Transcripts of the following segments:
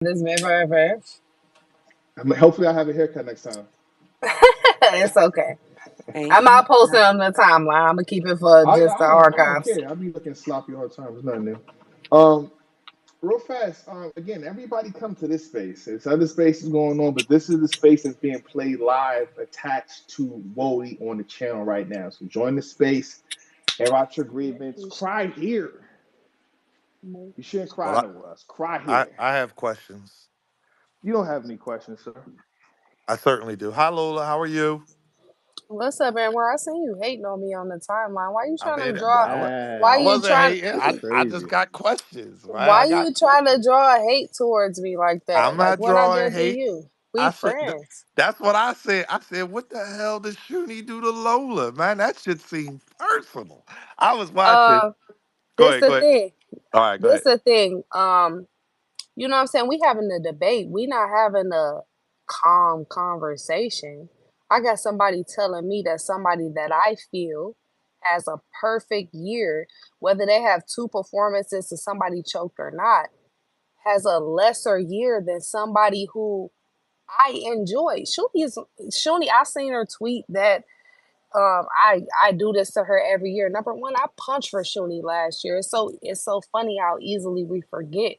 This been forever. Hopefully, I have a haircut next time. It's okay. I'm Hey, not posting on the timeline. I'm gonna keep it for just the I don't archives. care. I be looking sloppy all the time. It's nothing new. Um, Real fast. Again, everybody come to this space. There's other spaces going on, but this is the space that's being played live, attached to Woty on the channel right now. So join the space, air out your grievance, cry here. You shouldn't Well, cry to us. Cry here. I have questions. You don't have any questions, sir. I certainly do. Hi, Lola. How are you? What's up, man? Where I seen you hating on me on the timeline. Why you I trying mean, to draw? I Why Wow, you wasn't trying? hating. that's I just crazy. got questions, right? Why you trying to draw hate towards me like I'm that? Like not what I drawing did to hate. you? We I said, friends. that's what I said. I said, what the hell does Shuni do to Lola, man? That shit seemed personal. I was watching. Uh, Go this ahead, the go ahead. thing. All right, go This ahead. the thing. You know what I'm saying? We having a debate. We not having a calm conversation. I got somebody telling me that somebody that I feel has a perfect year, whether they have two performances to somebody choked or not, has a lesser year than somebody who I enjoy. Shuni, I seen her tweet that I do this to her every year. Number one, I punched for Shuni last year. It's so funny how easily we forget.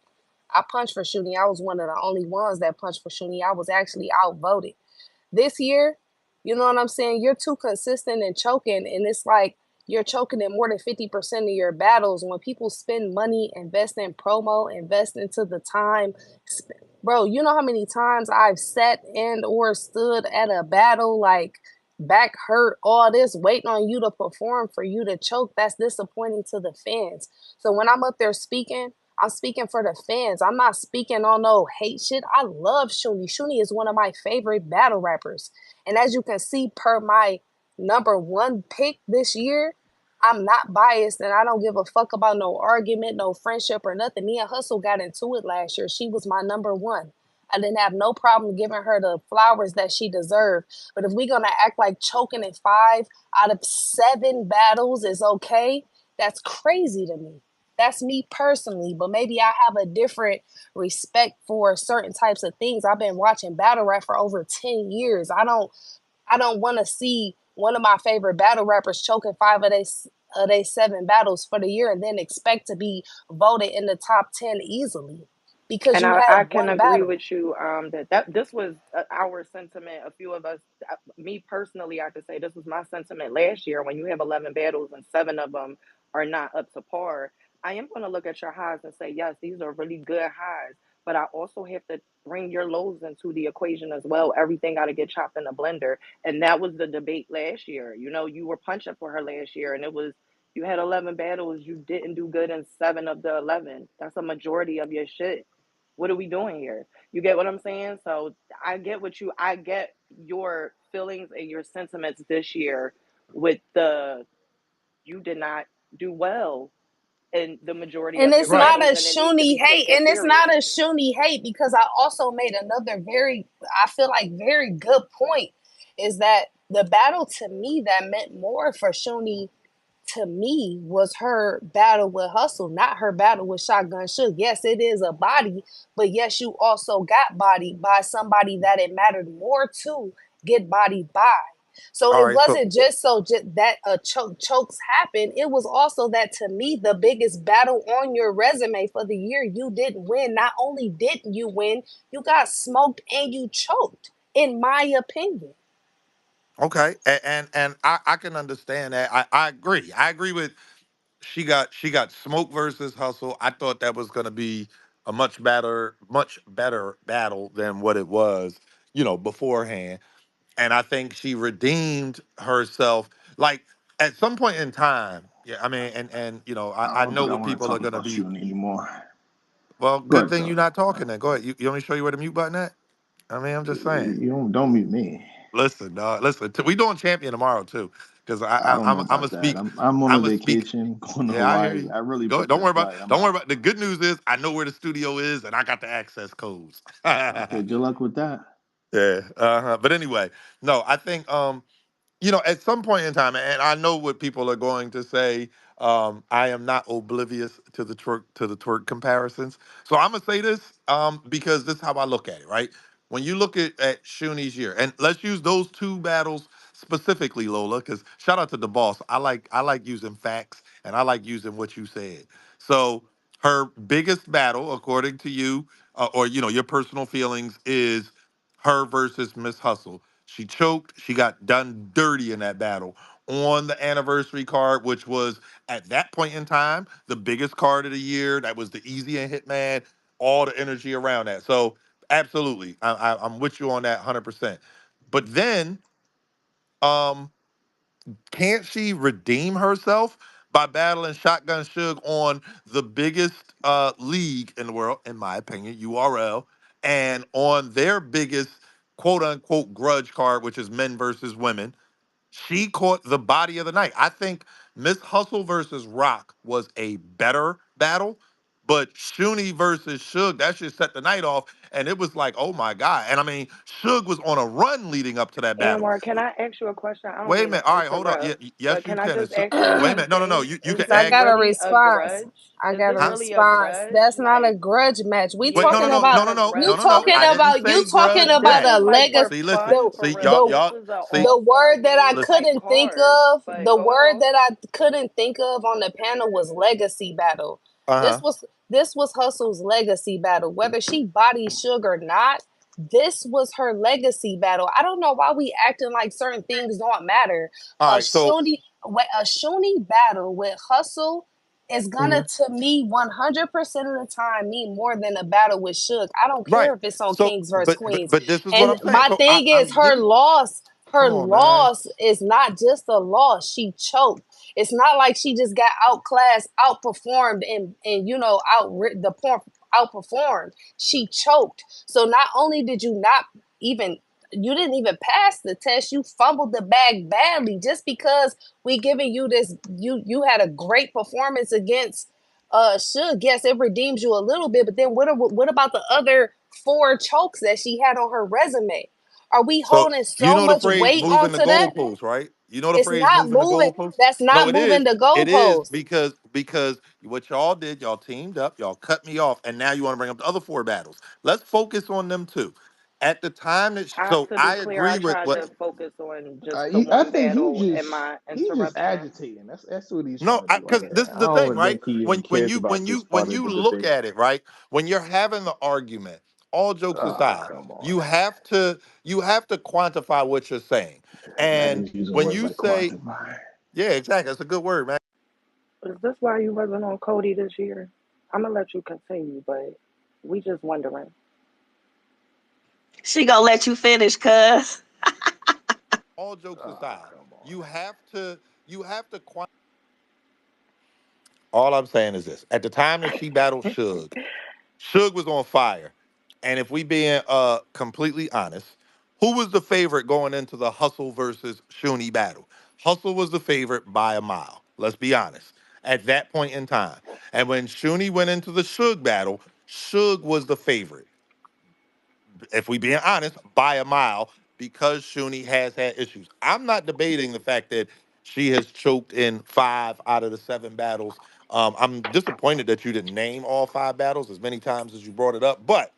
I punched for Shuni. I was one of the only ones that punched for Shuni. I was actually outvoted. This year, you know what I'm saying? You're too consistent in choking, and it's like you're choking in more than 50% of your battles. When people spend money, invest in promo, invest into the time, bro, you know how many times I've sat and or stood at a battle like back hurt, all this waiting on you to perform for you to choke. That's disappointing to the fans. So when I'm up there speaking, I'm speaking for the fans. I'm not speaking on no hate shit. I love Shuni. Shuni is one of my favorite battle rappers. And as you can see, per my number one pick this year, I'm not biased and I don't give a fuck about no argument, no friendship or nothing. Me and Hustle got into it last year. She was my number one. I didn't have no problem giving her the flowers that she deserved. But if we're gonna act like choking in 5 out of 7 battles is okay, that's crazy to me. That's me personally, but maybe I have a different respect for certain types of things. I've been watching battle rap for over 10 years. I don't want to see one of my favorite battle rappers choking 5 of they 7 battles for the year and then expect to be voted in the top 10 easily because and you I had can one agree battle. with you that this was our sentiment. A few of us, me personally, I have to say this was my sentiment last year. When you have 11 battles and 7 of them are not up to par, I am going to look at your highs and say, yes, these are really good highs. But I also have to bring your lows into the equation as well. Everything got to get chopped in the blender. And that was the debate last year. You know, you were punching for her last year, and it was you had 11 battles. You didn't do good in 7 of the 11. That's a majority of your shit. What are we doing here? You get what I'm saying? So I get your feelings and your sentiments this year with the you did not do well in the majority And of your it's Right. not a battles and it needs to Shuni be hate. taken And it's not serious. a Shuni hate because I also made another I feel like, very good point is that the battle to me that meant more for Shuni to me was her battle with Hustle, not her battle with Shotgun Shook. Yes, it is a body, but yes, you also got bodied by somebody that it mattered more to get bodied by. So All it right. So, wasn't just that chokes happened. It was also that to me the biggest battle on your resume for the year you didn't win. Not only didn't you win, you got smoked and you choked. In my opinion. okay. And I can understand that. I agree. I agree with she got smoke versus hustle. I thought that was gonna be a much better battle than what it was, beforehand. And I think she redeemed herself. Like at some point in time, yeah. I mean, and I know I don't what want to people are talk gonna about be. shooting anymore. Well, Go good ahead, thing you're sir. not talking. Then go ahead. You want me to show you where the mute button at? I mean, I'm just saying. You don't mute me. Listen, dog. Listen. We doing champion tomorrow too, because I don't know I'm a about that. speak. I'm on a I'm a speak. vacation, going to Yeah, I hear Hawaii. you. I really Go. booked Don't that worry about. flight. I'm Don't worry out. about. The good news is I know where the studio is and I got the access codes. Okay, good luck with that. Yeah. But anyway, no. I think at some point in time, and I know what people are going to say. I am not oblivious to the twerk comparisons. So I'm gonna say this because this is how I look at it. Right, when you look at Shuni's year, and let's use those two battles specifically, Lola, because shout out to the boss. I like using facts and I like using what you said. So her biggest battle, according to you, or your personal feelings, is her versus Miss Hustle. She choked. She got done dirty in that battle on the anniversary card, which was at that point in time the biggest card of the year. That was the easy and Hitman. All the energy around that. So absolutely, I'm with you on that 100%. But then, um, can't she redeem herself by battling Shotgun Suge on the biggest league in the world, in my opinion, URL, and on their biggest quote unquote grudge card, which is men versus women? She caught the body of the night. I think Miss Hustle versus Rock was a better battle, but Shuni versus Suge, that should set the night off. And it was like, oh my God. And I mean, Suge was on a run leading up to that battle. Anwar, can I ask you a question? I don't Wait a mean minute. to All right, hold on. interrupt, Yes, but you can I can. just It's, ask you wait a one minute. No, no, no. thing? You Is can Because I this ask. got a really a response. grudge? I Is got a this Huh? really a response. grudge? That's not a Like, grudge match. We yeah, Wait, no, no, talking this no, is about no, not no, a no, you no, grudge no, no. talking I match. didn't about you say talking grudge This about a is match. like for legacy. See, listen. fun, The for See, real. y'all, the This y'all. is a See, the all star word that I game listen. type couldn't think card. of, But the go word ahead. that I couldn't think of on the panel was legacy battle. Uh This huh. was this was Hustle's legacy battle. Whether she body Suge or not, this was her legacy battle. I don't know why we acting like certain things don't matter. All right. So, A Shuni battle with Hustle is gonna, Hmm. to me, 100% of the time mean more than a battle with Suge. I don't right. care if it's on So, Kings versus but, but Queens. but this is what And I'm saying. my So thing is, I'm getting. her Come on, man. loss is not just a loss. She choked. It's not like she just got outclassed, outperformed, and outperformed. She choked. So not only did even you didn't even pass the test, you fumbled the bag badly. Just because we giving you this, you had a great performance against Suge. Yes, it redeems you a little bit, but then what about the other four chokes that she had on her resume? Are we So holding you so know the much phrase weight "moving the onto that? goalposts," right? You know the It's phrase not "moving the moving. goalposts." That's not No, it moving is. the It is goalposts. because what y'all did, y'all teamed up, y'all cut me off, and now you want to bring up the other four battles. Let's focus on them two. At the time that, so To be I clear, I agree with tried what. to focus on just the I one think battle and my he's just interruption. agitating. That's what he's No, trying to do. because this is I the thing, don't right? think he even When cares you about when this you when part of you the look debate. at it, right? When you're having the argument, all jokes Oh, aside, come on. you have to quantify what you're saying. Man, And he's using when words you like say, quantify. yeah, exactly, that's a good word, man. Is this why you wasn't on Cody this year? I'm gonna let you continue, but we just wondering. She gonna let you finish, cuz. All jokes Oh, aside, come on. you have to. All I'm saying is this: at the time that she battled Suge was on fire. And if we being completely honest, who was the favorite going into the Hustle versus Shuni battle? Hustle was the favorite by a mile. Let's be honest. At that point in time. And when Shuni went into the Suge battle, Suge was the favorite, if we being honest, by a mile, because Shuni has had issues. I'm not debating the fact that she has choked in 5 out of the 7 battles. I'm disappointed that you didn't name all 5 battles as many times as you brought it up, but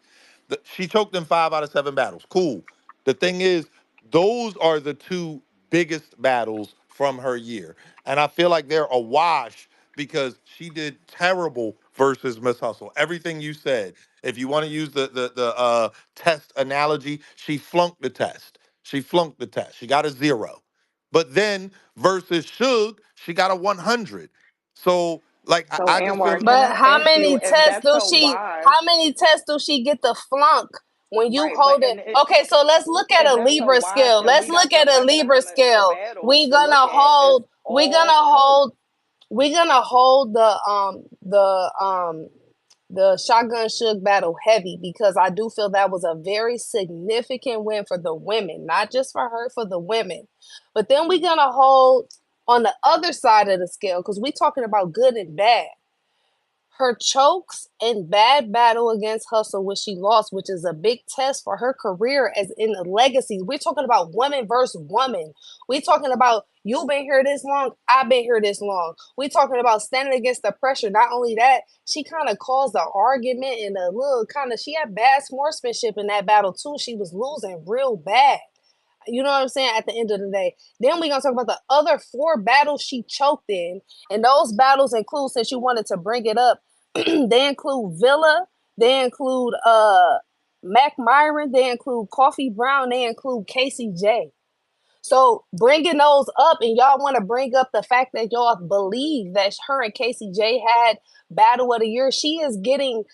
she choked in 5 out of 7 battles. Cool. The thing is, those are the two biggest battles from her year. And I feel like they're a wash because she did terrible versus Miss Hustle. Everything you said, if you want to use the test analogy, she flunked the test. She flunked the test. She got a 0. But then versus Suge, she got a 100. So like So I just feel Anwar, can But I ask you if that's a wash? how many tests do she get the flunk when you Right, but hold it? Okay, so let's look at if a that's a Libra wash, scale. then Let's we got look the at a rest of Libra the scale. battle We to look gonna at as hold we all gonna coke. hold we gonna hold the shotgun Suge battle heavy, because I do feel that was a very significant win for the women, not just for her, for the women. But then we gonna hold on the other side of the scale, because we talking about good and bad. her chokes and bad battle against Hustle, which she lost, which is a big test for her career as in the legacy. We're talking about woman versus woman. We're talking about you've been here this long, I've been here this long. We're talking about standing against the pressure. Not only that, she kind of caused an argument and a little kind of, she had bad sportsmanship in that battle too. She was losing real bad. You know what I'm saying? At the end of the day. Then we're gonna talk about the other 4 battles she choked in. And those battles include, since you wanted to bring it up, they include Villa, they include Mac Myron, they include Coffee Brown, they include Casey J. So bringing those up, and y'all want to bring up the fact that y'all believe that her and Casey J had battle of the year. She is getting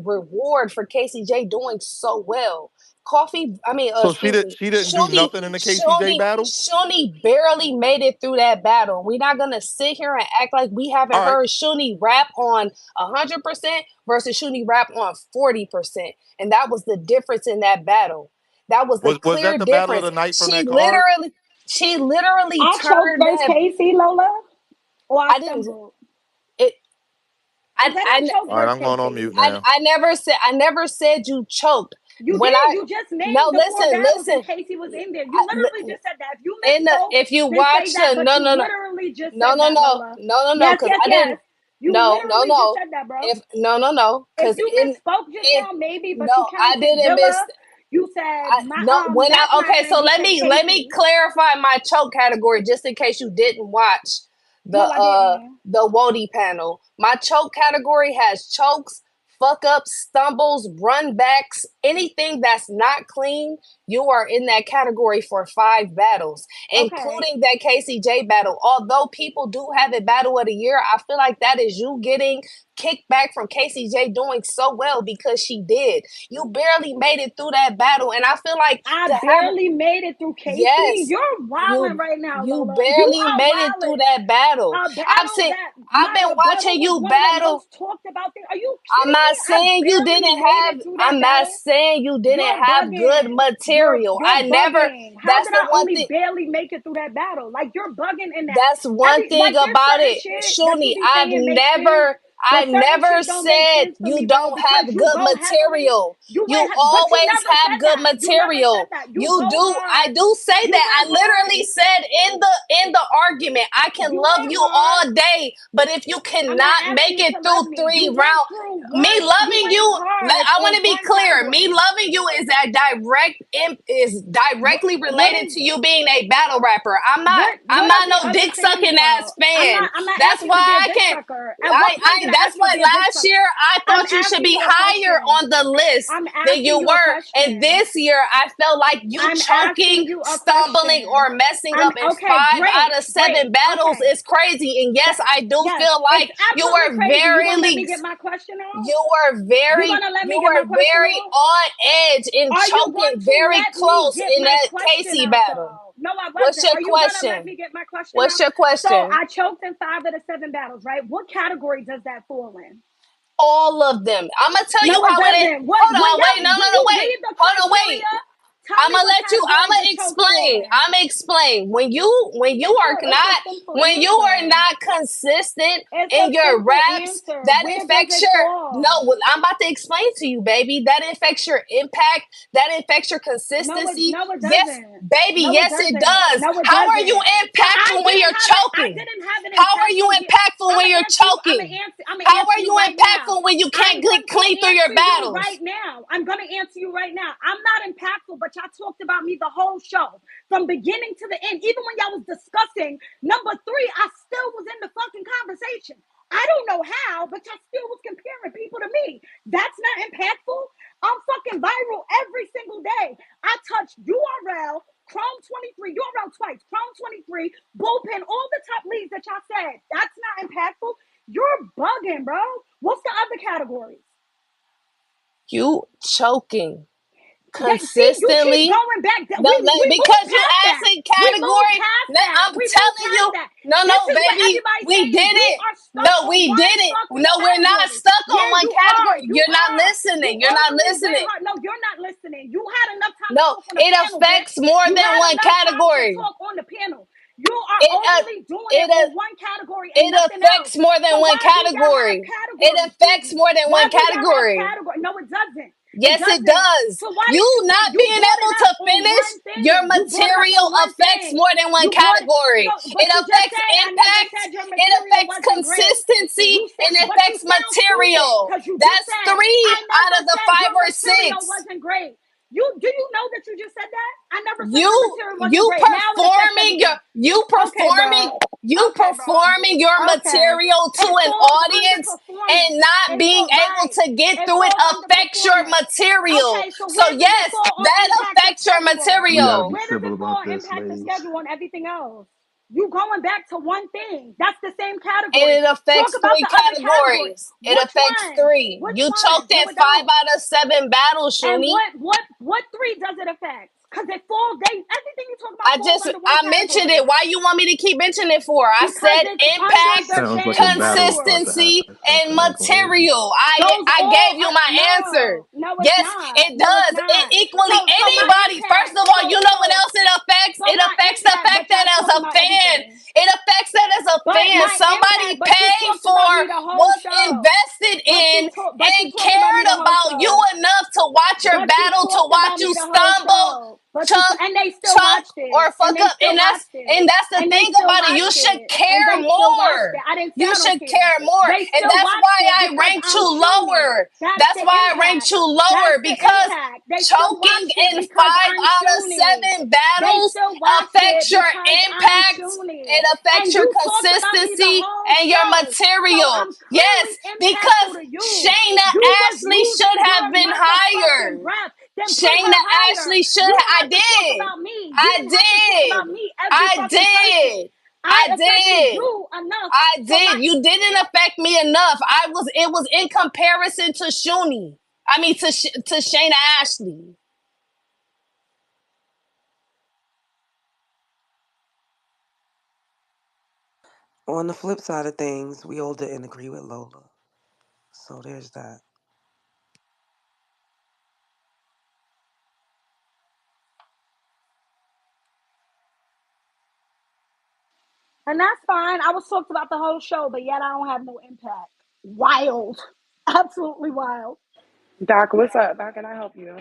reward for Casey J doing so well. So Excuse me, she didn't do nothing in the KCJ battle. Shuni barely made it through that battle. We're not gonna sit here and act like we haven't All right. heard Shuni rap on 100% versus Shuni rap on 40%, and that was the difference in that battle. That was the Was clear that the battle of difference. the night from She that card? literally, she literally I choked turned versus that. Casey, Lola, or I I didn't. stumbled. It. I said I choked All right, versus I'm going on Casey. mute now. I never said you choked. You When did. I You just No, named the 4 listen, battles and listen. Casey was in there. You literally just said that. If you In the misspoke, if you then say watch that. the But no you no no literally just no said no that, no Lola. no no no Yes, because yes, I yes. didn't. You No literally just no. said that, bro. If no If because you misspoke just in now, maybe, but no you I counted didn't miss. Villa. You said I no when Mac I okay, Myron. so You let said me Casey. clarify my choke category just in case you didn't watch No, I didn't. the Woty panel. My choke category has chokes, fuck ups, stumbles, run backs, anything that's not clean. You are in that category for 5 battles, Okay. including that KCJ battle. Although people do have a battle of the year, I feel like that is you getting kickback from KCJ doing so well because she did. You barely made it through that battle, and I feel like I to have barely made it through Casey. yes, You're wilding right now, you Lola. You barely are made it through wilding. that battle. A I've battle seen. that I've my been rebuttal watching was you one of the battle. most talked about things. Are you I'm kidding me? not I saying you barely didn't made have. it through that I'm not battle. saying you didn't You're have good bugging. material. You're I never. bugging. How That's did the I one only thing. barely make it through that battle? Like you're bugging in that. That's one thing There's about certain it, shit that you Shuni. be saying makes sense, I but certain never shit don't make said sense for you me, bro, don't because have you good go heavily. material. You You went, but you always never have said good that. You never said material. that. You You go do. I hard. do say You that. I go literally hard. said in the argument, I can You love went you hard. all day, but if you I'm not cannot asking make you it to love through me. three You went rounds, through me one. You loving went you, hard I want on to be one clear. Me category. loving you is directly What related is to you being a battle rapper. I'm what not are we no dick understanding sucking ass though? fan. I'm not That's asking you to be why a I dick can't. sucker. At what point did I That's ask you to why be a dick last sucker? year I I'm thought you should asking be you a higher question. on the list I'm than you asking you a were. And question. this year I felt like you I'm choking, asking you a stumbling, question. or messing I'm up in okay, five great, out of great. seven battles Okay. is crazy. And yes, That I do yes, feel it's like absolutely crazy. You gonna let me you get my were question very off? on edge and Are you going choking to very let me close get in my that question Casey out battle. though? No, I What's wasn't. your Are you gonna let question? me get my question What's out? your So question? I choked in 5 of the 7 battles, right? What category does that fall in? All of them. I'm gonna tell you No, it how it. doesn't. What Hold on, wait, when no, you wait. read the Hold on, wait. criteria, tell me what I'm category gonna the chokes fall explain. in. I'm gonna explain. It's a simple When you are answer. not consistent It's a in your simple raps, answer. that Where does affects it your no. fall? I'm about to explain to you, baby. That affects your impact. That affects your consistency. No, it Yes, doesn't. baby. No, it Yes, it doesn't. does. No, it How are you doesn't. So impactful when you're I choking? didn't have an How are you impactful year. impactful when you're choking? I'm gonna How answer are you you right now. impactful when you can't I'm going get to clean through your answer you battles? right now. I'm gonna answer you right now. I'm not impactful, but y'all talked about me the whole show. From beginning to the end. Even when y'all was discussing number 3, I still was in the fucking conversation. I don't know how, but y'all still was comparing people to me. That's not impactful. I'm fucking viral every single day. I touched URL, Chrome 23, URL twice, Chrome 23, bullpen, all the top leads that y'all said. That's not impactful. You're bugging, bro. What's the other categories? You choking See, you keep consistently. going back. No, We moved because you past that. asking We moved category. past No, that. I'm We moved telling past you. that. No, This no, is what baby. everybody's We saying. You didn't. are stuck No, on we one didn't. fucking No, we're not category. stuck on Yeah, one you are. category. You You're not are. You listening. You're not overly went listening. hard. No, you're not listening. You had enough time to No, talk on the it panel, bitch. affects more You than had one enough time to category. talk on the panel. You are It overly doing it it on one category and it nothing else. affects more than So one why do y'all have category. It categories, affects Kiki? more than Why one do y'all have category. categories? No, it doesn't. It Yes, it doesn't. does. So why You did not you being brought it able to up on finish one your thing? You brought it up material on one affects thing. more than one You brought category. no, It but you just affects said I never impact, said your it material affects wasn't great. consistency, You and said, it but you affects sound stupid material. because you just That's said three I out never of the said five your or material six. wasn't great. You do you know that you just said that? I never said your You material wasn't you great. Now it affects performing your everything. Okay, bro. you Okay, bro. performing your Okay. material to It an falls under audience performance. and not It being fall able right. to get It through it falls under affects your performance. material. Okay, so So where does it yes, fall on that impact the affects your schedule? We gotta be material. Where does civil it fall about on this, impact the ladies. schedule on everything else? You going back to one thing. That's the same And category. it Talk affects about three the other category. categories. It Which affects one? three. Which You one? choked No, in it five don't. out of seven battles, And Shuni. what three does it affect? Because it falls, everything you talk about falls under one I mentioned category. it. Why you want me to keep mentioning it for? I Because said it's under the impact, Sounds like a same battle about category. to happen consistency, or and something. I ain't gonna hold you. material. Those I all gave you are my answer. no, no, it's Yes, not. it No, it's does. It not. equally So my anybody. First impact. of all, you know what else it affects? So It my affects the impact, fact but that y'all as talking a about fan, everything. it affects that as a But fan, my somebody impact, but you paid talked about for, me the whole was show. invested in, But you and talked about me cared the whole about you show. enough to watch your But you battle, to talked watch about you me the whole stumble, show. But you chunk, and they still chunk, watched it. or And fuck they up. still watched it. And that's the And they thing still about it. You watched should it. And care they still watched it. more. I didn't say You I don't should care. care more. They And still that's watched why it I because ranked you I'm Shuni. lower. That's That's the why I ranked impact. you That's lower the because impact. They still choking watched it in because five I'm out of Shuni. seven They battles still watched affects it your because I'm impact. Shuni. It affects And your you talked about me the consistency whole and your show. So material. I'm Yes, clearly impactful because to you. Shayna You was Ashley should losing have your been motherfucking higher. breath. Then put her Shayna higher. Ashley should. You don't I have to talk did. about me. You I don't have to talk about did. me every I fucking person. did. I I affected did. you enough I for my did. You didn't affect me enough. It was in comparison to Shuni. I mean to Shayna Ashley. On the flip side of things, we all didn't agree with Lola. So there's that. and that's fine. I was talked about the whole show, but yet I don't have no impact. Wild. Absolutely wild. Doc, what's up? How can I help you?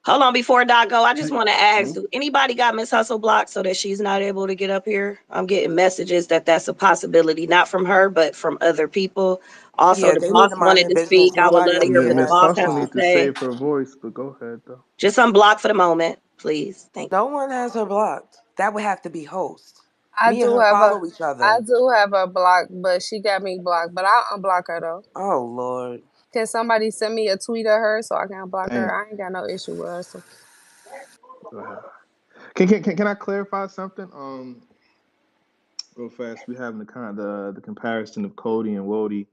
Hold on, before Doc go, I just Hey, want to ask: hello. do anybody got Miss Hustle blocked so that she's not able to get up here? I'm getting messages that that's a possibility, not from her, but from other people. Also, Yeah, the they need boss to mind wanted their to speak. business. I would Nobody love to else hear is Yeah, what the getting Miss Hustle boss has Hustle to need blocked. to say. save her voice, but go ahead though. Just unblock for the moment, please. Thank No one has her blocked. That would have to be host. I Me and do her have follow each I other. do have a block, but she got me blocked. But I'll unblock her though. Oh Lord. Can somebody send me a tweet of her so I can block her? Damn. I ain't got no issue with her. So Go ahead. Can I clarify something? Real fast. We having the comparison of Cody and Woty,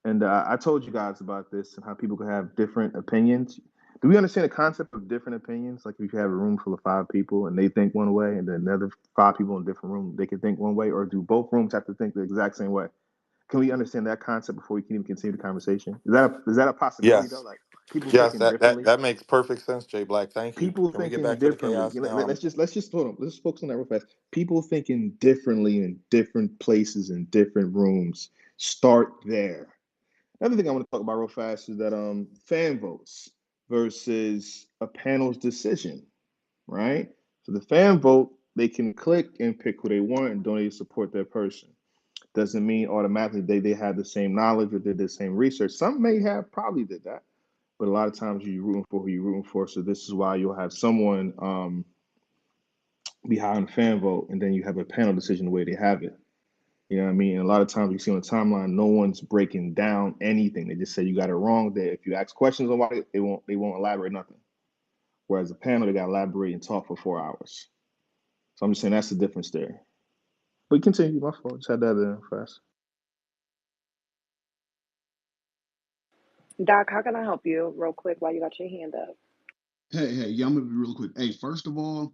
and I told you guys about this and how people can have different opinions. Do we understand the concept of different opinions? Like if you have a room full of five people and they think one way, and then another five people in a different room, they can think one way, or do both rooms have to think the exact same way? Can we understand that concept before we can even continue the conversation? Is that a possibility though? Yes. Like people Yes, thinking that differently, that makes perfect sense, Jay Black. Thank you. people Can we get thinking back to the differently. chaos now? Let's just hold on. Let's focus on that real fast. People thinking differently in different places in different rooms. Start there. Another thing I want to talk about real fast is that fan votes versus a panel's decision, right? So the fan vote, they can click and pick who they want and don't even support their person. Doesn't mean automatically they have the same knowledge or did the same research. Some may have probably did that, but a lot of times you're rooting for who you're rooting for. So this is why you'll have someone behind the fan vote, and then you have a panel decision the way they have it. You know what I mean? And a lot of times you see on the timeline, no one's breaking down anything. They just say you got it wrong. That if you ask questions on why they won't elaborate nothing. Whereas the panel, they got to elaborate and talk for 4 hours. So I'm just saying that's the difference there. But continue, my fault. Just had that in fast. Doc, how can I help you real quick while you got your hand up? Hey, yeah, I'm gonna be real quick. Hey, first of all,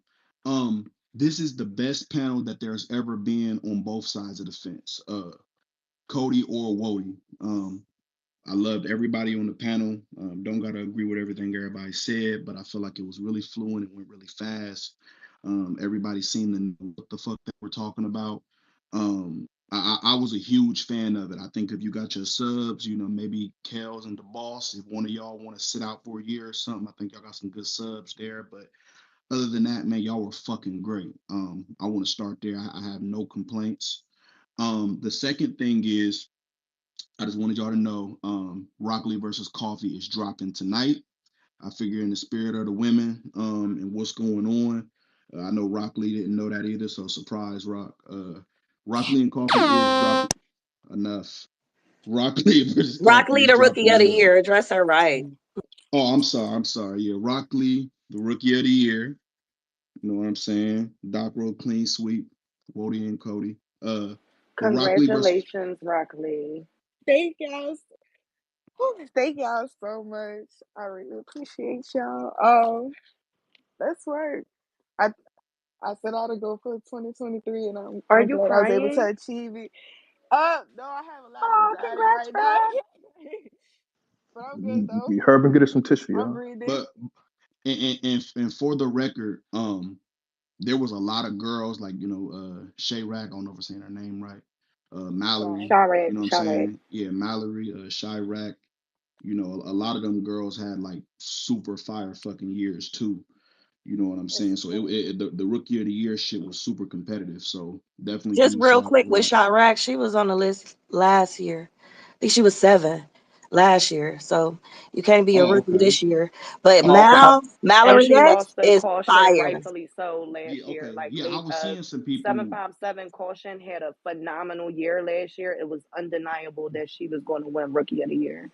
this is the best panel that there's ever been on both sides of the fence. Cody or Woody. I loved everybody on the panel. Don't gotta agree with everything everybody said, but I feel like it was really fluent. It went really fast. Everybody seemed to know what the fuck they were talking about. I was a huge fan of it. I think if you got your subs, you know, maybe Kels and the boss, if one of y'all want to sit out for a year or something, I think y'all got some good subs there. But other than that, man, y'all were fucking great. I want to start there. I have no complaints. The second thing is I just wanted y'all to know, Rock Lee versus Coffee is dropping tonight. I figure in the spirit of the women, and what's going on. I know Rock Lee didn't know that either, so surprise, Rock. Rock Lee and Coffee is dropping enough. Rock Lee versus Rock Coffee Lee, is the rookie dropping of the tonight. year. Address her right. Oh, I'm sorry. Yeah, Rock Lee, the rookie of the year. You know what I'm saying? Doc Road clean sweep, Woty and Cody. But Rock Lee versus Congratulations, Broccoli. Thank y'all. Thank y'all so much. I really appreciate y'all. Let's work. I I said I'd go for 2023, and Are I'm you glad I was able to crying? achieve it. No, I have a lot of Oh, anxiety congrats, right now, girl. but I'm good though. Herb and get us some tissue, I'm y'all. breathing. but and for the record, there was a lot of girls like Shay Rack. I don't know if I'm saying her name right. Mallory, Sorry. you Sharek, know what I'm Sharek. saying? Yeah, Mallory, Shy Rack. You know, a lot of them girls had like super fire fucking years too. You know what I'm It's saying? So the rookie of the year shit was super competitive. So definitely Just give real shout quick with Rock. Chirac, she was on the list last year. I think she was 7 last year. So you can't be a Oh, rookie okay. this year. But Oh, okay. And Mallory she X lost the is caution, fire. rightfully so, Yeah, last year. okay. Like Yeah, I late was seeing some people. 757 caution had a phenomenal year last year. It was undeniable that she was going to win Rookie of the Year.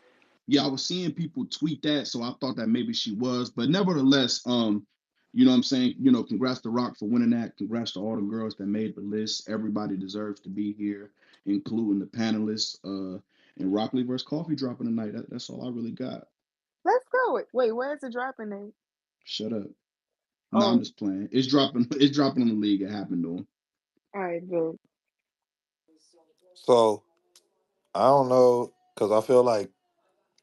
Yeah, I was seeing people tweet that, so I thought that maybe she was. But nevertheless, you know what I'm saying? You know, congrats to Rock for winning that. Congrats to all the girls that made the list. Everybody deserves to be here, including the panelists. And Rock Lee versus Coffee dropping tonight. That's all I really got. Let's go. Wait, where's the dropping name? Shut up. No, I'm Oh, just playing. It's dropping. It's dropping on the league. It happened to him. all right, good. So I don't know because I feel like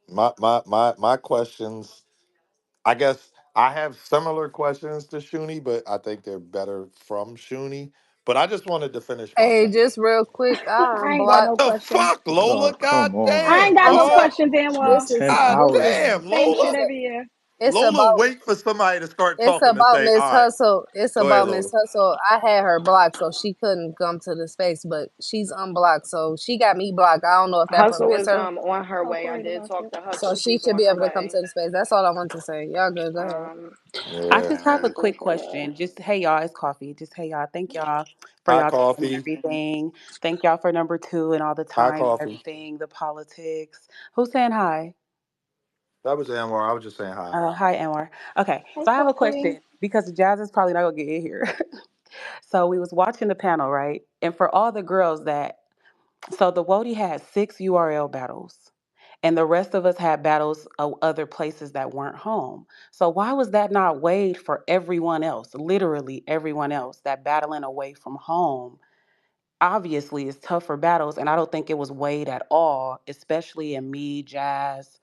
my questions. I guess I have similar questions to Shuni, but I think they're better from Shuni. But I just wanted to finish my Hey, point. just real quick, I I ain't got unblocked. no The questions. fuck, Lola? Oh, God come on. I ain't damn, got I'm no sorry. dog. questions, Spent Anwar. 10 God This is hours. damn, Same it's shit Lola. every year. it's Lola, about wait for somebody to start it's talking to about say, Miss all right, Hustle. It's go ahead, about Lola. Miss Hustle. I had her blocked, so she couldn't come to the space, but she's unblocked, so she got me blocked. I don't know if that Hustle prevents is her, on her I was way. I worried did about talk that. to so Hustle. she She's should on be her able to come to way. the space. That's all I want to say. Y'all good? Go ahead. Um, I Yeah, just have a let's yeah. go quick for question. Just hey y'all, it's coffee. Just hey y'all. Thank y'all for Hot y'all time and coffee. everything. Thank y'all for number two and all the Hot time and coffee. everything. The politics. Who's saying hi? That was Anwar. I was just saying hi. Hi, Anwar. Okay, Hey, so I have a Coffee. question because Jazz is probably not gonna get in here. So we was watching the panel, right? And for all the girls that, so the Wody had 6 URL battles. And the rest of us had battles of other places that weren't home. So why was that not weighed for everyone else? Literally everyone else that battling away from home obviously is tougher battles, and I don't think it was weighed at all, especially in me, Jazz,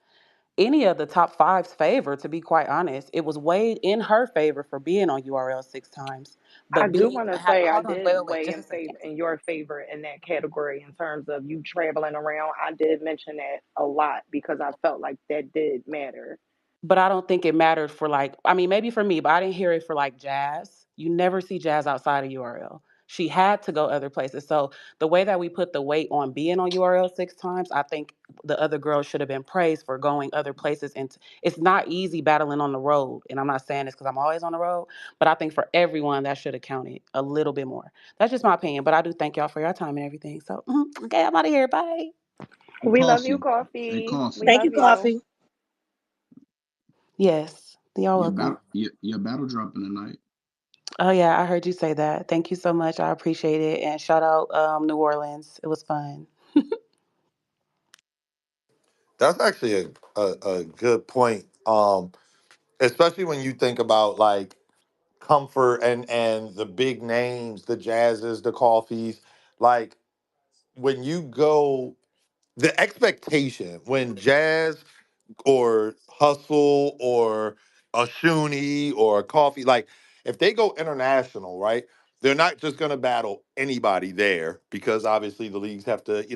any of the top five's favor. To be quite honest, it was weighed in her favor for being on URL 6 times, I but do being want to say I hold on, did wait, weigh just a second. in your favor in that category in terms of you traveling around. I did mention that a lot because I felt like that did matter. But I don't think it mattered for like, I mean, maybe for me, but I didn't hear it for like Jazz. You never see Jazz outside of URL. She had to go other places. So the way that we put the weight on being on URL 6 times, I think the other girls should have been praised for going other places. And it's not easy battling on the road. And I'm not saying this because I'm always on the road, but I think for everyone that should have counted a little bit more. That's just my opinion. But I do thank y'all for your time and everything. So okay, I'm out of here. Bye. Hey, We love you, Coffee. Hey, Coffee. We Coffee. Thank love you, you. Coffee. Yes. You're Your welcome. battle. Your battle dropping tonight. Oh yeah, I heard you say that. Thank you so much. I appreciate it. And shout out New Orleans. It was fun. That's actually a good point. Especially when you think about like comfort and the big names, the jazzes, the coffees. Like when you go, the expectation when jazz or hustle or a shoonie or a coffee, like if they go international, right? they're not just going to battle anybody there because obviously the leagues have to,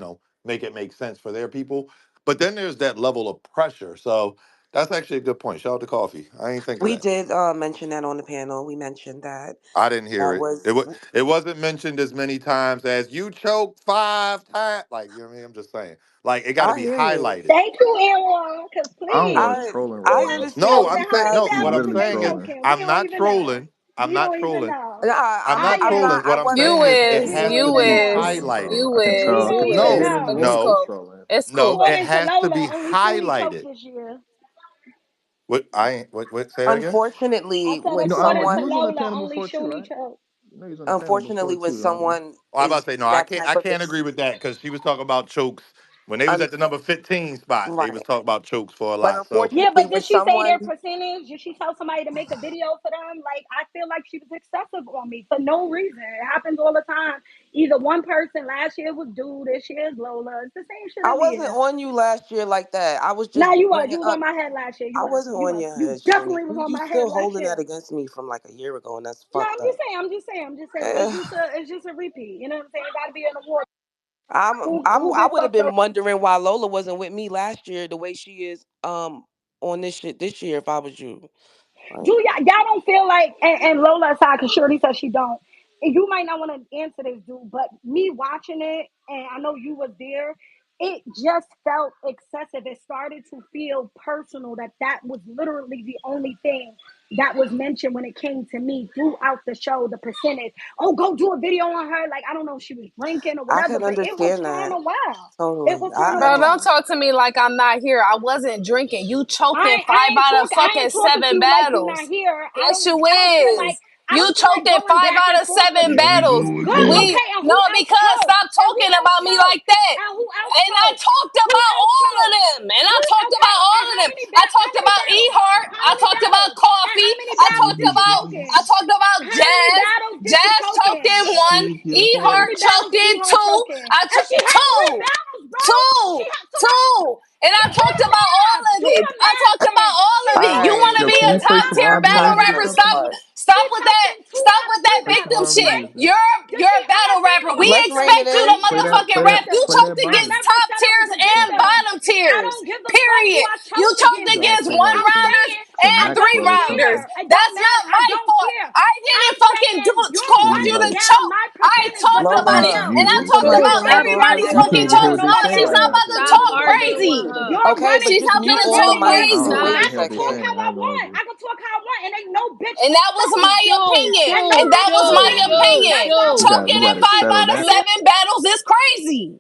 make it make sense for their people. But then there's that level of pressure. So that's actually a good point. Shout out to Coffee. I ain't think of We that. did mention that on the panel. We mentioned that I didn't hear that it. was. It wasn't mentioned as many times as you choked 5 times. Like, you know what I mean? I'm just saying. Like, it got to I be hear you. highlighted. Thank you, Aaron, because I don't know. It's please, I trolling who right I now. else No, understand what choked you and I'm how saying many guys. no. He's What I'm battles is literally they saying is, trolling. choking? We I'm don't not even know. trolling. I'm We not don't even trolling. know. Nah, I'm not I I'm trolling. not. am. I What I'm wasn't. You saying is, it is, We has don't to you even be is, know. highlighted. I can We you tell. don't is. even No, Him and know. It's Woty is no, cool. trolling. It's no. cool. It According to has to be Lola, only 20 choked highlighted. this year. What I ain't. What? Say that again. I Unfortunately, said, when according He to someone, was on the Lola, panel only before too, Shuni right? choked. No, he was on the panel unfortunately, before when too. someone Oh, I about is to say no. I that can't. type I of can't agree with that because she was talking about chokes when they was un, at the number 15 spot. They was right, talking about chokes for a but lot. So Yeah, unfortunately, but when did she say their someone, percentage? Did she tell somebody to make a video for them? Like, I feel like she was excessive on me for no reason. It happens all the time. Either one person last year was dude, this year is Lola. It's the same shit I every wasn't year. on you last year like that. I was Nah, just you was. bringing You was on up. my head last year. You I was. wasn't You on was. your You head, Shuni. definitely was on You my head still last holding that year. against me from like a year ago, and that's Yeah, fucked I'm just up. saying. I'm just saying. I'm just saying. Eh, It's just a repeat. You know what I'm saying? It got to be an award. I Who get would have fucked been over? wondering why Lola wasn't with me last year the way she is on this shit this year if I was you. Do Like, y'all don't feel like and Lola aside because Shirley says she don't. And you might not want to answer this, dude, but me watching it, and I know you was there, it just felt excessive. It started to feel personal that was literally the only thing that was mentioned when it came to me throughout the show, the percentage. Oh, go do a video on her. Like, I don't know if she was drinking or I whatever, can but it was understand kind that of wild. It totally. was kind of Bro, don't wild. talk to me like I'm not here. I wasn't drinking. You choked in five out of I fucking ain't talking to seven you like you not battles. here. Yes, you I don't feel like is. You choked in going five back out and of forth with seven Here we you. battles. go Good, again. We okay, and no who else because choked? stop And who talking else about me choked? like that. And who else And I choked? talked Who about else all of choked? them. And I Who talked okay, about all and of them. I how talked many about battles? Ehart. How I many talked about battles? And how Coffee. many I battles talked did you about choke I in? talked about How many Jazz. battles did she Jazz choke choked in in? one. Keep your And how thoughts. Ehart many choked battles in Ehart two. choking? And she had three Two. battles, bro. She Two, had so I two. And I do talked the about all math. of Do it. the I math talked about then. all She of All it. You choked want right, in to Yo, be can a you two. play top some tier How R&B many battle music rapper? real battles? Stop, quick? all right. She stop with choked that. in two Stop out with of that three Play some victim battles. R&B shit. music. You're a battle rapper. We Let's ring it expect you to in. Play that. motherfucking Play rap. that. You Play that choked I bottom. against never top said I was tiers a and victim. bottom I tiers. don't give a fuck who Period. I You choked choked against. You gotta against sing one like I'm some rounders saying some and I three don't Maxwell or something. rounders. care. It don't That's not matter. I my don't fault. care. I didn't I'm fucking saying you're Give cause me you to running like down choke. my I percentage, talked but play about nobody it. Lola, some else. And I music. talked But Something Shuni, about you're stop everybody's you arguing with fucking running can't hear chokes. what down they No, my saying she's right not now. about percentage. to Just Stop sing talk though. arguing with crazy. her. You're okay, but running She's just not down mute gonna my all the talk Shuni, mics percentage. for I don't know crazy. what I the stop. one hell can they talk second. how saying. I I have no want. idea. I can talk how I want, and ain't no bitch And that was fucking my steal my opinion. and Shoo, no And that bitch was gonna my shoo, tell me shoo, opinion. that's why shoo. women Choking We in gotta lose. five settle out of that. No, seven battles is crazy.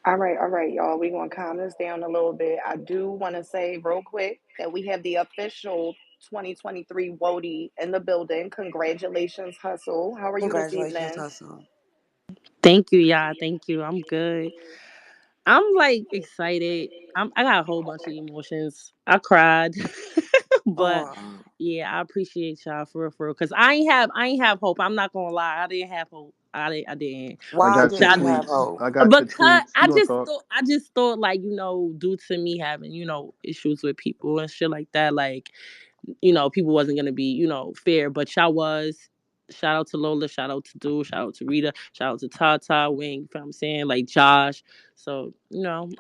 All right, y'all. We're gonna calm this down a little bit. I do want to say real quick that we have the official 2023 Woty in the building. Congratulations, Hustle. How are you this Congratulations, evening? Hustle. Thank you, y'all. Thank you. I'm good. I'm like excited. I got a whole bunch of emotions. I cried. But Oh, yeah, I appreciate y'all for real. Cause I ain't have hope. I'm not gonna lie. I didn't have hope. I didn't. I why got your didn't Y'all, you have tweets. hope? I got your because tweets. We gonna talk. I just thought like, due to me having, issues with people and shit like that, like, people wasn't gonna be, fair. But y'all was. Shout out to Lola, shout out to Dude, shout out to Rita, shout out to Tata, Wing, you know what I'm saying? Like Josh. So,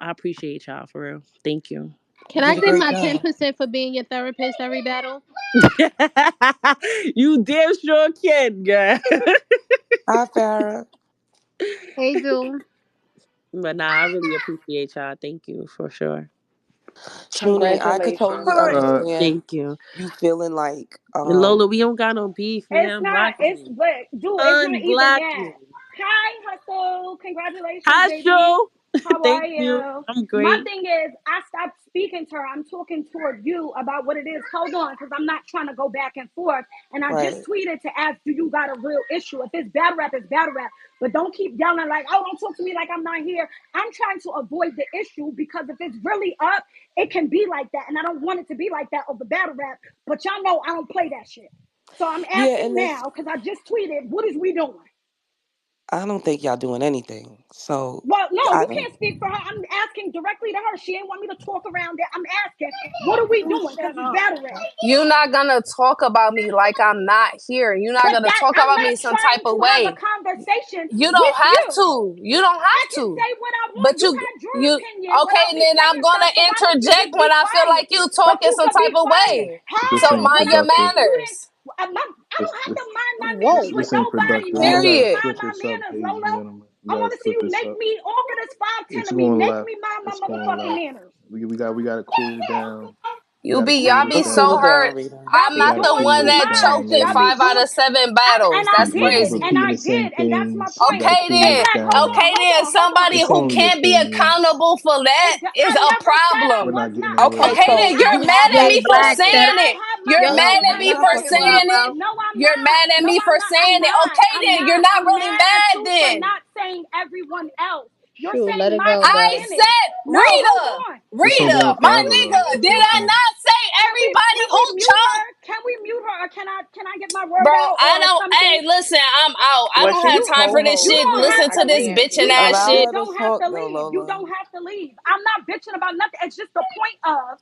I appreciate y'all for real. Thank you. Can You I did a get great my job. 10% for being your therapist every battle? You damn sure can, girl. Hi, Farah. Hey, do. But nah, I really appreciate y'all. Thank you for sure. Shuni, I could Congratulations. totally Uh, understand Thank you. you feeling like And Lola, we don't got no beef, it's man. not. Unblock It's me. but dude, it's not even Unblock that. me. Hi, Hustle. Congratulations, Hi, baby. Show. How are Thank you. you? I'm My great. thing is, I stopped speaking to her. I'm talking toward you about what it is. Hold on, because I'm not trying to go back and forth. And I just right. tweeted to ask, do you got a real issue? If it's battle rap, it's battle rap. But don't keep yelling like, oh, don't talk to me like I'm not here. I'm trying to avoid the issue because if it's really up, it can be like that. And I don't want it to be like that over battle rap. But y'all know I don't play that shit. So I'm Yeah, asking and now because I just tweeted, what is we doing? I don't think y'all doing anything. So Well, no, I you don't. can't speak for her. I'm asking directly to her. She ain't want me to talk around it. I'm asking, what are we Oh, doing? Because shut it's up. battle rap. You're not gonna talk about me like I'm not here. You're not But gonna that talk I'm about me not some type trying of to have a way. conversation You don't with have you. to. You don't I have can to. say what I want. But You you had your you opinion okay, without me then I'm saying gonna stuff. So why don't you interject just be when I feel quiet? like you But talking you some could type be of quiet. way. This So How? ain't mind When your I'm productive. disputing, manners. I This don't have this to mind my this manners Whoa. with this ain't nobody. productive. Why We would you gotta Period. mind flip my this up, manners, ladies and Lola? gentlemen. We I gotta want to see flip you this make up. me all of this 5'10" It's of me. going Make left. me mind my It's going motherfucking left. manners. We gotta cool down. We You gotta be cool y'all this be Let's so cool it down. hurt. down, Rita. Y'all I'm We be not gotta the doing cool one too this that much. down, choked in Y'all be five ladies. out doing, of seven and battles. I We That's we did, and crazy. repeating I the same did, and that's my things. We point. gotta Okay cool And then. this that, hold down. on, Okay hold then. on, hold on. Somebody It's who only can't be opinions. accountable for that I is a never said I We're problem. was not getting not. away Okay Okay, with then. this. so You're you I mad have at your Jay me for Black, perspective. shut saying up. it. have my You're Yo, mad manners. at I me shut know the for I fuck am. saying up. it. No, I'm You're not. mad at No, me I'm for not. saying I'm it. not. Okay I'm then. You're not. not I'm really mad at mad you for then. not saying everyone else. You're Shoot, let saying it my go, I bro. percentage. said, No, hold Rita, on. This been going Rita, my forever, Can though. nigga, we did mute I her? Sometimes. not say everybody Can who we mute her? choked? Can we mute her, or can I get my word Bro, out I or don't, something? hey, listen, I'm out. I Well, don't have she's You time for this you shit. don't co-hosting. Listen have I to to this leave. can't bitching do ass that. Allow You shit. her to don't have talk to though, leave. You Lola. don't have to leave. I'm not bitching about nothing. It's just the point of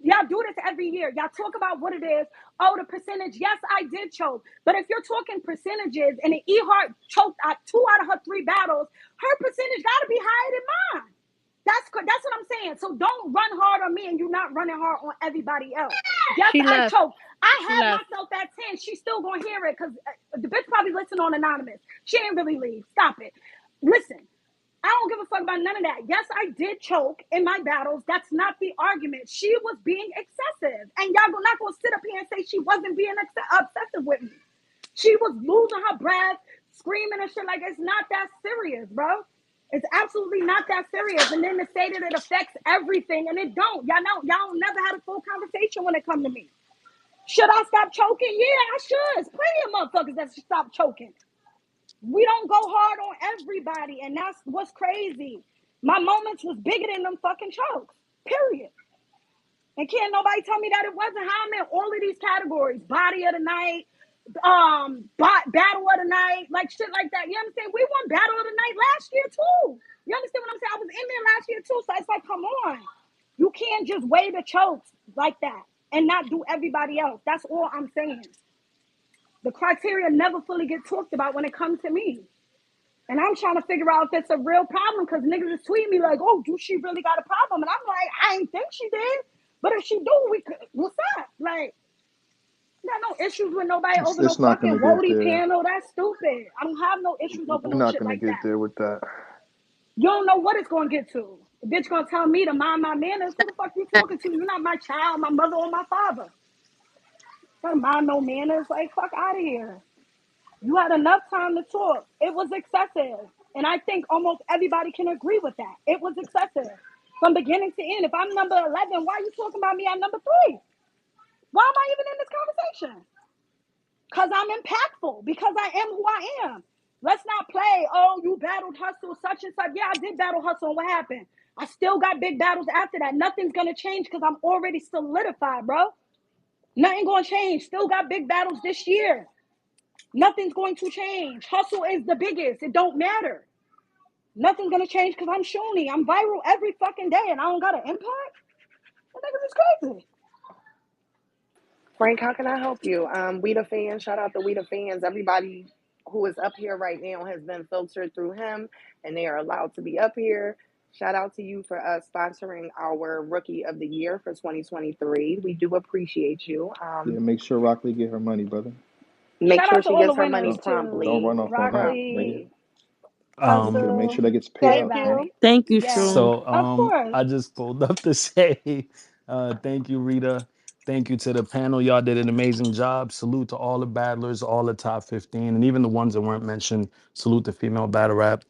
y'all do this every year. Y'all talk about what it is. Oh, the percentage. Yes, I did choke. But if you're talking percentages and an E-Heart choked at 2 out of her 3 battles, her percentage gotta be higher than mine. That's what I'm saying. So don't run hard on me and you're not running hard on everybody else. Yes, She I left. choked. I She had left. myself at 10. She's still gonna hear it because the bitch probably listen on anonymous. She ain't really leave. Stop it. Listen, I don't give a fuck about none of that. Yes, I did choke in my battles. That's not the argument. She was being excessive. And y'all not gonna sit up here and say she wasn't being obsessive with me. She was losing her breath, screaming and shit like it's not that serious, bro. It's absolutely not that serious. And then to say that it affects everything, and it don't. Y'all never had a full conversation when it come to me. Should I stop choking? Yeah, I should. There's plenty of motherfuckers that should stop choking. We don't go hard on everybody, and that's what's crazy. My moments was bigger than them fucking chokes. Period. And can't nobody tell me that it wasn't. How I'm in all of these categories: body of the night, battle of the night, like shit like that. You understand? We won battle of the night last year too. You understand what I'm saying? I was in there last year too. So it's like, come on, you can't just weigh the chokes like that and not do everybody else. That's all I'm saying. The criteria never fully get talked about when it comes to me. And I'm trying to figure out if it's a real problem because niggas is tweeting me like, oh, do she really got a problem? And I'm like, I ain't think she did. But if she do, we could, what's up? Like, got no issues with nobody over no It's not fucking gonna get Woty there. panel. That's stupid. I don't have no issues over We're no not shit gonna like get that. there with that. You don't know what it's gonna get to. The bitch gonna tell me to mind my manners. Who the fuck you talking to? You're not my child, my mother, or my father. Don't mind no manners. Like, fuck out of here. You had enough time to talk. It was excessive. And I think almost everybody can agree with that. It was excessive from beginning to end. If I'm number 11, why are you talking about me at number 3? Why am I even in this conversation? Because I'm impactful, because I am who I am. Let's not play, oh, you battled hustle, such and such. Yeah, I did battle hustle, and what happened? I still got big battles after that. Nothing's going to change because I'm already solidified, bro. Nothing going to change. Still got big battles this year. Nothing's going to change. Hustle is the biggest. It don't matter. Nothing's going to change because I'm Shoni. I'm viral every fucking day, and I don't got an impact? That niggas is crazy. Frank, how can I help you? We the fans, shout out to We the fans. Everybody who is up here right now has been filtered through him and they are allowed to be up here. Shout out to you for sponsoring our Rookie of the Year for 2023. We do appreciate you. Yeah, make sure Rock Lee get her money, brother. Make Shout sure out to she all the gets her winners, money Don't too. promptly. run off on that, nigga. Broccoli, Um, Make Hustle, sure that gets paid J out to her. Black. Thank you. Thank you, Yes, Strong. so of course. I just pulled up to say thank you, Rita. Thank you to the panel. Y'all did an amazing job. Salute to all the battlers, all the top 15, and even the ones that weren't mentioned. Salute the female battle rap.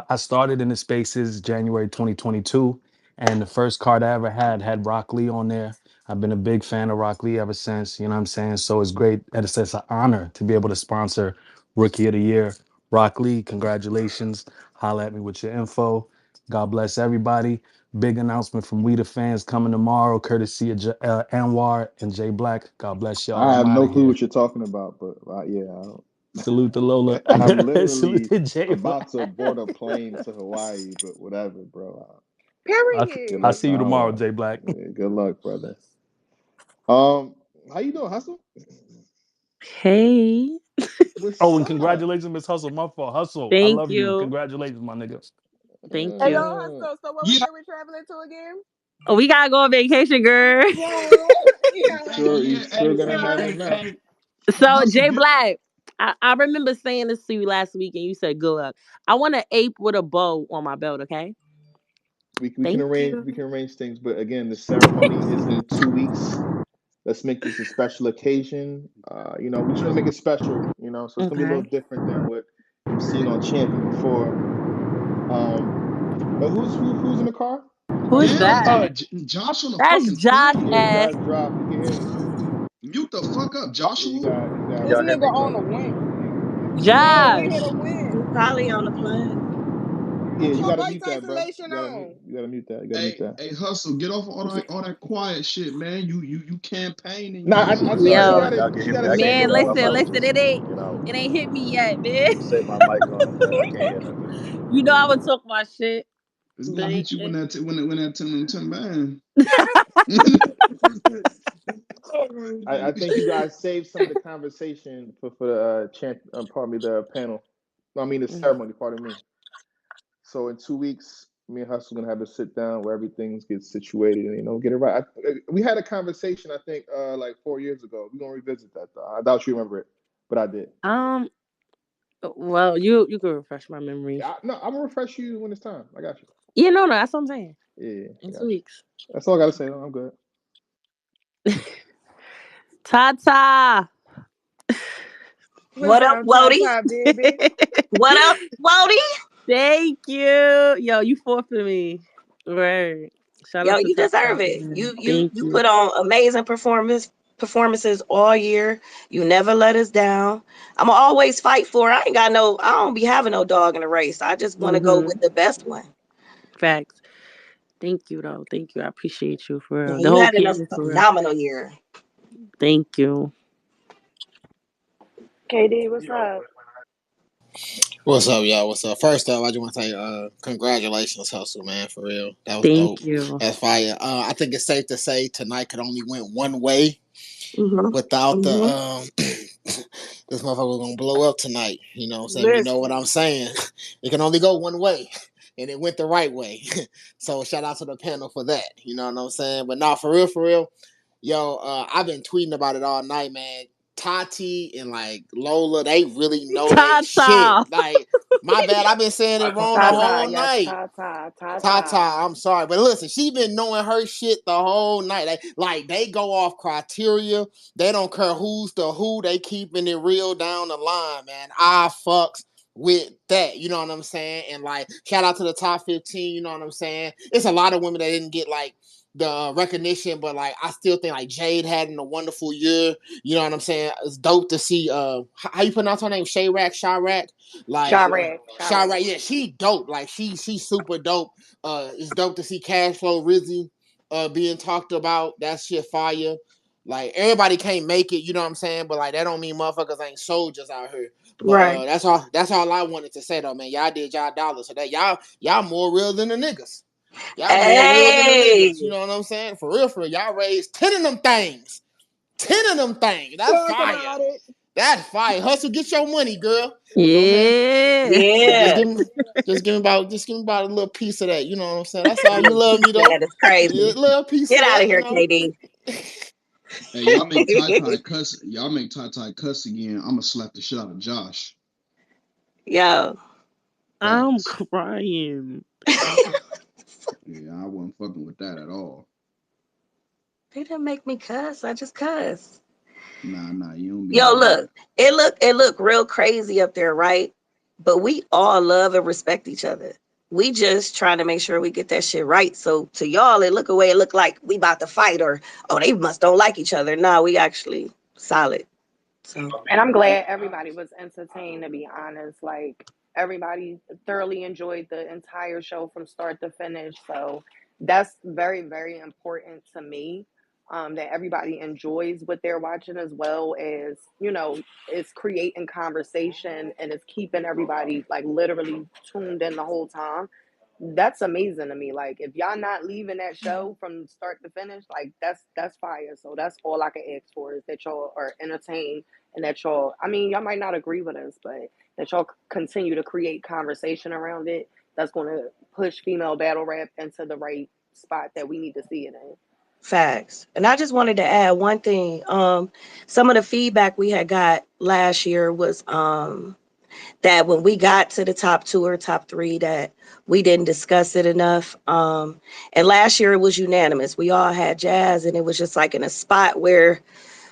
I started in the spaces January 2022, and the first card I ever had Rock Lee on there. I've been a big fan of Rock Lee ever since, you know what I'm saying? So it's great. It's an honor to be able to sponsor Rookie of the Year. Rock Lee, congratulations. Holla at me with your info. God bless everybody. Big announcement from We the Fans coming tomorrow, courtesy of Anwar and Jay Black. God bless y'all. I I'm have out no of clue here. what you're talking about, but yeah, Salute to Lola. I'm Salute literally to J. about to board a plane to Hawaii, but whatever, bro. Good I'll Period. luck see to you tomorrow, Hawaii. J Black. Yeah, good luck, brother. How you doing, Hustle? Hey, What's Oh, and up? congratulations, Miss Hustle. My fault. Hustle, I thank love you. you. Congratulations, my nigga. Thank Hello, you. Uh, Hustle. So what we Yeah, say we're traveling to again? Oh, we gotta go on vacation, girl. Yeah. you hey, sure? You yeah, sure hey, gonna hey, have Yeah. hey, enough? hey, So, Hustle, Jay get Black, I remember saying this to you last week, and you said good luck. I want an ape with a bow on my belt. Okay. We can Thank arrange you. things, but again, the ceremony is in 2 weeks. Let's make this a special occasion. We're trying to make it special. So it's gonna be a little Okay. different than what you've seen on Champion before. Um, who's in the car? Who is damn, that? Josh on the That's fucking Josh phone. Yeah, S. Josh dropped. We can hear you. Mute the fuck up, Yeah, you Joshua. got you got This Y'all hear nigga me, on a brother? win. Yeah, we hit a Josh. He win. probably on the plane. yeah, Put you your got to voice mute that, bro. isolation on. You got to mute that. You got to mute Hey, that. hey, Hustle, get off all that quiet shit, man. You campaigning, No, you I hustling think right Sorry, Yo, now. y'all can she hear got me. to I say can't it hear man, with nothing. more I'm listen, trying to, listen. emotion. It ain't hit me yet, man. say my mic on, but I can't hear nothing. You know I would talk my shit, It's but gonna hit you when that ten man. I think you guys saved some of the conversation for the pardon me, the panel. No, I mean the ceremony. Pardon me. So in 2 weeks, me and Hustle gonna have to sit down where everything gets situated and get it right. We had a conversation I think like 4 years ago. We're gonna revisit that though. I doubt you remember it, but I did. um, well, you can refresh my memory. No, I'm gonna refresh you when it's time. I got you. Yeah, no, that's what I'm saying. Yeah, I In got two you. weeks. That's all I gotta say. I'm good. Ta What's What up, up, Wody? Tata, baby? What up, Wody? Thank you. Yo, you fought for me. Right. Shout Yo, out to you Top deserve Top, it. man. You Thank you you. put on amazing performances all year. You never let us down. I'ma always fight for it. I don't be having no dog in the race. I just want to go with Mm-hmm. the best one. Facts. Thank you, though. Thank you. I appreciate you for real. And The you whole had a panel for real. phenomenal year. Thank you. KD, what's up? What's up, y'all? What's up? First off, I just want to say, congratulations, Hustle, man, for real. That was dope. Thank you. That's fire. I think it's safe to say tonight could only went one way Mm-hmm. without the Mm-hmm. this motherfucker was gonna blow up tonight. You know what I'm saying? You know what Listen. I'm saying? It can only go one way. And it went the right way. So shout out to the panel for that. You know what I'm saying? But nah, for real, yo, I've been tweeting about it all night, man. Tati and like Lola, they really know they shit. Ta Like, my bad, I've been saying it wrong the Tata, whole yes, night. Tata, Tata, Tata. I'm sorry, but listen, she been knowing her shit the whole night. They go off criteria. They don't care who's the who. They keeping it real down the line, man. I fucks with that. You know what I'm saying? And like, shout out to the top 15. You know what I'm saying? It's a lot of women that didn't get like the recognition, but like I still think like Jade had a wonderful year. You know what I'm saying? It's dope to see how you pronounce her name? Shayrak. Like Chirac. Shayrak, yeah, she dope. Like she's super dope. It's dope to see Cash Flow Rizzy being talked about. That shit fire. Like everybody can't make it, you know what I'm saying? But like that don't mean motherfuckers ain't soldiers out here. But Right. that's all I wanted to say though, man. Y'all did y'all dollars. So that y'all more real than the niggas. Y'all more real than the Hey. niggas. You know what I'm saying? For real. Y'all raised 10 of them things. 10 of them things. That's Talk fire. about it. That's fire. Hustle, get your money, girl. You know what I'm saying? Yeah. Just Yeah. give me about a little piece of that. You know what I'm saying? That's all. You love me though. That is crazy. A little piece Get of out that, of you here, know. KD. Hey, y'all make Ty cuss. Y'all make Ty cuss again. I'ma slap the shit out of Josh. Yo. I'm Facts. crying. Yeah, I wasn't fucking with that at all. They didn't make me cuss. I just cuss. Nah, you don't be Yo, doing look, that. it look real crazy up there, right? But we all love and respect each other. We just trying to make sure we get that shit right. So to y'all, it look like we about to fight or oh they must don't like each other. Nah, we actually solid. So And I'm glad everybody was entertained, to be honest. Like, everybody thoroughly enjoyed the entire show from start to finish. So, that's very, very important to me. that everybody enjoys what they're watching, as well as, it's creating conversation and it's keeping everybody like literally tuned in the whole time. That's amazing to me. Like, if y'all not leaving that show from start to finish, like that's fire. So that's all I can ask for, is that y'all are entertained, and that y'all, I mean, y'all might not agree with us, but that y'all continue to create conversation around it. That's going to push female battle rap into the right spot that we need to see it in. Facts. And I just wanted to add one thing. Some of the feedback we had got last year was that when we got to the top two or top three, that we didn't discuss it enough. And last year it was unanimous. We all had jazz, and it was just like in a spot where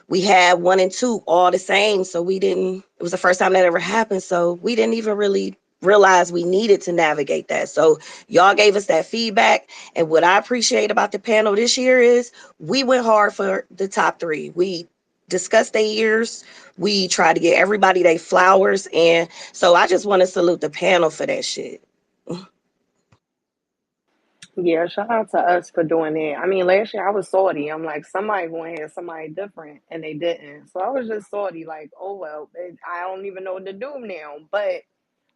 we had one and two all the same. So we didn't, it was the first time that ever happened. So we didn't even really realize we needed to navigate that. So y'all gave us that feedback. And what I appreciate about the panel this year is we went hard for the top three. We discussed their years. We tried to get everybody their flowers. And so I just want to salute the panel for that shit. Yeah, shout out to us for doing that. I mean, last year I was salty. I'm like, somebody going to have somebody different, and they didn't. So I was just salty, like, oh well, I don't even know what to do now. But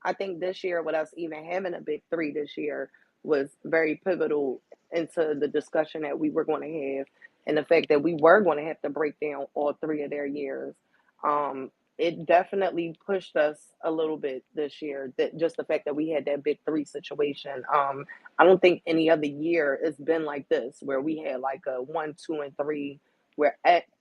I think this year, with us even having a big three this year, was very pivotal into the discussion that we were going to have, and the fact that we were going to have to break down all three of their years. Um, it definitely pushed us a little bit this year. That just the fact that we had that big three situation. I don't think any other year it's been like this, where we had like a one, two, and three, where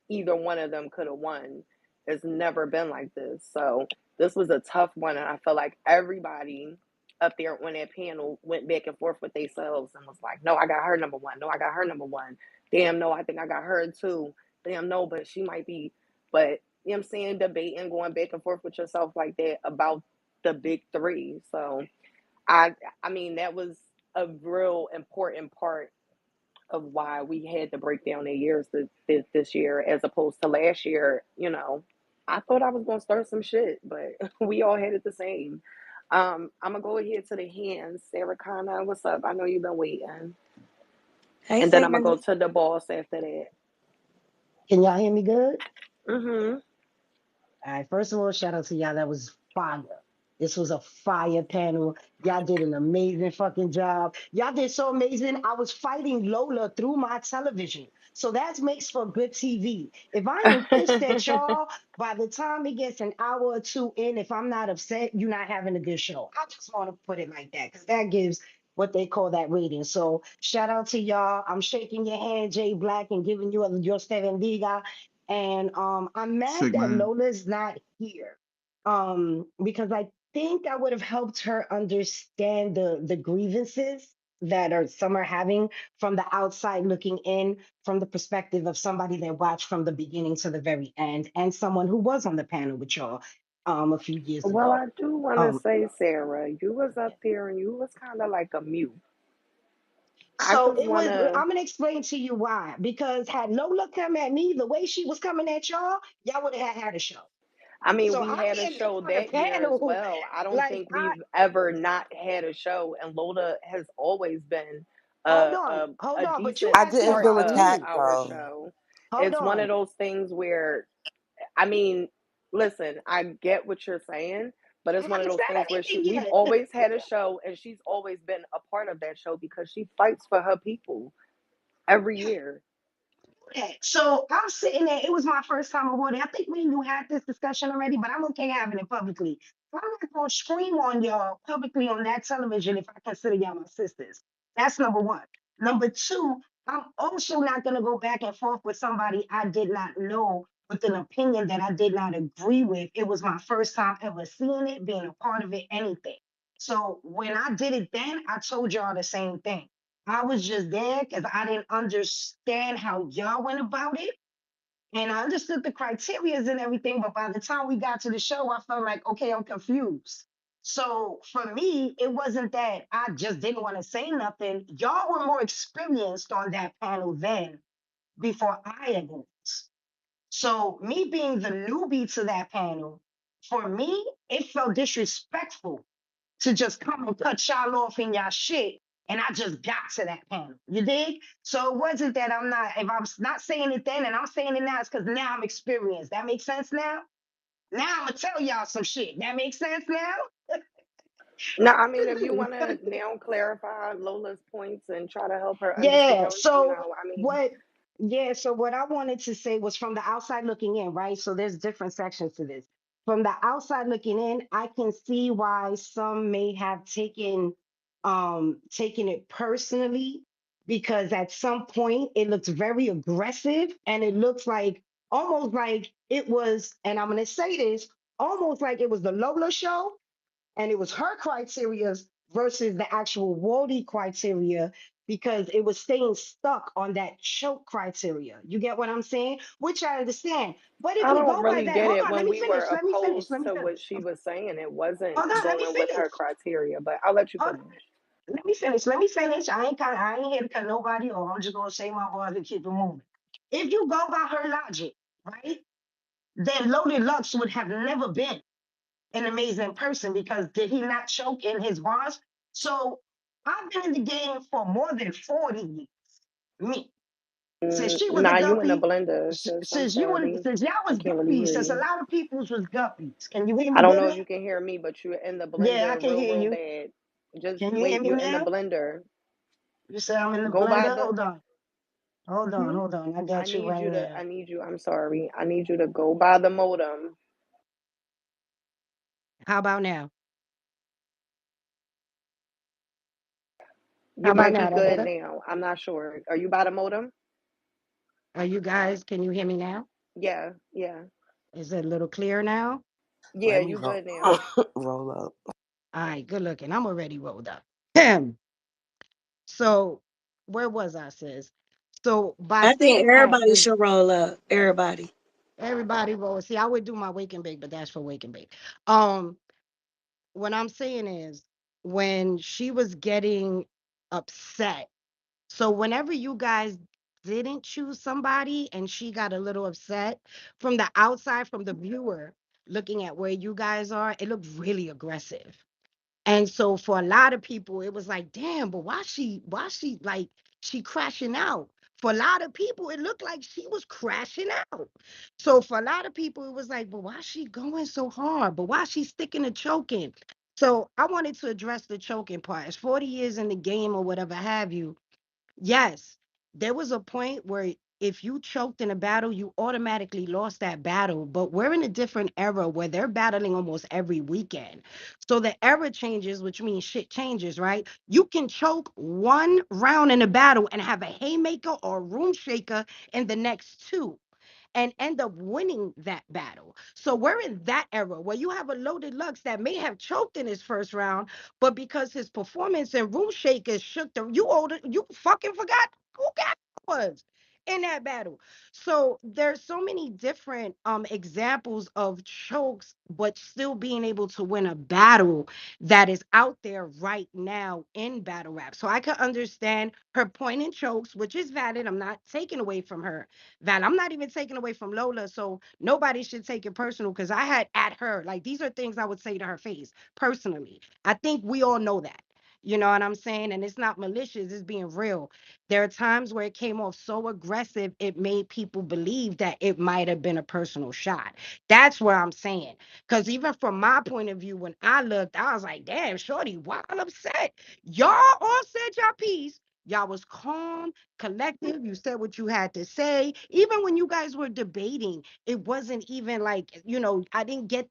either one of them could have won. It's never been like this. So this was a tough one, and I feel like everybody up there on that panel went back and forth with themselves and was like, "No, I got her number one. No, I got her number one. Damn, no, I think I got her too. Damn, no, but she might be." But you know what I'm saying, debating, going back and forth with yourself like that about the big three. So I I mean, that was a real important part of why we had to break down the years this year, as opposed to last year. I thought I was gonna start some shit, but we all had it the same. I'm gonna go ahead to the hands. Sarah Connor, what's up? I know you've been waiting. Hey, And then Sarah. I'm gonna go to the boss after that. Can y'all hear me good? Mm-hmm. All right. First of all, shout out to y'all. That was fire. This was a fire panel. Y'all did an amazing fucking job. Y'all did so amazing. I was fighting Lola through my television. So that makes for good TV. If I ain't pissed at y'all, by the time it gets an hour or two in, if I'm not upset, you're not having a good show. I just want to put it like that because that gives what they call that rating. So shout out to y'all. I'm shaking your hand, Jay Black, and giving you your Steven Diga. And I'm mad Sick that man. Lola's not here. Because I think I would have helped her understand the grievances that are some are having from the outside looking in, from the perspective of somebody that watched from the beginning to the very end, and someone who was on the panel with y'all a few years Well, ago. I do want to Um, say, Sarah, you was up there and you was kind of like a mute. I so just it want was, to. I'm gonna explain to you why. Because had Lola come at me the way she was coming at y'all, y'all would have had a show. I mean, So we I'm had a being good show for the that year as panel. well. I don't Like think I we've ever not had a show, and Lola has always been hold on, a hold on, but you decent I asking didn't part feel about of attacked me. our though. show. Hold It's one of on. those things where, I mean, listen, I get what you're saying, but I it's one of haven't those said things where anything we've yet. always had a show, and she's always been a part of that show because she fights for her people every year. Okay, so I'm sitting there. It was my first time awarding. I think me and you had this discussion already, but I'm okay having it publicly. I'm not gonna scream on y'all publicly on that television if I consider y'all my sisters. That's number one. Number two, I'm also not gonna go back and forth with somebody I did not know with an opinion that I did not agree with. It was my first time ever seeing it, being a part of it, anything. So when I did it then, I told y'all the same thing. I was just there because I didn't understand how y'all went about it. And I understood the criterias and everything, but by the time we got to the show, I felt like, okay, I'm confused. So for me, it wasn't that I just didn't want to say nothing. Y'all were more experienced on that panel then before I ever was. So me being the newbie to that panel, for me, it felt disrespectful to just come and cut y'all off in y'all shit And I just got to that panel. You dig? So it wasn't that I'm not, if I'm not saying it then and I'm saying it now, it's because now I'm experienced. That makes sense now? Now I'm gonna tell y'all some shit. That makes sense now? No, I mean, if you want to now clarify Lola's points and try to help her Yeah. understand, So I mean, what? Yeah. So what I wanted to say was from the outside looking in, right? So there's different sections to this. From the outside looking in, I can see why some may have taken it personally because at some point it looks very aggressive and it looks like almost like it was, and I'm gonna say this, almost like it was the Lola show and it was her criteria versus the actual Wody criteria because it was staying stuck on that choke criteria. You get what I'm saying? Which I understand. But if I we don't go by really that, get hold it on, let when me we were finish. Let me finish. opposed Let me to what finish. she was saying. It wasn't Hold on, let me going with finish. her criteria, but I'll let you Hold finish. let me finish. Let me finish. I ain't here to cut nobody off. I'm just gonna say my words and keep it moving. If you go by her logic, right, then Loaded Lux would have never been an amazing person because did he not choke in his bars? So I've been in the game for more than 40 years. Me. Since she was a Nah, you in a guppy, blender, sis. I'm sorry. since y'all I was can't really guppies, hear since a you. lot of peoples was guppies. Can you hear I me don't good know now? if you can hear me, but you're in the Yeah, I blender can real, hear real you. bad. Just Can you hear wait, me you're in the now? blender. You say I'm in the Go by blender? the Hold on. Hold on, hold on. I got you right I now. need you, I'm sorry. I need you to go by the modem. How about now? How You about might be now? That good better? now. I'm not sure. Are you by the modem? Are you guys, can you hear me now? Yeah, yeah. Is it a little clearer now? Yeah, Let me you roll, good now. roll up. All right, good looking. I'm already rolled up. So where was I, sis? So by I think saying that, everybody should roll up. Everybody. everybody roll. See, I would do my wake and bake, but that's for wake and bake. Um, what I'm saying is when she was getting upset. So whenever you guys didn't choose somebody and she got a little upset from the outside, from the viewer looking at where you guys are, it looked really aggressive. And so for a lot of people, it was like, damn, but why she like she crashing out? For a lot of people, it looked like she was crashing out. So for a lot of people, it was like, but why she going so hard? But why she sticking to choking? So I wanted to address the choking part. It's 40 years in the game or whatever have you. Yes, there was a point where if you choked in a battle, you automatically lost that battle. But we're in a different era where they're battling almost every weekend. So the era changes, which means shit changes, right? You can choke one round in a battle and have a haymaker or a room shaker in the next two and end up winning that battle. So we're in that era where you have a loaded Lux that may have choked in his first round, but because his performance in Room Shakers shook the you fucking forgot who got was in that battle. So there's so many different examples of chokes, but still being able to win a battle that is out there right now in battle rap. So I can understand her point in chokes, which is valid. I'm not taking away from her Val. I'm not even taking away from Lola, so nobody should take it personal because I had at her, like, these are things I would say to her face personally. I think we all know that. You know what I'm saying? And it's not malicious, it's being real. There are times where it came off so aggressive, it made people believe that it might have been a personal shot. That's what I'm saying. Because even from my point of view, when I looked, I was like, damn, Shorty, wild upset. Y'all all said your piece. Y'all was calm, collective. You said what you had to say. Even when you guys were debating, it wasn't even like, I didn't get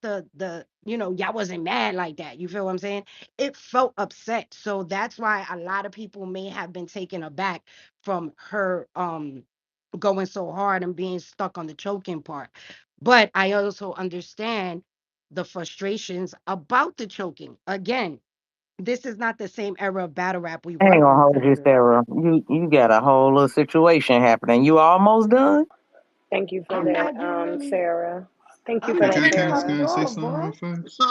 y'all wasn't mad like that. You feel what I'm saying? It felt upset. So that's why a lot of people may have been taken aback from her going so hard and being stuck on the choking part. But I also understand the frustrations about the choking. Again, this is not the same era of battle rap we I were ain't gonna in hold you, earlier. Sarah. You got a whole little situation happening. You almost done? Thank you for I'm that, not getting really. Sarah. Thank you I'm for Hey, not that, getting can Sarah. cut I say off, something boy. real fast?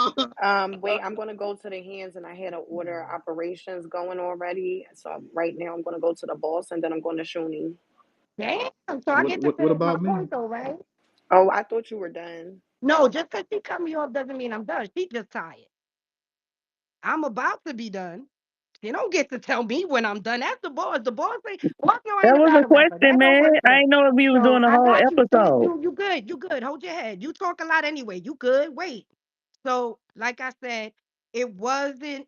Wait, I'm gonna go to the hands, and I had an order operations going already. So right now, I'm gonna go to the boss, and then I'm going to Shuni. Damn. So I What get to what what finish my about me? point though, right? Oh, I thought you were done. No, just because she cut me off doesn't mean I'm done. She just tired. I'm about to be done. You don't get to tell me when I'm done. That's the boss. The boss say, boss know I ain't That a was a battle rapper. question, That don't man. work for I them. didn't know if we was So doing a I whole got you. So episode. you good. You good. Hold your head. You talk a lot anyway. You good. Wait. So, like I said, it wasn't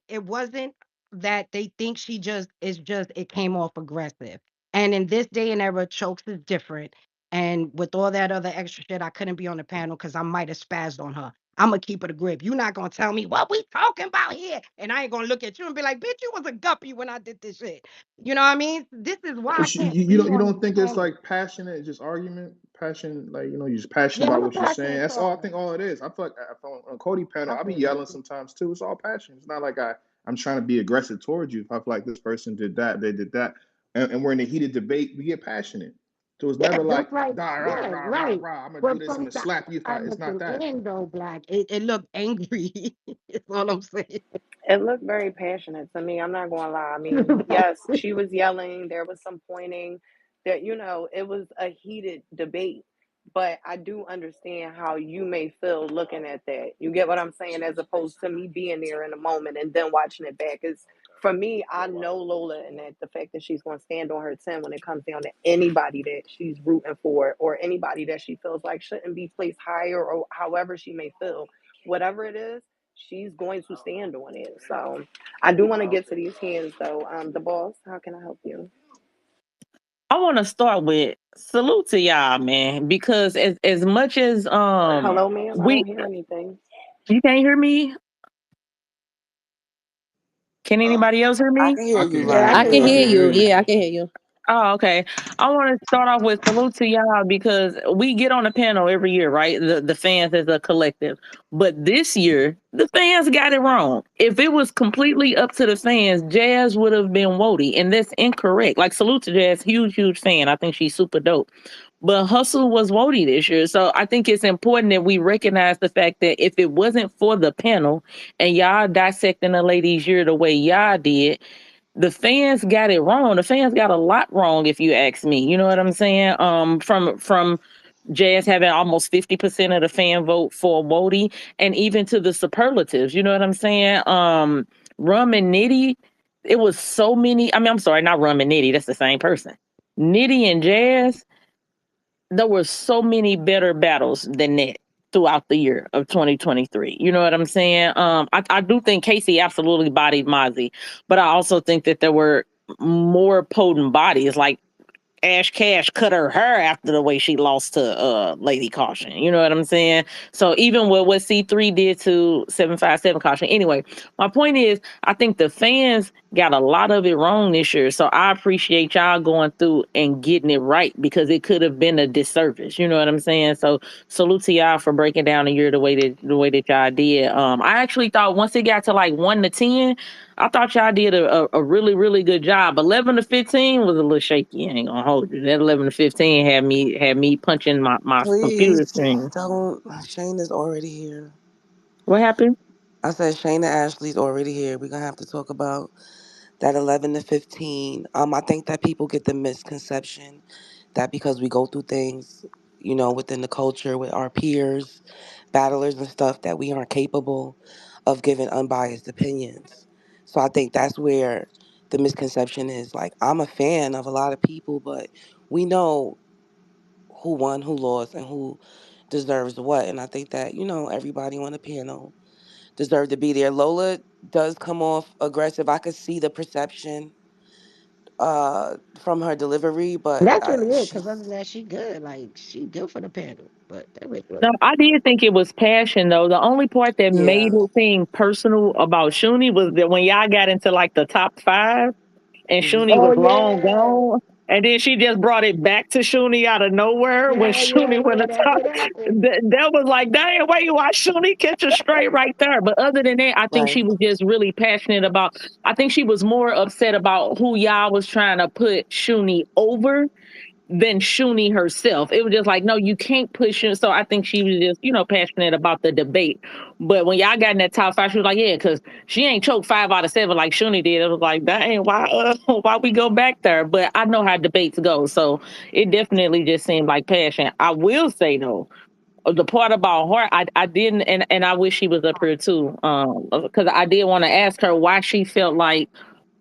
that they think she just is just it came off aggressive. And in this day and era, chokes is different. And with all that other extra shit, I couldn't be on the panel because I might have spazzed on her. I'm gonna keep it a grip. You're not gonna tell me what we talking about here, and I ain't gonna look at you and be like, "Bitch, you was a guppy when I did this shit." You know what I mean? This is why I can't be You on don't these think it's panels. like passionate, just argument, passion, like you're just passionate Yeah, about I'm a what you're saying. passionate That's all I talker. think. All it is. I feel like if I'm on Cody panel, I'll be Okay. yelling sometimes too. It's all passion. It's not like I'm trying to be aggressive towards you. If I feel like this person did that, they did that, and we're in a heated debate, we get passionate. So it's Yeah, never like just like rah rah yeah, rah rah right. rah. I'm gonna do But this. I'm from gonna the slap you if I. outside It's not looking that. in, though, Black, it looked angry. That's all I'm saying. It looked very passionate to me. I'm not going to lie. I mean, yes, Right. she was yelling. There was some pointing that, it was a heated debate. But I do understand how you may feel looking at that. You get what I'm saying? As opposed to me being there in the moment and then watching it back. Because for me, I know Lola and that the fact that she's going to stand on her 10 when it comes down to anybody that she's rooting for or anybody that she feels like shouldn't be placed higher or however she may feel. Whatever it is, she's going to stand on it. So I do want to get to these hands though. The boss, how can I help you? I want to start with salute to y'all, man, because as much as Hello, ma'am. I we don't hear anything. you can't hear me. Can anybody else hear I me? can hear I you can hear Yeah, I I you. can can I hear hear can you. hear you. you. Yeah, I can hear you. Oh, okay. I want to start off with salute to y'all because we get on the panel every year, right? The fans as a collective. But this year, the fans got it wrong. If it was completely up to the fans, Jazz would have been Woty, and that's incorrect. Like salute to Jazz, huge, huge fan. I think she's super dope. But Hustle was Woty this year. So I think it's important that we recognize the fact that if it wasn't for the panel and y'all dissecting the ladies' year the way y'all did, the fans got it wrong. The fans got a lot wrong, if you ask me. You know what I'm saying? From Jazz having almost 50% of the fan vote for Wody, and even to the superlatives. You know what I'm saying? Rum and Nitty, it was so many. I mean, I'm sorry, not Rum and Nitty. That's the same person. Nitty and Jazz, there were so many better battles than that throughout the year of 2023. You know what I'm saying? I do think Casey absolutely bodied Mozzie, but I also think that there were more potent bodies. Like Ash Cash cut her hair after the way she lost to Lady Caution. You know what I'm saying? So even with what C3 did to 757 Caution. Anyway, my point is I think the fans got a lot of it wrong this year. So I appreciate y'all going through and getting it right because it could have been a disservice. You know what I'm saying? So salute to y'all for breaking down the year the way that y'all did. I actually thought once it got to like 1 to 10, I thought y'all did a really, really good job. 11 to 15 was a little shaky. I ain't gonna hold you. That 11 to 15 had me punching my computer Please screen. don't. Shane is already here. What happened? I said Shayna Ashley's already here. We're gonna have to talk about that 11 to 15. I think that people get the misconception that because we go through things, within the culture with our peers, battlers and stuff, that we aren't capable of giving unbiased opinions. So I think that's where the misconception is. Like, I'm a fan of a lot of people, but we know who won, who lost, and who deserves what. And I think that, everybody on the panel deserved to be there. Lola does come off aggressive. I could see the perception from her delivery, but That's really it, because other than she's that, she good. Like, she good for the panel. But that was No, good. I did think it was passion though. The only part that yeah. made it seem personal about Shuni was that when y'all got into like the top five and Mhm. Shuni Oh, was long yeah. gone. And then she just brought it back to Shuni out of nowhere when Yeah, yeah, Shuni went yeah. to That top. did happen. That was like, dang, wait, why Shuni catch a straight right there? But other than that, I think Right. she was just really passionate about. I think she was more upset about who y'all was trying to put Shuni over than Shuni herself. It was just like, no, you can't push her. So I think she was just, passionate about the debate. But when y'all got in that top five, she was like, yeah, because she ain't choked 5 out of 7 like Shuni did. It was like, dang, why, why we go back there? But I know how debates go, so it definitely just seemed like passion. I will say though, the part about her, I didn't, and I wish she was up here too, because I did want to ask her why she felt like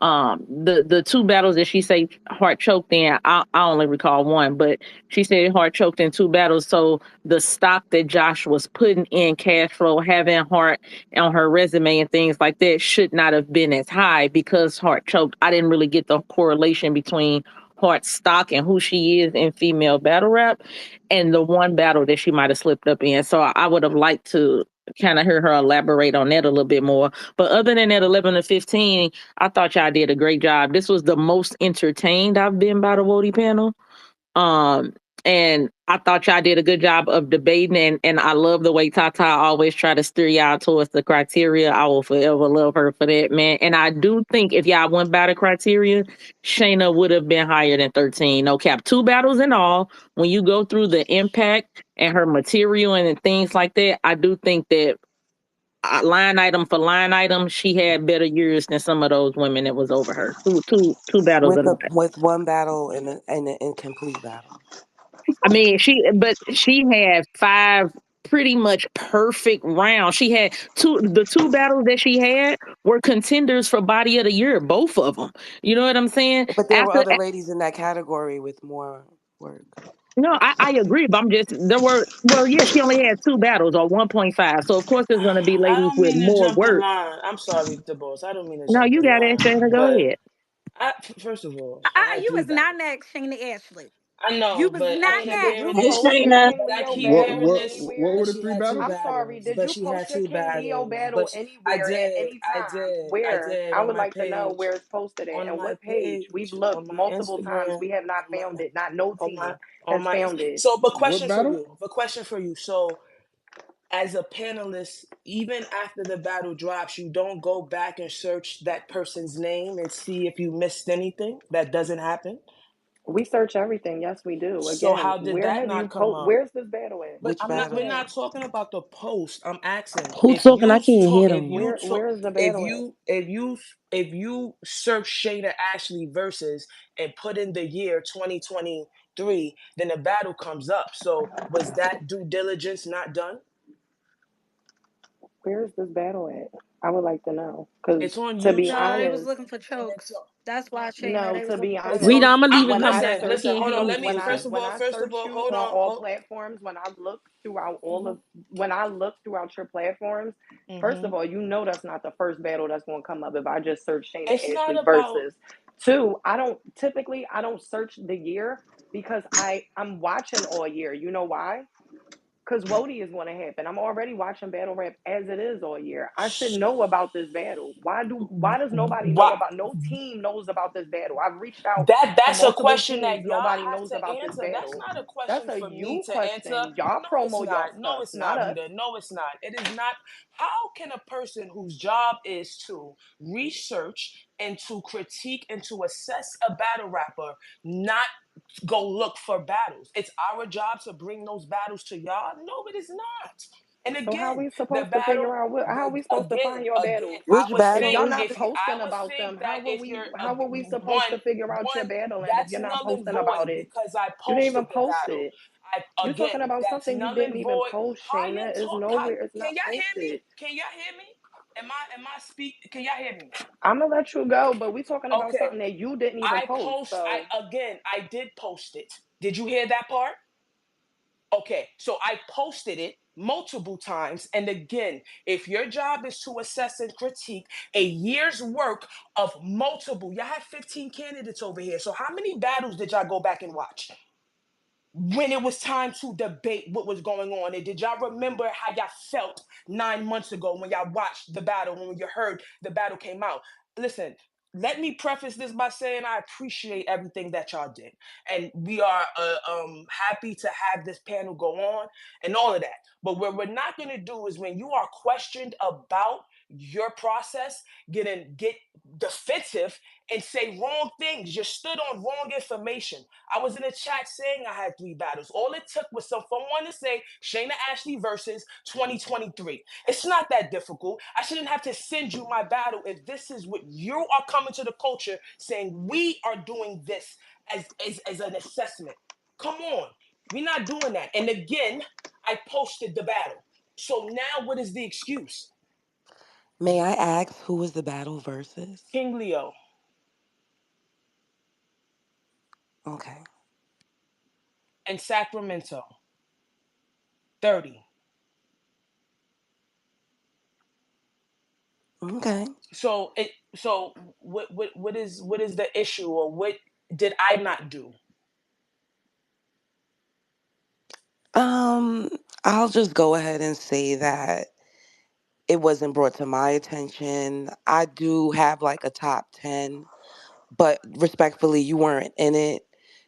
The two battles that she say Hart choked in, I only recall one, but she said Hart choked in two battles. So the stock that Josh was putting in cash flow, having Hart on her resume and things like that should not have been as high because Hart choked. I didn't really get the correlation between Hart's stock and who she is in female battle rap and the one battle that she might have slipped up in. So I would have liked to kind of hear her elaborate on that a little bit more. But other than that, 11 to 15, I thought y'all did a great job. This was the most entertained I've been by the Woty panel. Um, and I thought y'all did a good job of debating, and I love the way Tata always try to steer y'all towards the criteria. I will forever love her for that, man. And I do think if y'all went by the criteria, Shayna would have been higher than 13. No cap, two battles in all. When you go through the impact and her material and things like that, I do think that line item for line item, she had better years than some of those women that was over her. Two battles with of the the with one battle and an incomplete battle. I mean, she had five pretty much perfect rounds. She had the two battles that she had were contenders for body of the year, both of them. You know what I'm saying? But there were other ladies in that category with more work. No, I agree, but I'm just there were well, yeah, she only had two battles or 1.5. So of course there's gonna be I ladies don't with mean to more jump in work. line. I'm sorry, the boss. I don't mean to No, jump you in got it, line. Shayna, go But ahead. first of all, I had You three was not battles. next, Shayna Ashley. I You know, was but I not keep Shayna, did hearing you Hey, this. post the Shayna. King But I Leo keep What battle hearing what this what anywhere? were that the she three had two battles? I'm sorry, battles. did But you she post had your two King Leo battles. battle I anywhere at did, any I time? did, I Where? did I on would my like to know page, where it's posted at on and my what page. We've page, looked on my multiple times. We Instagram, have not on my found it. Not no on my team on has my. found it. So, but What question for battle? you. The question for you. So, as a panelist, even after the battle drops, you don't go back and search that person's name and see if you missed anything. That doesn't happen. We search everything. Yes, we do. So Again, how did where that have you not come post? up? Where's this battle at? But Which I'm not. We're battle? Where? not talking about the post. I'm asking Who if talking? I you can't took, hear if them. you took, Where is the if battle at? you, if you, if you search Shayna Ashley versus and put in the year 2023, then the battle comes up. So was that due diligence not done? Where is this battle at? I would like to know. Because It's on to be No, they YouTube, was honest, looking for and it's chokes. on. That's why Shayna. no, They to was be looking for It's Rita, on. honest, I'm gonna leave and when come I back. Listen, We search listen. can't Hold hear on. through, Let you. me when I first of when all, I first of search all, you hold on on. all Oh, platforms, when I look throughout your platforms, first hmm of all, you know that's not the first battle that's going to come up if I just search Shayna it's not Ashley about versus. Two, I don't search the year because I'm watching all year. You know why? Because Woty is going to happen. I'm already watching battle rap as it is all year. I should know about this battle. Why does nobody know what. about? No team knows about this battle. I've reached out to That's a multiple question teams. that y'all Nobody have knows to about this answer. That's battle. not a That's question a for me you to answer. question. Y'all No, it's promo y'all not. No, stuff, it's not not, us. Rita. No, it's not. It is not. How can a person whose job is to research and to critique and to assess a battle rapper not go look for battles? It's our job to bring those battles to y'all. No, it is not. And So how again, we the supposed to battle, figure out how we supposed to find your again, battles? Which If y'all battle? not posting I would about think them, that if you're how are we supposed to one, figure out your one, battle? And if that's you're not null and posting about void it, because I you didn't even posted the post battle. it. I You're talking again, about that's something you null didn't and even void. post, How you Shayna. It's talk? How nowhere. It's can not y'all hear me? posted. Can y'all hear me? Am I speak? Can y'all hear me? I'm gonna let you go, but we talking about Okay. something that you didn't even post. So I did post it. Did you hear that part? Okay, so I posted it multiple times. And again, if your job is to assess and critique a year's work of multiple, y'all have 15 candidates over here. So how many battles did y'all go back and watch? When it was time to debate what was going on. And did y'all remember how y'all felt 9 months ago when y'all watched the battle, when you heard the battle came out? Listen, let me preface this by saying I appreciate everything that y'all did. And we are happy to have this panel go on and all of that. But what we're not going to do is when you are questioned about your process, get defensive and say wrong things. You stood on wrong information. I was in the chat saying I had three battles. All it took was someone to say Shayna Ashley versus 2023. It's not that difficult. I shouldn't have to send you my battle if this is what you are coming to the culture saying we are doing this as an assessment. Come on. We're not doing that. And again, I posted the battle. So now what is the excuse? May I ask who was the battle versus? King Leo. Okay. In Sacramento, 30. Okay. So what is the issue, or what did I not do? Um, I'll just go ahead and say that it wasn't brought to my attention. I do have like a top 10, but respectfully, you weren't in it.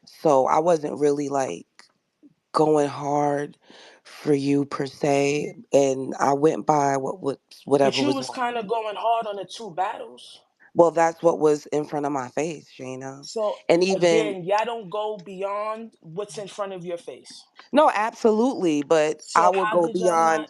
So I wasn't really like going hard for you per se. And I went by But whatever you was was on. kind of going hard on the two battles. Well, that's what was in front of my face, Shayna. So And even, again, y'all don't go beyond what's in front of your face. no, absolutely. But I So would how go did y'all not? beyond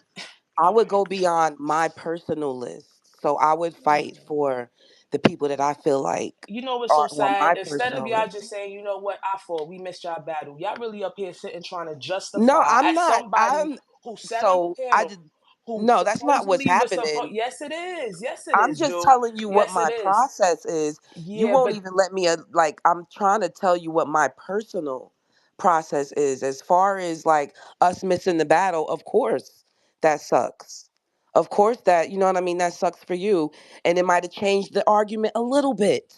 I Okay. would go beyond my personal list. So I would fight Mm. for the people that I feel like You know what's so are on sad? my Instead of personal y'all list. just saying, you know what, I fought, we missed y'all battle. Y'all really up here sitting trying to No, justify I'm at not. somebody I'm who sat on so the I panel, did who no, that's not what's supposedly was supposed. happening. Yes, it is. Yes, it I'm is, just dude. telling you what Yes, it my is. process is. You Yeah, won't but even let me like I'm trying to tell you what my personal process is as far as like us missing the battle. Of course, that sucks. Of course that, you know what I mean, that sucks for you and it might have changed the argument a little bit.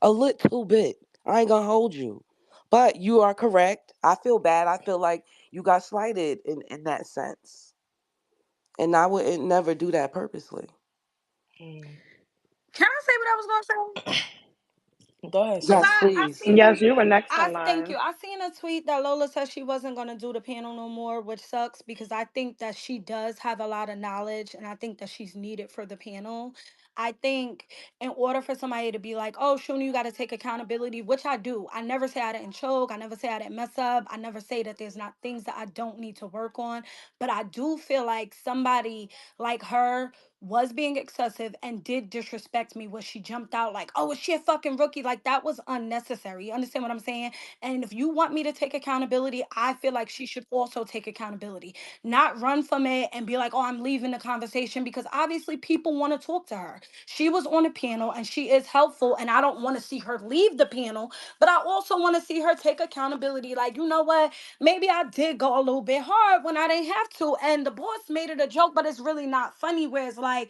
A little bit. I ain't going to hold you. But you are correct. I feel bad. I feel like you got slighted in that sense. And I would never do that purposely. mm, Can I say what I was gonna say? go ahead, Cause sis. Yes, I please. seen a Yes, you were next I in thank you. line. I seen a tweet that Lola said she wasn't gonna do the panel no more, which sucks because I think that she does have a lot of knowledge and I think that she's needed for the panel. I think in order for somebody to be like, oh Shuni, you gotta take accountability, which I do. I never say I didn't choke, I never say I didn't mess up, I never say that there's not things that I don't need to work on. But I do feel like somebody like her was being excessive and did disrespect me where she jumped out like, oh, is she a fucking rookie? Like that was unnecessary. You understand what I'm saying? And if you want me to take accountability, I feel like she should also take accountability, not run from it and be like, oh, I'm leaving the conversation because obviously people want to talk to her. She was on a panel and she is helpful, and I don't want to see her leave the panel, but I also want to see her take accountability. Like, you know what? Maybe I did go a little bit hard when I didn't have to, and the boss made it a joke, but it's really not funny. Where it's like,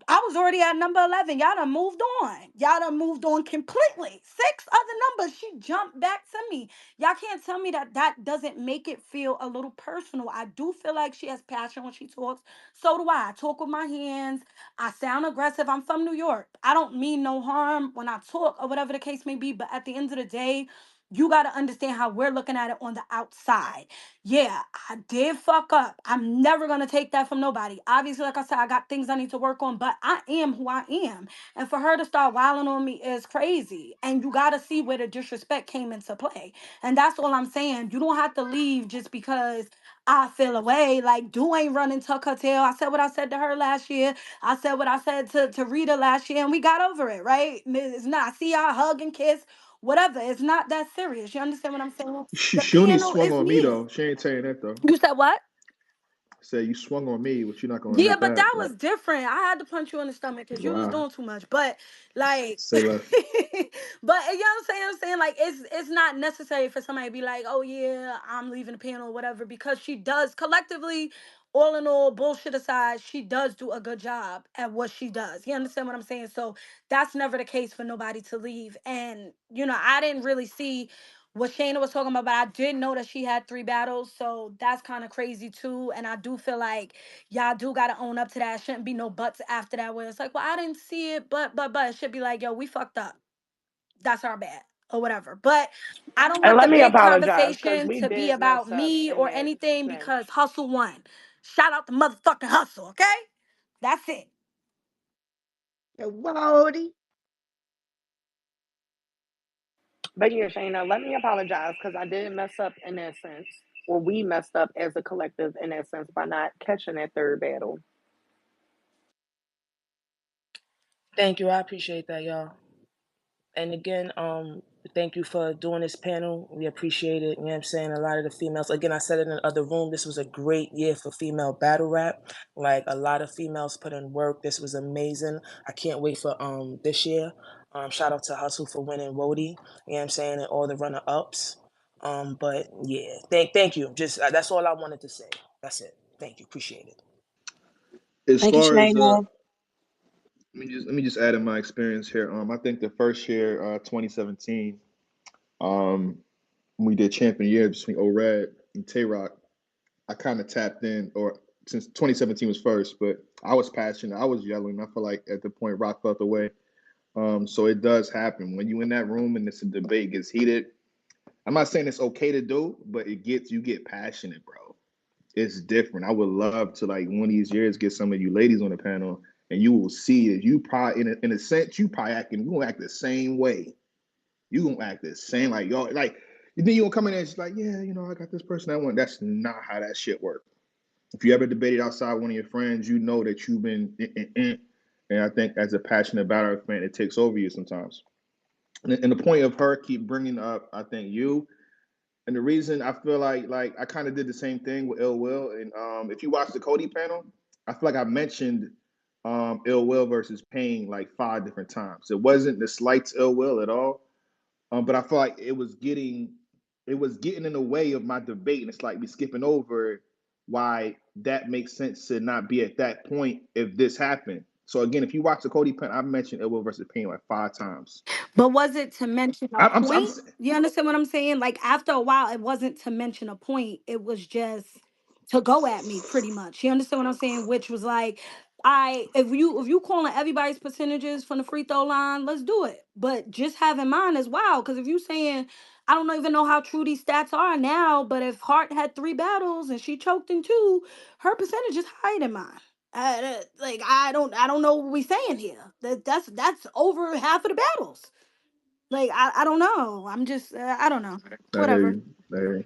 I was already at number 11. Y'all done moved on. Y'all done moved on completely. Six other numbers. She jumped back to me. Y'all can't tell me that that doesn't make it feel a little personal. I do feel like she has passion when she talks. So do I. I talk with my hands. I sound aggressive. I'm from New York. I don't mean no harm when I talk or whatever the case may be. But at the end of the day, you got to understand how we're looking at it on the outside. Yeah, I did fuck up. I'm never gonna take that from nobody. Obviously, like I said, I got things I need to work on, but I am who I am. And for her to start wilding on me is crazy. And you gotta see where the disrespect came into play. And that's all I'm saying. You don't have to leave just because I feel away. Like, do ain't running tuck her tail. I said what I said to her last year. I said what I said to Rita last year, and we got over it, right? It's not. I see y'all hug and kiss, whatever. It's not that serious. You understand what I'm saying? The She only panel swung is on me needed. though. She ain't tell you that though. You said what? Said you swung on me, but you're not gonna Yeah, admit but that. that Like, was different. I had to punch you in the stomach because you was wow. doing too much. But like, Say but less. you know what I'm saying? I'm saying like it's not necessary for somebody to be like, oh yeah, I'm leaving the panel or whatever, because she does collectively, all in all, bullshit aside, she does do a good job at what she does. You understand what I'm saying? So that's never the case for nobody to leave. And I didn't really see what Shayna was talking about, but I did know that she had 3 battles, so that's kind of crazy too. And I do feel like y'all do gotta own up to that. Shouldn't be no buts after that where it's like, well, I didn't see it, but it should be like, yo, we fucked up. That's our bad or whatever. But I don't And want the let me big apologize because conversation we to be did mess about up me in or that anything sense. because Hustle won. Shout out to motherfucking Hustle, okay? That's it. Woty. But yeah, Shayna, let me apologize because I did mess up in that sense. Or we messed up as a collective in that sense by not catching that third battle. Thank you. I appreciate that, y'all. And again, thank you for doing this panel. We appreciate it. You know what I'm saying? A lot of the females, again, I said it in the other room, this was a great year for female battle rap. Like, a lot of females put in work. This was amazing. I can't wait for this year. Shout out to Hustle for winning Woty. You know what I'm saying, and all the runner ups. But yeah, thank you. Just that's all I wanted to say. That's it. Thank you. Appreciate it. As Thank you, far as Shayna. let me just add in my experience here. I think the first year, 2017, um, we did champion year between O-Red and Tay Rock. I kind of tapped in, or since 2017 was first, but I was passionate. I was yelling. I feel like at the point Rock felt the way. So it does happen when you in that room and it's a debate gets heated. I'm not saying it's okay to do, but you get passionate, bro. It's different. I would love to like one of these years get some of you ladies on the panel, and you will see it. You probably in a sense you probably acting. You gonna act the same way. You gonna act the same like y'all like. Then you gonna come in there and it's like, yeah, I got this person I want. That's not how that shit works. If you ever debated outside one of your friends, you know that you've been, and I think as a passionate battle fan, it takes over you sometimes. And the point of her keep bringing up, I think you, and the reason I feel like I kind of did the same thing with Ill Will, and if you watch the Cody panel, I feel like I mentioned Ill Will versus Pain like 5 different times. It wasn't the slights Ill Will at all, but I feel like it was getting in the way of my debate, and it's like we skipping over why that makes sense to not be at that point if this happened. So again, if you watch the Cody Penn, I mentioned Ill Will versus Pain like 5 times. But was it to mention a I'm point? You understand what I'm saying? Like after a while, it wasn't to mention a point. It was just to go at me, pretty much. You understand what I'm saying? Which was like, if you calling everybody's percentages from the free throw line, let's do it. But just have in mind as well, because if you saying I don't even know how true these stats are now, but if Hart had 3 battles and she choked in 2, her percentage is higher than mine. Like I don't know what we saying here. That's over half of the battles. Like I don't know. I'm just I don't know. I hear Whatever. you. I hear you.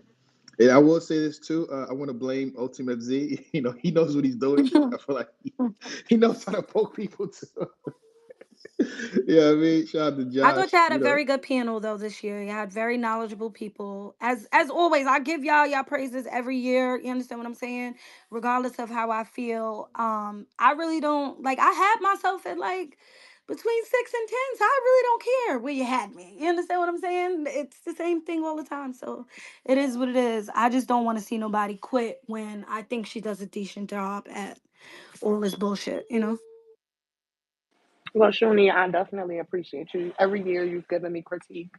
And I will say this too. I want to blame Ultimate Z. He knows what he's doing. I feel like he knows how to poke people too. Yeah, I mean, shout out to I Josh. thought you had a very good panel though this year. You had very knowledgeable people. As always, I give y'all praises every year. You understand what I'm saying? Regardless of how I feel. I really don't like I had myself at like between 6 and 10. So I really don't care where you had me. You understand what I'm saying? It's the same thing all the time. So it is what it is. I just don't want to see nobody quit when I think she does a decent job at all this bullshit. Well, Shuni, I definitely appreciate you. Every year you've given me critique,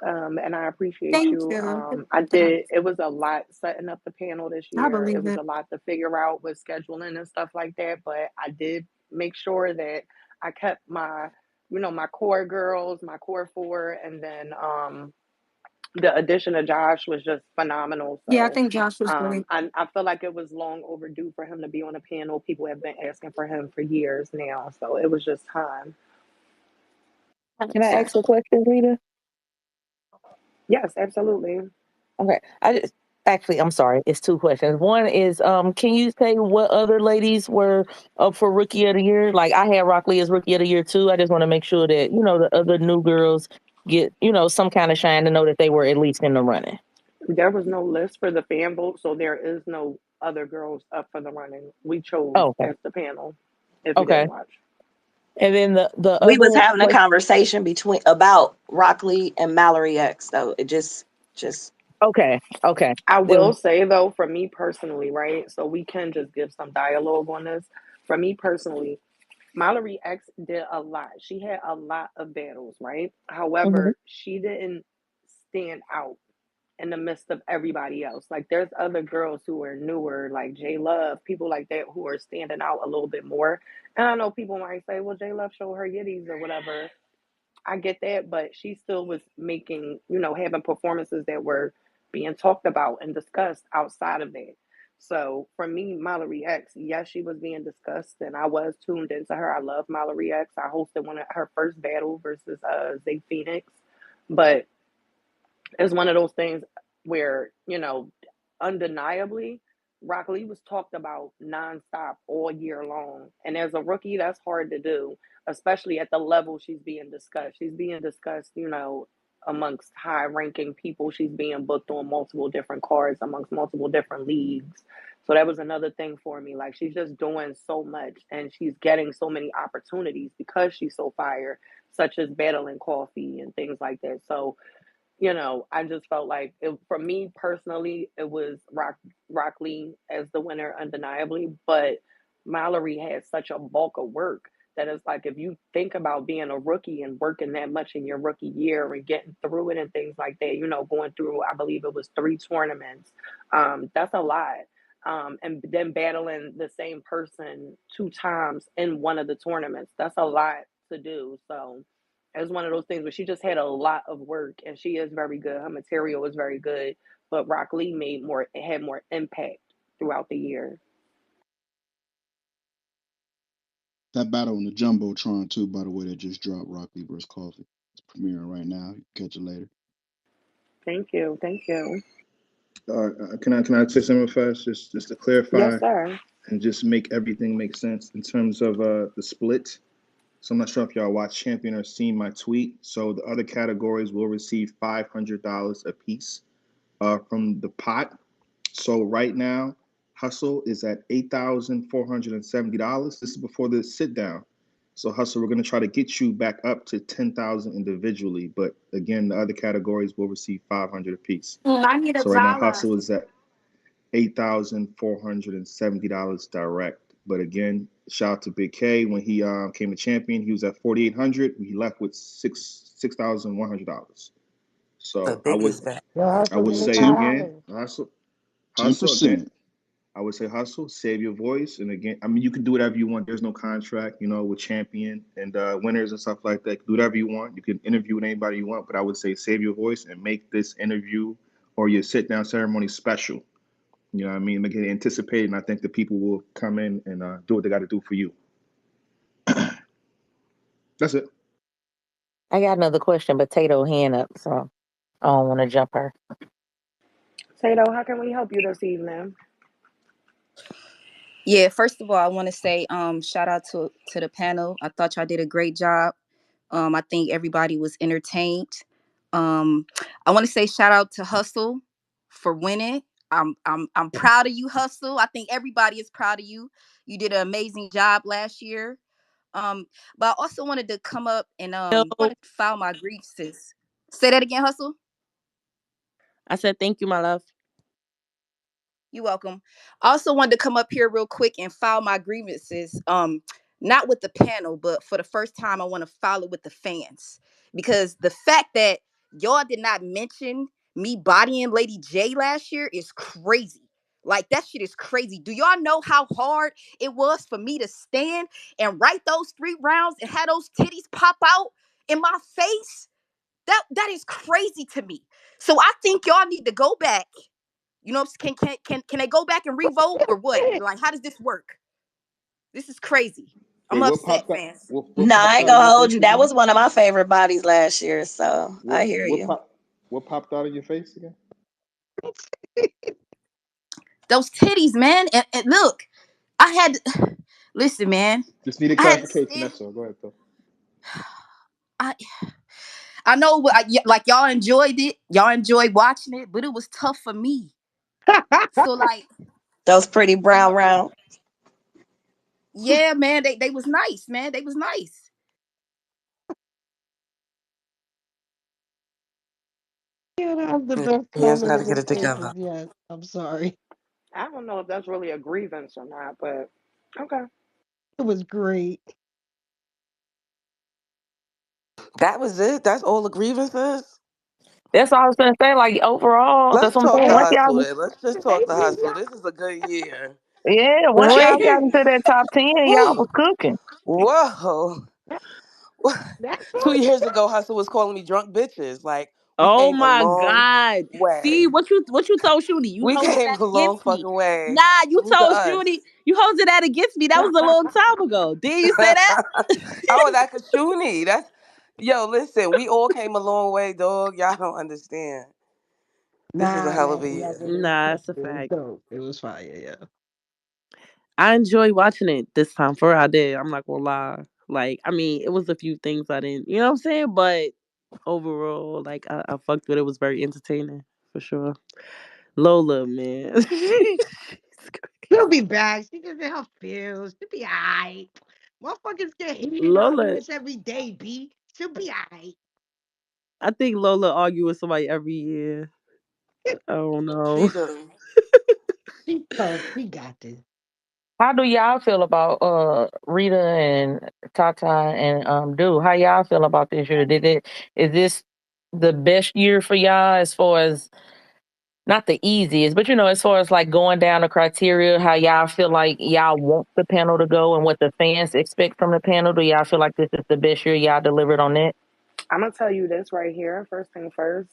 and I appreciate Thank you. you. I did. It was a lot setting up the panel this I year. It believe was it. a lot to figure out with scheduling and stuff like that. But I did make sure that I kept my core girls, my core four, and then the addition of Josh was just phenomenal. Yeah, I So think Josh was great. I feel like it was long overdue for him to be on a panel. People have been asking for him for years now, so it was just time. Can I ask a question, Rita? Yes, absolutely. Okay. I'm sorry, it's two questions. One is can you say what other ladies were up for rookie of the year? Like I had Rock Lee as rookie of the year too. I just want to make sure that, the other new girls get, some kind of shine to know that they were at least in the running. There was no list for the fan vote, so there is no other girls up for the running. We chose Oh, okay. as the panel. If you didn't Okay. watch, And then the We other was having a question. conversation about Rock Lee and Mallory X, though. It just Okay. Okay. I will Then say though, for me personally, right? So we can just give some dialogue on this. For me personally, Mallory X did a lot. She had a lot of battles, right? mhm. However, she didn't stand out in the midst of everybody else. Like there's other girls who are newer, like J Love, people like that who are standing out a little bit more. And I know people might say, well, J Love showed her yitties or whatever. I get that, but she still was making, having performances that were being talked about and discussed outside of that. So for me, Mallory X, yes, she was being discussed, and I was tuned into her. I love Mallory X. I hosted one of her first battle versus Zay Phoenix, but it's one of those things where, undeniably, Rock Lee was talked about nonstop all year long. And as a rookie, that's hard to do, especially at the level she's being discussed. She's being discussed, amongst high ranking people. She's being booked on multiple different cards amongst multiple different leagues. So that was another thing for me. Like she's just doing so much and she's getting so many opportunities because she's so fire, such as battling coffee and things like that. So I just felt like for me personally, it was Rock Lee as the winner undeniably, but Mallory had such a bulk of work that it's like if you think about being a rookie and working that much in your rookie year and getting through it and things like that, going through I believe it was 3 tournaments, that's a lot. And then battling the same person 2 times in one of the tournaments, that's a lot to do. So it was one of those things where she just had a lot of work and she is very good. Her material is very good, but Rock Lee had more impact throughout the year. That battle on the Jumbotron too, by the way, that just dropped, Rocky vs. Coffee. It's premiering right now. You can catch it later. Thank you. Thank you. Can I say something fast, just to Yes, clarify sir. and just make everything make sense in terms of the split. So I'm not sure if y'all watch Champion or seen my tweet. So the other categories will receive $500 a piece from the pot. So right now, Hustle is at $8,470. This is before the sit down. So Hustle, we're going to try to get you back up to 10,000 individually, but again, the other categories will receive 500 apiece. I need a So right now, dollar. Hustle is at $8,470 direct. But again, shout out to Big K when he came to champion. He was at 4,800. He left with $6,100. The So I would biggest bet. Yo, I hustle, would give me say again, 5 dollars. hustle again. 10%. I would say hustle, save your voice, and again, I mean you can do whatever you want. There's no contract, with champion and winners and stuff like that. Do whatever you want. You can interview with anybody you want, but I would say save your voice and make this interview or your sit down ceremony special. You know what I mean? Make it anticipated, and I think the people will come in and do what they got to do for you. That's it. I got another question, but Tato hand up, so I don't want to jump her. Tato, how can we help you this evening? Yeah, first of all, I want to say shout out to the panel. I thought y'all did a great job. I think everybody was entertained. Um, I want to say shout out to Hustle for winning. I'm proud of you, Hustle. I think everybody is proud of you. You did an amazing job last year. But I also wanted to come up and No, wanted to file my grievances. Say that again, Hustle. I said thank you, my love. You're welcome. I also wanted to come up here real quick and file my grievances. Not with the panel, but for the first time, I want to file it with the fans because the fact that y'all did not mention me bodying Lady J last year is crazy. Like that shit is crazy. Do y'all know how hard it was for me to stand and write those 3 rounds and have those titties pop out in my face? That is crazy to me. So I think y'all need to go back, can they go back and revote or what? Like, how does this work? This is crazy. Wait, I'm what upset, popped up? fans. What No, I popped ain't out of gonna your hold you. face That again? was one of my favorite bodies last year, so I What hear what you. pop? What popped out of your face again? Those titties, man. And look, I had listen, man. Just needed I had to clarification. stand. That's all. Go ahead, though. I I know like y'all enjoyed it. Y'all enjoyed watching it, but it was tough for me. So like, Those pretty brown round. yeah, man, they was nice, man. They was nice. You have the Yeah, best he has got to feminine get it intentions. together. Yes, I'm sorry. I don't know if that's really a grievance or not, but okay. It was great. That was it. That's all the grievances. That's all I was gonna say. Like overall, that's Let's what I'm talk saying. to Once Hustle. y'all, Then. Let's just talk to Baby, Hustle. This is a good year. yeah, once y'all Right? got into that top 10, y'all Woo. was cooking. Whoa. that, that's 2 years ago, Hustle was calling me drunk bitches. Like we Oh came a my long God! See way. what you told Shooty? You We hosted came that a long against me. fucking way. Nah, you Salute to told us. Shooty you hosted that against me. That was a long time ago. Did you say that? How was that Kashuni? That's yo, listen, we all came a long way, dog. Y'all don't understand. This was a nah, hell of man. a Y'all year. did it. Nah, It it's a was fact. dope. It was fire. Yeah. I enjoy watching it this time. For I did. I'm not gonna lie. Like, I mean, it was a few things I didn't, you know what I'm saying? But overall, like, I fucked with it. It was very entertaining for sure. Lola, man. She'll be back. She just in her feels. She'll be alright. Motherfuckers get heated Lola, arguments every day, B. She'll be alright. I think Lola argue with somebody every year. I don't She know. do. She tough. She got this. How do y'all feel about Rita and Tata and Do? How y'all feel about this year? Is this the best year for y'all as far as not the easiest, but as far as like going down the criteria, how y'all feel like y'all want the panel to go and what the fans expect from the panel? Do y'all feel like this is the best year y'all delivered on that? I'm gonna tell you this right here. First thing first,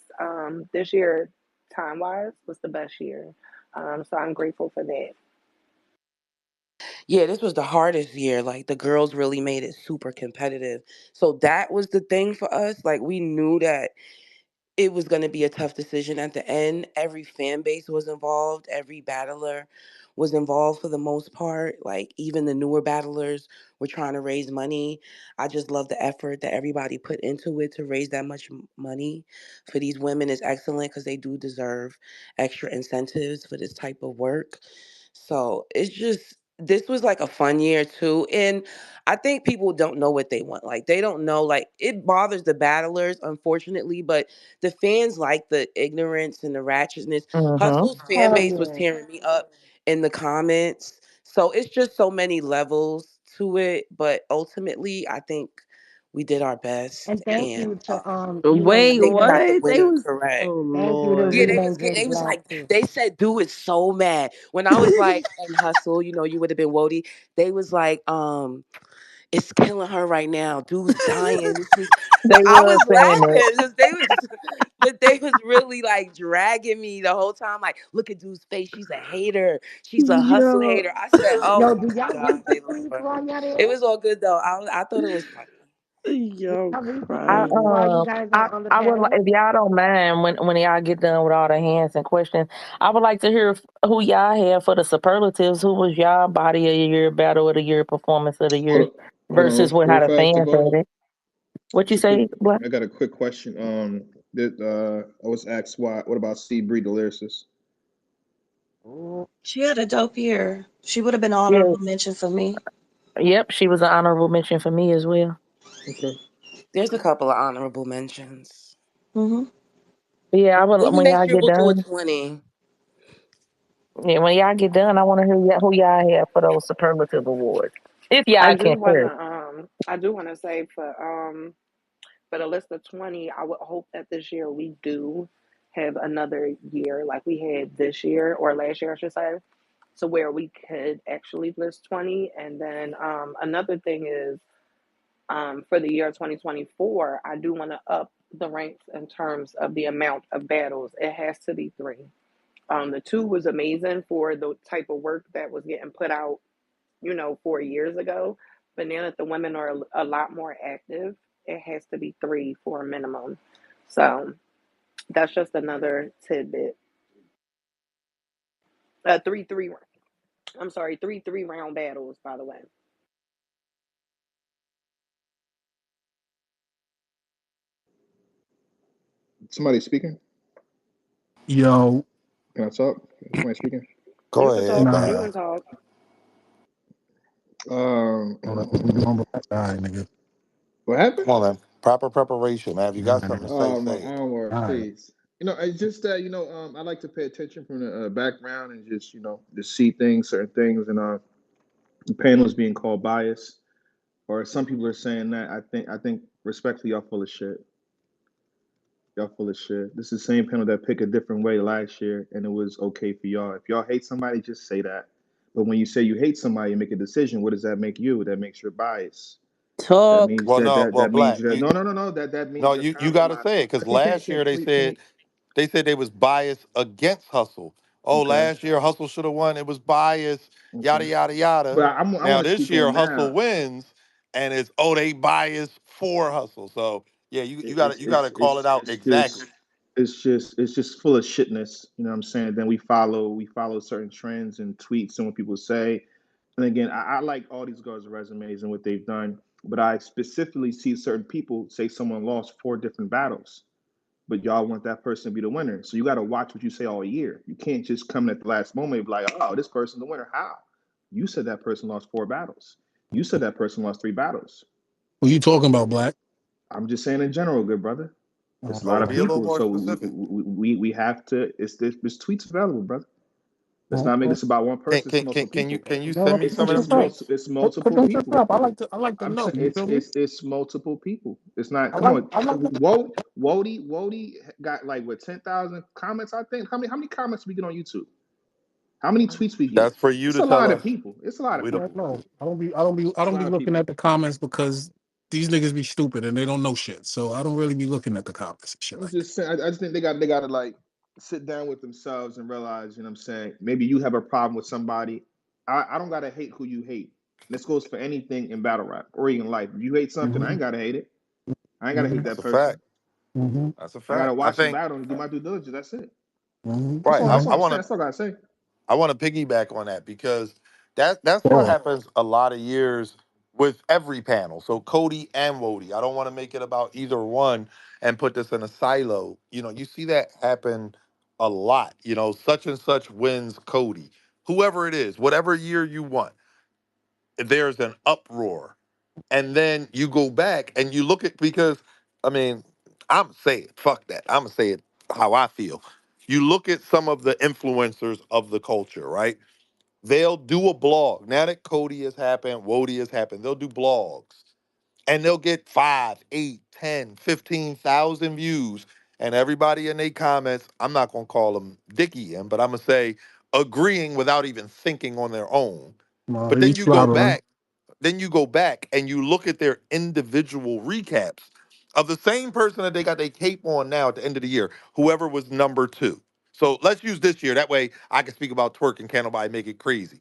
this year, time wise, was the best year. So I'm grateful for that. Yeah, this was the hardest year. Like the girls really made it super competitive. So that was the thing for us. Like we knew that it was going to be a tough decision at the end. Every fan base was involved, every battler was involved for the most part. Like even the newer battlers were trying to raise money. I just love the effort that everybody put into it to raise that much money for these women is excellent because they do deserve extra incentives for this type of work. So it's just this was like a fun year too. And I think people don't know what they want. Like they don't know, like it bothers the battlers, unfortunately, but the fans like the ignorance and the ratchetness. Mm-hmm. Hustle's fan Hell base was yeah. tearing me up in the comments. So it's just so many levels to it. But ultimately, I think we did our best. And thank And you to I Wait, think we got the what? They winner was. correct. Oh thank you to Yeah, Lord. Rita and J they was Black like, too. they said, dude is so mad. When I was like, and hustle, you would have been Woty. They was like, it's killing her right now. Dude's dying. This is, but They I were was saying that. laughing because they was, but they was really like dragging me the whole time. Like, look at dude's face. She's a hater. She's a hustle Yo, hater. I said, oh Yo, my do y'all god, read the they tweets Lord. while y'all It there? was all good though. I thought it was funny. Do yo, y'all read the I tweets crying. while you um guys I are on the I would like, panel? if y'all don't mind, when y'all get done with all the hands and questions, I would like to hear who y'all have for the superlatives. Who was y'all body of the year, battle of the year, performance of the year, Hold on, versus what real how the fast, fans Debo. had it. What you Just a quick. say, Black? I got a quick question. I was asked why. What about C. Bree, the lyricist? She had a dope year. She would have been Yeah, honorable mention for me. yep, she was an honorable mention for me as well. Okay. There's a couple of honorable mentions. Hmm. But yeah, I will Maybe when y'all next year get we'll do a done. 20. Yeah, when y'all get done, I want to hear who y'all have for those superlative awards, if I y'all do can wanna share. I do wanna say for the list of 20, I would hope that this year we do have another year like we had this year or last year, I should say, to where we could actually list 20. And then another thing is for the year 2024, I do want to up the ranks in terms of the amount of battles. It has to be three. The two was amazing for the type of work that was getting put out, 4 years ago. But now that the women are a lot more active, it has to be three for a minimum. So that's just another tidbit. Three. I'm sorry, three round battles. By the way, Somebody speaking? Yo, Can I talk? Somebody speaking? Go you can ahead, talk. nah, You man. can talk. Um, hold on. We doing black guy, nigga. what happened? Come on, man. Proper preparation, man. If you got Nah, something nigga. to say, My say it. arm work, All right. please. It's just that I like to pay attention from the background and just just see things, certain things, and the panel is being called biased, or some people are saying that. I think respectfully, y'all full of shit. Y'all full of shit. This is the same panel that picked a different way last year, and it was okay for y'all. If y'all hate somebody, just say that. But when you say you hate somebody and make a decision, what does that make you? That makes your bias. That Talk. means Well, that no, that well, that means Black, that no. That means no, you're you got to say compromising. it because Can last can year they please can said we? they was biased against Hustle. Oh, Okay, last year Hustle should have won. It was biased. Yada okay. yada But yada. I Now want to this speak year on Hustle now. wins, and it's they biased for Hustle. So yeah, you got to call it out exactly. It's just full of shitness. You know what I'm saying? Then we follow certain trends and tweets and what people say. And again, I like all these girls' resumes and what they've done, but I specifically see certain people say someone lost four different battles. but y'all want that person to be the winner. So you got to watch what you say all year. You can't just come at the last moment and be like, oh, this person's the winner. How? You said that person lost 4 battles. You said that person lost 3 battles. Who you talking about, Black? I'm just saying in general, good brother. It's a lot Oh, of be a little people, more so specific. we have to. It's this tweets available, brother. Let's not make Okay. this about one Can person. It's can multiple can can you people. can you No, send me some of that's them what's up. tweets? It's Put multiple them shits people. up. I like to I'm know. saying You feel me? it's multiple people. It's not. I Come like on, I like the Wody got like what 10,000 comments. I think. How many comments we get on YouTube? How many tweets we get? That's for you It's to a tell lot of us. people. It's a lot of We don't. yeah, people. no. I It's a don't be lot of looking people. at the comments because these niggas be stupid and they don't know shit. So I don't really be looking at the comments and shit I'm like that. just saying. I just think they got to like sit down with themselves and realize. You know what I'm saying? Maybe you have a problem with somebody. I don't gotta hate who you hate. This goes for anything in battle rap or even life. If you hate something, I Mm-hmm. ain't gotta hate it. I ain't gotta hate Mm-hmm. That's that a person. fact. Mm-hmm. That's a I gotta fact. I watch the think battle and do my due diligence. That's it. Mm-hmm. That's right. all. I, That's Mm-hmm. all I I'm want saying. to That's all I gotta say. I want to piggyback on that because that's what Pause. happens a lot of years with every panel. So Cody and Wody. I don't want to make it about either one and put this in a silo. You know, you see that happen a lot. You know, such and such wins Cody. Whoever it is, whatever year you want, there's an uproar. And then you go back and you look at because I mean, I'm saying fuck that. I'm gonna say it how I feel. You look at some of the influencers of the culture, right? They'll do a blog. Now that Cody has happened, Wody has happened, they'll do blogs and they'll get 5, 8, 10, 15,000 views. And everybody in their comments, I'm not going to call them Dickie in, but I'm going to say agreeing without even thinking on their own. No, But you then you go slobbering. back, and you look at their individual recaps of the same person that they got their cape on now at the end of the year, whoever was number two. So let's use this year. That way I can speak about twerk and can't nobody make it crazy.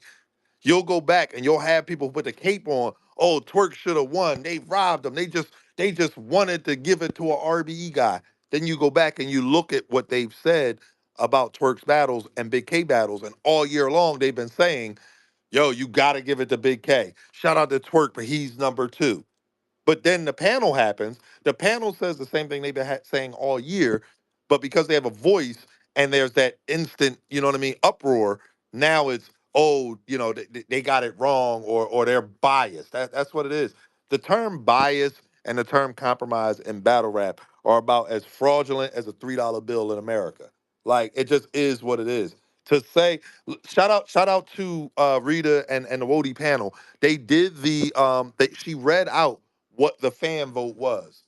You'll go back and you'll have people put the cape on. Oh, twerk should have won. They robbed them. They just wanted to give it to a RBE guy. Then you go back and you look at what they've said about twerk's battles and Big K battles, and all year long they've been saying, "Yo, you got to give it to Big K." Shout out to Twerk, but he's number two. But then the panel happens. The panel says the same thing they've been saying all year, but because they have a voice and there's that instant, you know what I mean, uproar. Now it's they got it wrong or they're biased. That's what it is. The term bias and the term compromise in battle rap are about as fraudulent as a $3 bill in America. Like it just is what it is. To say, shout out to Rita and the Wody panel. They did she read out what the fan vote was.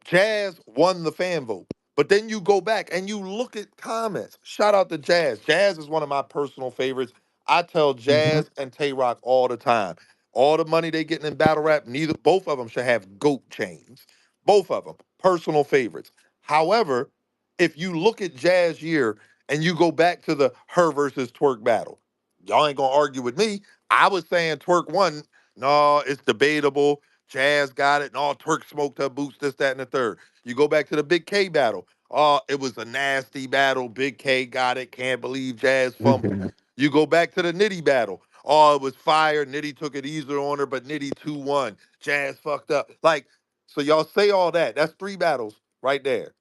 Jazz won the fan vote. But then you go back and you look at comments. Shout out to Jazz. Jazz is one of my personal favorites. I tell Mm-hmm. Jazz and Tay Rock all the time. All the money they getting in battle rap, both of them should have goat chains. Both of them, personal favorites. However, if you look at Jazz year and you go back to the her versus Twerk battle, y'all ain't gonna argue with me. I was saying Twerk won. No, it's debatable. Jazz got it. No, Twerk smoked her boots, this, that, and the third. You go back to the Big K battle. Oh, it was a nasty battle. Big K got it. Can't believe Jazz fumbled. Okay. You go back to the Nitty battle. Oh, it was fire. Nitty took it easier on her, but Nitty 2-1. Jazz fucked up. Like, so y'all say all that. That's 3 battles right there.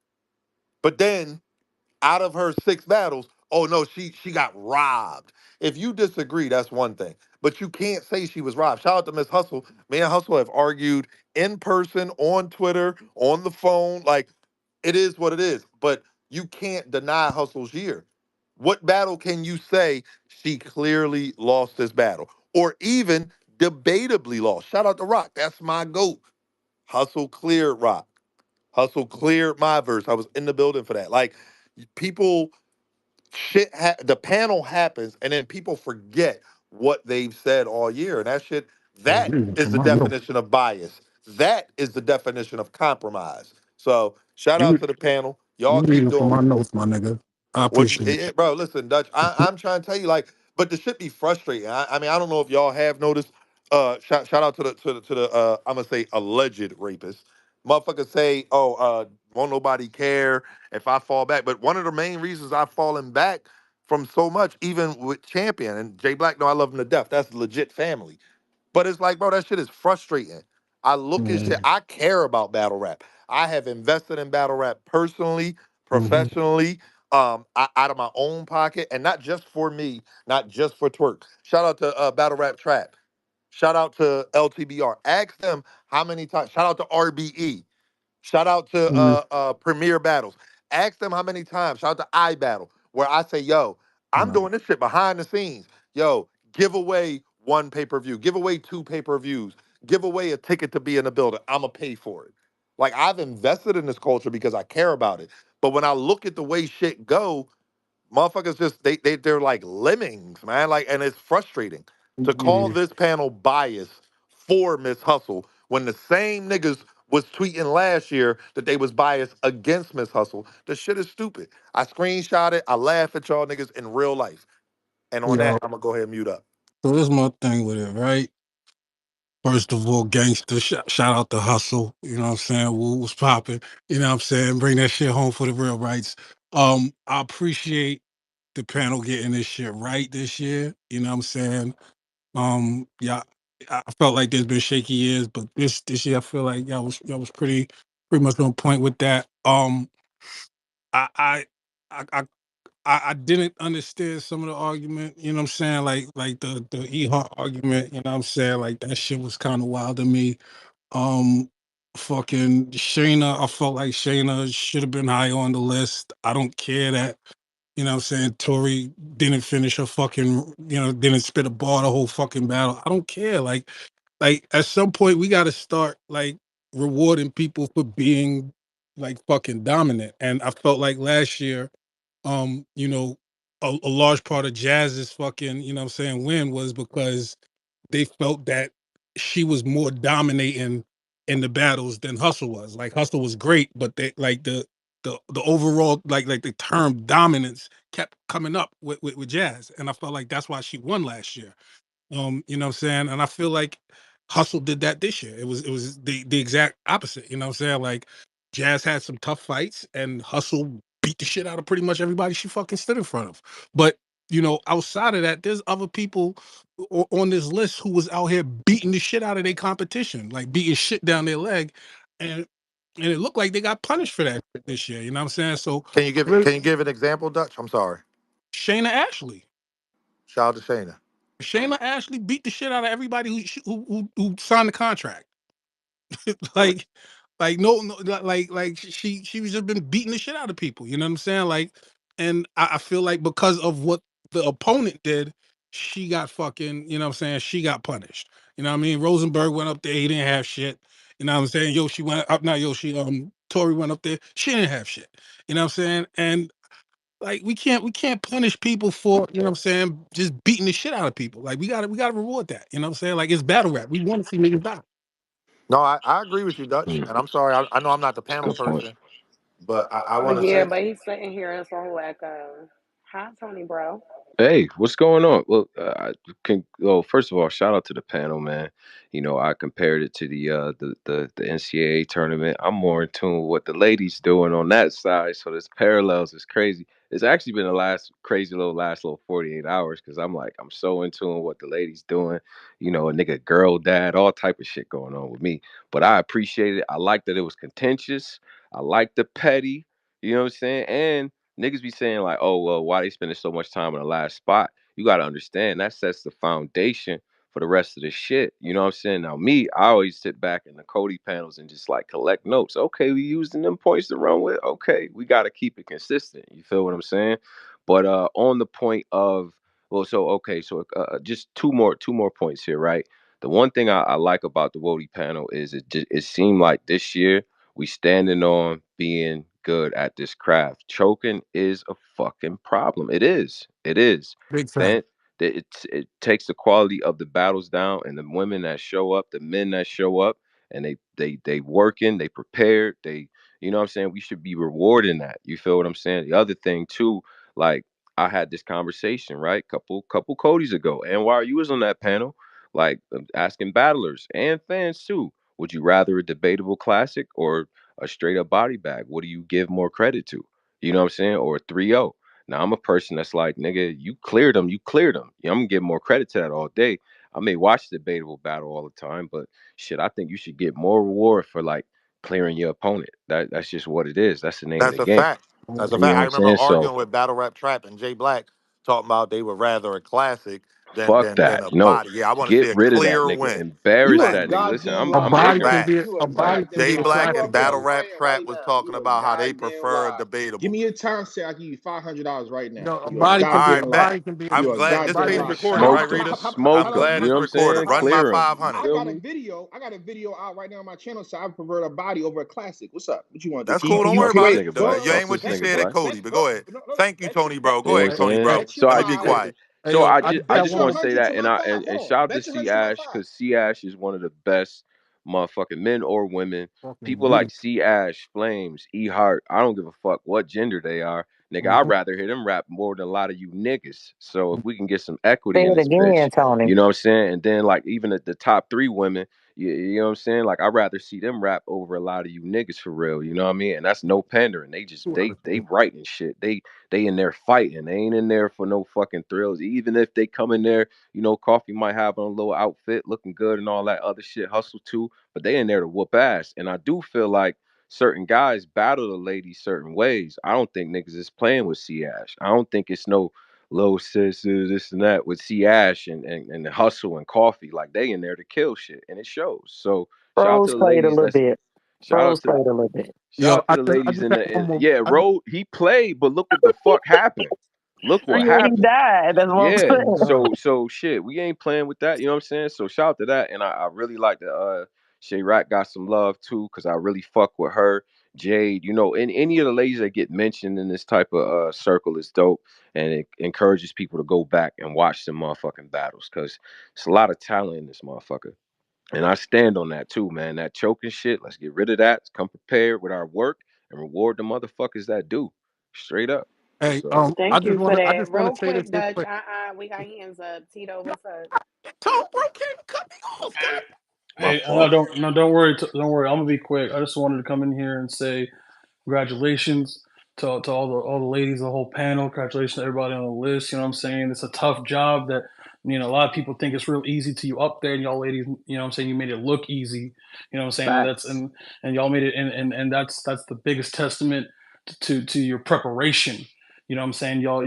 But then out of her 6 battles, oh no, she got robbed. If you disagree, that's one thing. But you can't say she was robbed. Shout out to Miss Hustle. Me and Hustle have argued in person, on Twitter, on the phone. Like, it is what it is. But you can't deny Hustle's year. What battle can you say she clearly lost this battle? Or even debatably lost? Shout out to Rock. That's my GOAT. Hustle cleared Rock. Hustle cleared my verse. I was in the building for that. Like, people the panel happens and then people forget what they've said all year, and that shit, Oh, that you is from the my notes. definition of bias. That is the definition of compromise. So shout out You to the panel, you y'all keep reading from doing my notes, my nigga. I well, appreciate bro, listen, Dutch. I'm trying to tell you, like, but the shit be frustrating. I mean, I don't know if y'all have noticed. Shout out to the I'm gonna say alleged rapist. Motherfuckers say, oh, won't nobody care if I fall back. But one of the main reasons I've fallen back from so much, even with Champion and Jay Black, no, I love him to death. That's legit family. But it's like, bro, that shit is frustrating. I look at shit. Mm-hmm. I care about battle rap. I have invested in battle rap personally, Mm-hmm. professionally, out of my own pocket, and not just for me, not just for twerk. Shout out to Battle Rap Trap. Shout out to LTBR. Ask them how many times. Shout out to RBE. Shout out to Premier Battles. Ask them how many times. Shout out to iBattle, where I say, yo, I'm doing this shit behind the scenes. Yo, give away one pay-per-view, give away two pay-per-views, give away a ticket to be in the building. I'ma pay for it. Like I've invested in this culture because I care about it. But when I look at the way shit go, motherfuckers just they're like lemmings, man. Like, and it's frustrating to call Yeah. this panel biased for Miss Hustle when the same niggas was tweeting last year that they was biased against Miss Hustle. The shit is stupid. I screenshot it. I laugh at y'all niggas in real life. And on that, Yo, I'm gonna go ahead and mute up. so this my thing with it, right? First of all, gangster, shout out to Hustle. You know what I'm saying? Woo was popping. You know what I'm saying? Bring that shit home for the real rights. I appreciate the panel getting this shit right this year. You know what I'm saying? Yeah, I felt like there's been shaky years, but this year I feel like y'all was pretty much on point with that. I I I I, I didn't understand some of the argument. You know what I'm saying? Like the E Hart argument. You know what I'm saying? Like that shit was kind of wild to me. Um, Fucking Shayna, I felt like Shayna should have been high on the list. I don't care that, you know what I'm saying, Tori didn't finish her fucking, didn't spit a bar the whole fucking battle. I don't care. Like at some point we gotta start like rewarding people for being like fucking dominant. And I felt like last year, you know, a large part of Jazz's fucking, you know what I'm saying, win was because they felt that she was more dominating in the battles than Hustle was. Like Hustle was great, but they like the overall like the term dominance kept coming up with Jazz, and I felt like that's why she won last year. You know what I'm saying? And I feel like Hustle did that this year. It was the exact opposite. You know what I'm saying? Like Jazz had some tough fights, and Hustle beat the shit out of pretty much everybody she fucking stood in front of. But outside of that, there's other people on this list who was out here beating the shit out of their competition, like beating shit down their leg, and it looked like they got punished for that shit this year. You know what I'm saying? So Can you I really, give an example, Dutch? I'm sorry. Shayna Ashley. Shout out to Shayna. Shayna Ashley beat the shit out of everybody who signed the contract. like no like she was just been beating the shit out of people. You know what I'm saying? Like, and I feel like because of what the opponent did, she got fucking. You know what I'm saying? She got punished. You know what I mean? Rosenberg went up there. He didn't have shit. You know what I'm saying? Yoshi went up. Not Yoshi. Tori went up there. She didn't have shit. You know what I'm saying? And like we can't punish people for, you know what I'm saying, just beating the shit out of people. Like we gotta reward that. You know what I'm saying? Like it's battle rap. We want to see niggas die. No, I agree with you, Dutch. Mm, And I'm sorry. I know I'm not the panel good point. person, but I Oh want to yeah, say but he's sitting here in some echo. Hi, Tony, bro. Hey, what's going on? Well, first of all, shout out to the panel, man. I compared it to the NCAA tournament. I'm more in tune with what the ladies doing on that side, so this parallels is crazy. It's actually been the last little 48 hours because I'm so in tune with what the ladies doing. A nigga, girl, dad, all type of shit going on with me. But I appreciate it. I like that it was contentious. I like the petty. You know what I'm saying? And niggas be saying like, oh well, why they spending so much time in the last spot? You gotta understand that sets the foundation for the rest of the shit. You know what I'm saying? Now me, I always sit back in the Cody panels and just like collect notes. Okay, we using them points to run with. Okay, we gotta keep it consistent. You feel what I'm saying? But on the point of just two more points here, right? The one thing I like about the Woty panel is it seemed like this year we standing on being good at this craft. Choking is a fucking problem. It is. It is. Big fact. Fan, it takes the quality of the battles down, and the women that show up, the men that show up, and they working, they prepared, you know what I'm saying. We should be rewarding that. You feel what I'm saying? The other thing too, like I had this conversation right, couple Codys ago, and while you was on that panel, like asking battlers and fans too, would you rather a debatable classic or a straight up body bag? What do you give more credit to? You know what I'm saying? Or a 3-0. Now I'm a person that's like, nigga, you cleared them, you cleared them. Yeah, I'm gonna give more credit to that all day. I may watch the debatable battle all the time, but shit, I think you should get more reward for like clearing your opponent. That's just what it is. That's the name of That's the a game. fact. That's a You know fact. what I I'm remember saying? So arguing with Battle Rap Trap and Jay Black, talking about they were rather a classic than fuck than that. than a No, body. Yeah, I want to get see a rid of that clear nigga. win. Embarrass You a that Facts. nigga. Listen, goddamn I'm A I'm liar, here body for can that. man. be You a a body can goddamn be Jay a liar. Black You and classic already Battle though. Rap lying Trap right was now. talking You a about how they goddamn prefer liar. Give debatable. me your timestamp. I give you $500 right now. Yo, a You a body All can be right, a goddamn bet. liar. body can be You I'm a glad this goddamn body tape's can liar. be recorded, classic. right, Smoke him, Rita? smoke I'm him. glad You know it's what I'm recorded. saying? Run my Clear him. You 500. I feel got a me? video. I got a video out right now on my channel. So I prefer a body over a classic. What's up? What you want to do? That's cool. Don't Can you worry Fuck this about create? nigga, it. No, Black. no, You no. Fuck ain't what this you Bet, nigga, said at Black. bet. Cody, but Oh, go ahead. no, no. Thank you, Bet, Tony, bet, bro. You Go know bet, what I'm ahead, Tony, saying? bro. bet you So Let I me be just, $500. quiet. Hey yo, I I Bet got just you a one. want to say hundred to that, my five. and Hold on. shout out to Bet you a C hundred to my Ash five. because C Ash is one of the best motherfucking men or women. Fucking People like beauty. C Ash, Flames, E Heart. I don't give a fuck what gender they are, nigga. I'd Mhm. rather hear them rap more than a lot of you niggas. So if we can get some equity Say in it this again, bitch, Tony. you know what I'm saying? And then like even at the top three women. You know what I'm saying? Like I'd rather see them rap over a lot of you niggas for real. You know what I mean? And that's no pandering. They just Two they others. they writing shit. They in there fighting. They ain't in there for no fucking thrills. Even if they come in there, Coffee might have on a little outfit, looking good and all that other shit, hustle too. But they in there to whoop ass. And I do feel like certain guys battle the ladies certain ways. I don't think niggas is playing with C Ash. I don't think it's no low sisters, this and that with C Ash and hustle and coffee. Like they in there to kill shit. And it shows. So shout out to Rose the played a ladies little that's bit. shout out Rose to played a little bit. shout Yo, out to the I ladies just in have the one more. yeah, I just, He played, but look what the fuck happened. Look what Yeah, he happened. died. That's what I'm Yeah. saying. So shit, we ain't playing with that, you know what I'm saying? So shout out to that. And I really like that Shay Rack got some love too, because I really fuck with her. Jade, and any of the ladies that get mentioned in this type of circle is dope. And it encourages people to go back and watch some motherfucking battles. Cause it's a lot of talent in this motherfucker. And I stand on that too, man. That choking shit, let's get rid of that. Come prepared with our work and reward the motherfuckers that do. Straight up. hey, So Thank you for I that. just want Real to say this quick, real Dutch. quick. We got hands up. Tito, what's up? Tom, bro, can't cut me off, Hey, God. my What's fault. up? Don't worry, don't worry. I'm gonna be quick. I just wanted to come in here and say congratulations to all the ladies, the whole panel. Congratulations to everybody on the list. You know what I'm saying? It's a tough job that a lot of people think it's real easy to you up there, and y'all ladies, you know what I'm saying, you made it look easy. You know what I'm saying? And that's Facts. and y'all made it, and that's the biggest testament to your preparation. You know what I'm saying? Y'all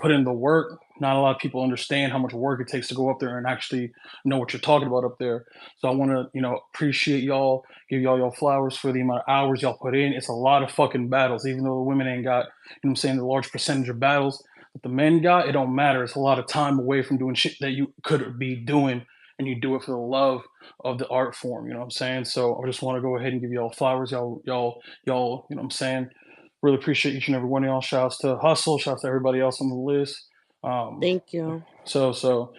put in the work. Not a lot of people understand how much work it takes to go up there and actually know what you're talking about up there. So I want to, appreciate y'all, give y'all your flowers for the amount of hours y'all put in. It's a lot of fucking battles, even though the women ain't got, what I'm saying, the large percentage of battles that the men got. It don't matter. It's a lot of time away from doing shit that you could be doing, and you do it for the love of the art form. You know what I'm saying? So I just want to go ahead and give y'all flowers. Y'all. You know what I'm saying? Really appreciate each and every one of y'all. Shouts to Hustle. Shouts to everybody else on the list. Um, Thank you. so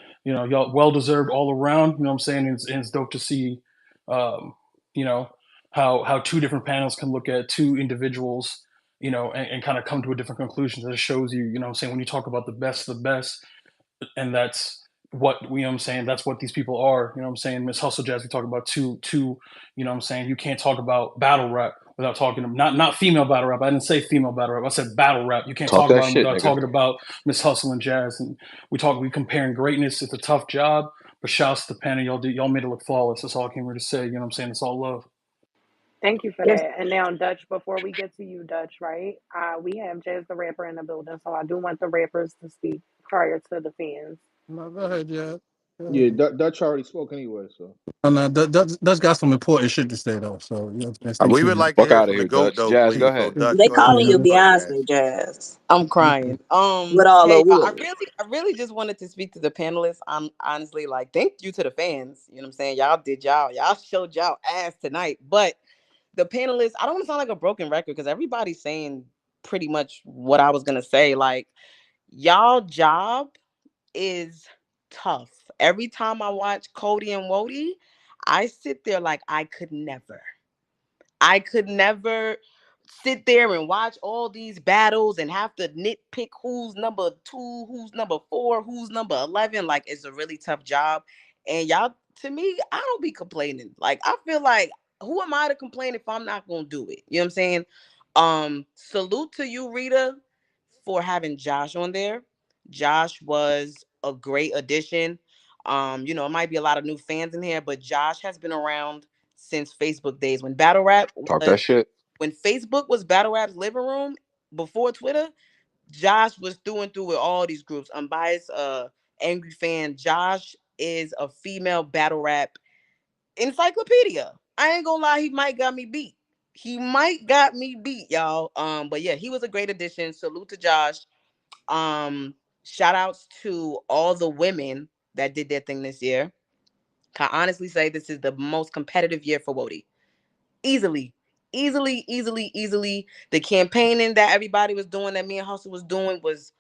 y'all well deserved all around. You know what I'm saying? And it's dope to see, um, you know, how two different panels can look at two individuals, and kind of come to a different conclusion. That shows you, what I'm saying, when you talk about the best of the best, and that's what I'm saying. That's what these people are. You know what I'm saying? Miss Hustle Jazz. We talk about two. You know what I'm saying? You can't talk about battle rap without talking not female battle rap. I didn't say female battle rap. I said battle rap. You can't Talk talk that about them shit, without nigga. talking about Miss Hustle and Jazz. And we comparing greatness. It's a tough job, but shouts to the panel. Y'all made it look flawless. That's all I came here to say. You know what I'm saying? It's all love. Thank you for Yes, that. And now, Dutch, before we get to you, Dutch, right? We have Jazz the rapper in the building, so I do want the rappers to speak prior to the fans. No, go ahead, yeah. Go Yeah, ahead. Dutch already spoke anyway, so. No, no, that's got some important shit to say though. So stay We would tuned. like to Fuck hear out of from the here, GOAT, Dutch. though, Jazz, go please. So, ahead. Dutch, they go ahead calling and go you first, Yeah. Jazz. Beyonce Jazz I'm crying. with all the Hey, I wood. really just wanted to speak to the panelists. I'm honestly like, thank you to the fans. You know what I'm saying? Y'all did y'all showed y'all ass tonight. But the panelists, I don't want to sound like a broken record because everybody's saying pretty much what I was gonna say. Like, y'all job is tough. Every time I watch Cody and Wody, I sit there like I could never. I could never sit there and watch all these battles and have to nitpick who's number 2, who's number 4, who's number 11. Like, it's a really tough job. And y'all, to me, I don't be complaining. Like, I feel like, who am I to complain if I'm not going to do it? You know what I'm saying? Salute to you, Rita, for having Josh on there. Josh was a great addition. It might be a lot of new fans in here, but Josh has been around since Facebook days when battle rap Talk that was shit. when Facebook was battle rap's living room before Twitter. Josh was through and through with all these groups. Unbiased, angry fan. Josh is a female battle rap encyclopedia. I ain't gonna lie, he might got me beat. He might got me beat, y'all. But yeah, he was a great addition. Salute to Josh. Shout outs to all the women that did their thing this year. Can honestly say this is the most competitive year for Woty. Easily. Easily, easily, easily. The campaigning that everybody was doing, that me and Hustle was doing, was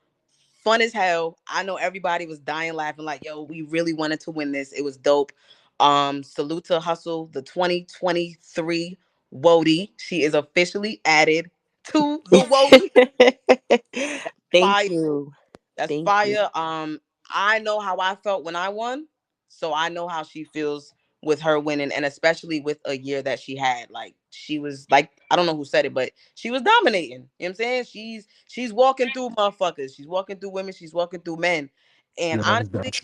fun as hell. I know everybody was dying laughing, like, yo, we really wanted to win this. It was dope. Salute to Hustle, the 2023 Woty. She is officially added to the Woty. Thank Fire. you. That's Thank you. fire. I know how I felt when I won, so I know how she feels with her winning, and especially with a year that she had. Like, she was like, I don't know who said it, but she was dominating. You know what I'm saying? She's walking through motherfuckers. She's walking through women. She's walking through men. And Yeah, that's honestly, that.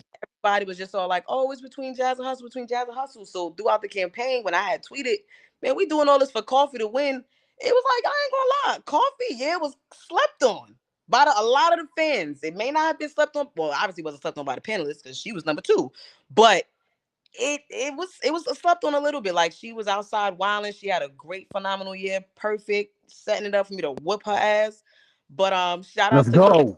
everybody was just all like, "Oh, it's between Jazz and Hustle, between Jazz and Hustle." So throughout the campaign, when I had tweeted, "Man, we doing all this for Coffee to win," it was like, I ain't gonna lie, Coffee, yeah, was slept on by a lot of the fans. It may not have been slept on. Well, obviously wasn't slept on by the panelists because she was number two, but it was slept on a little bit. Like, she was outside wilding. She had a great, phenomenal year, perfect, setting it up for me to whoop her ass. But shout Let's outs to go.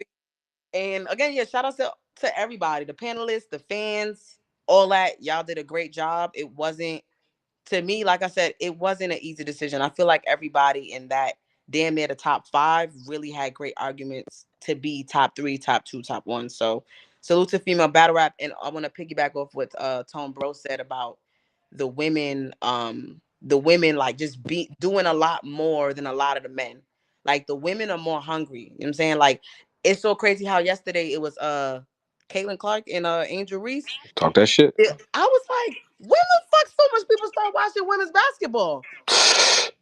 and again, yeah, shout out to everybody, the panelists, the fans, all that. Y'all did a great job. It wasn't, to me, like I said, it wasn't an easy decision. I feel like everybody in that damn near the top five really had great arguments to be top three, top two, top one. So salute to female battle rap. And I want to piggyback off what Tone Bro said about the women like just be doing a lot more than a lot of the men. Like, the women are more hungry. You know what I'm saying? Like, it's so crazy how yesterday it was Caitlin Clark and Angel Reese. Talk that shit. I was like, when the fuck so much people start watching women's basketball?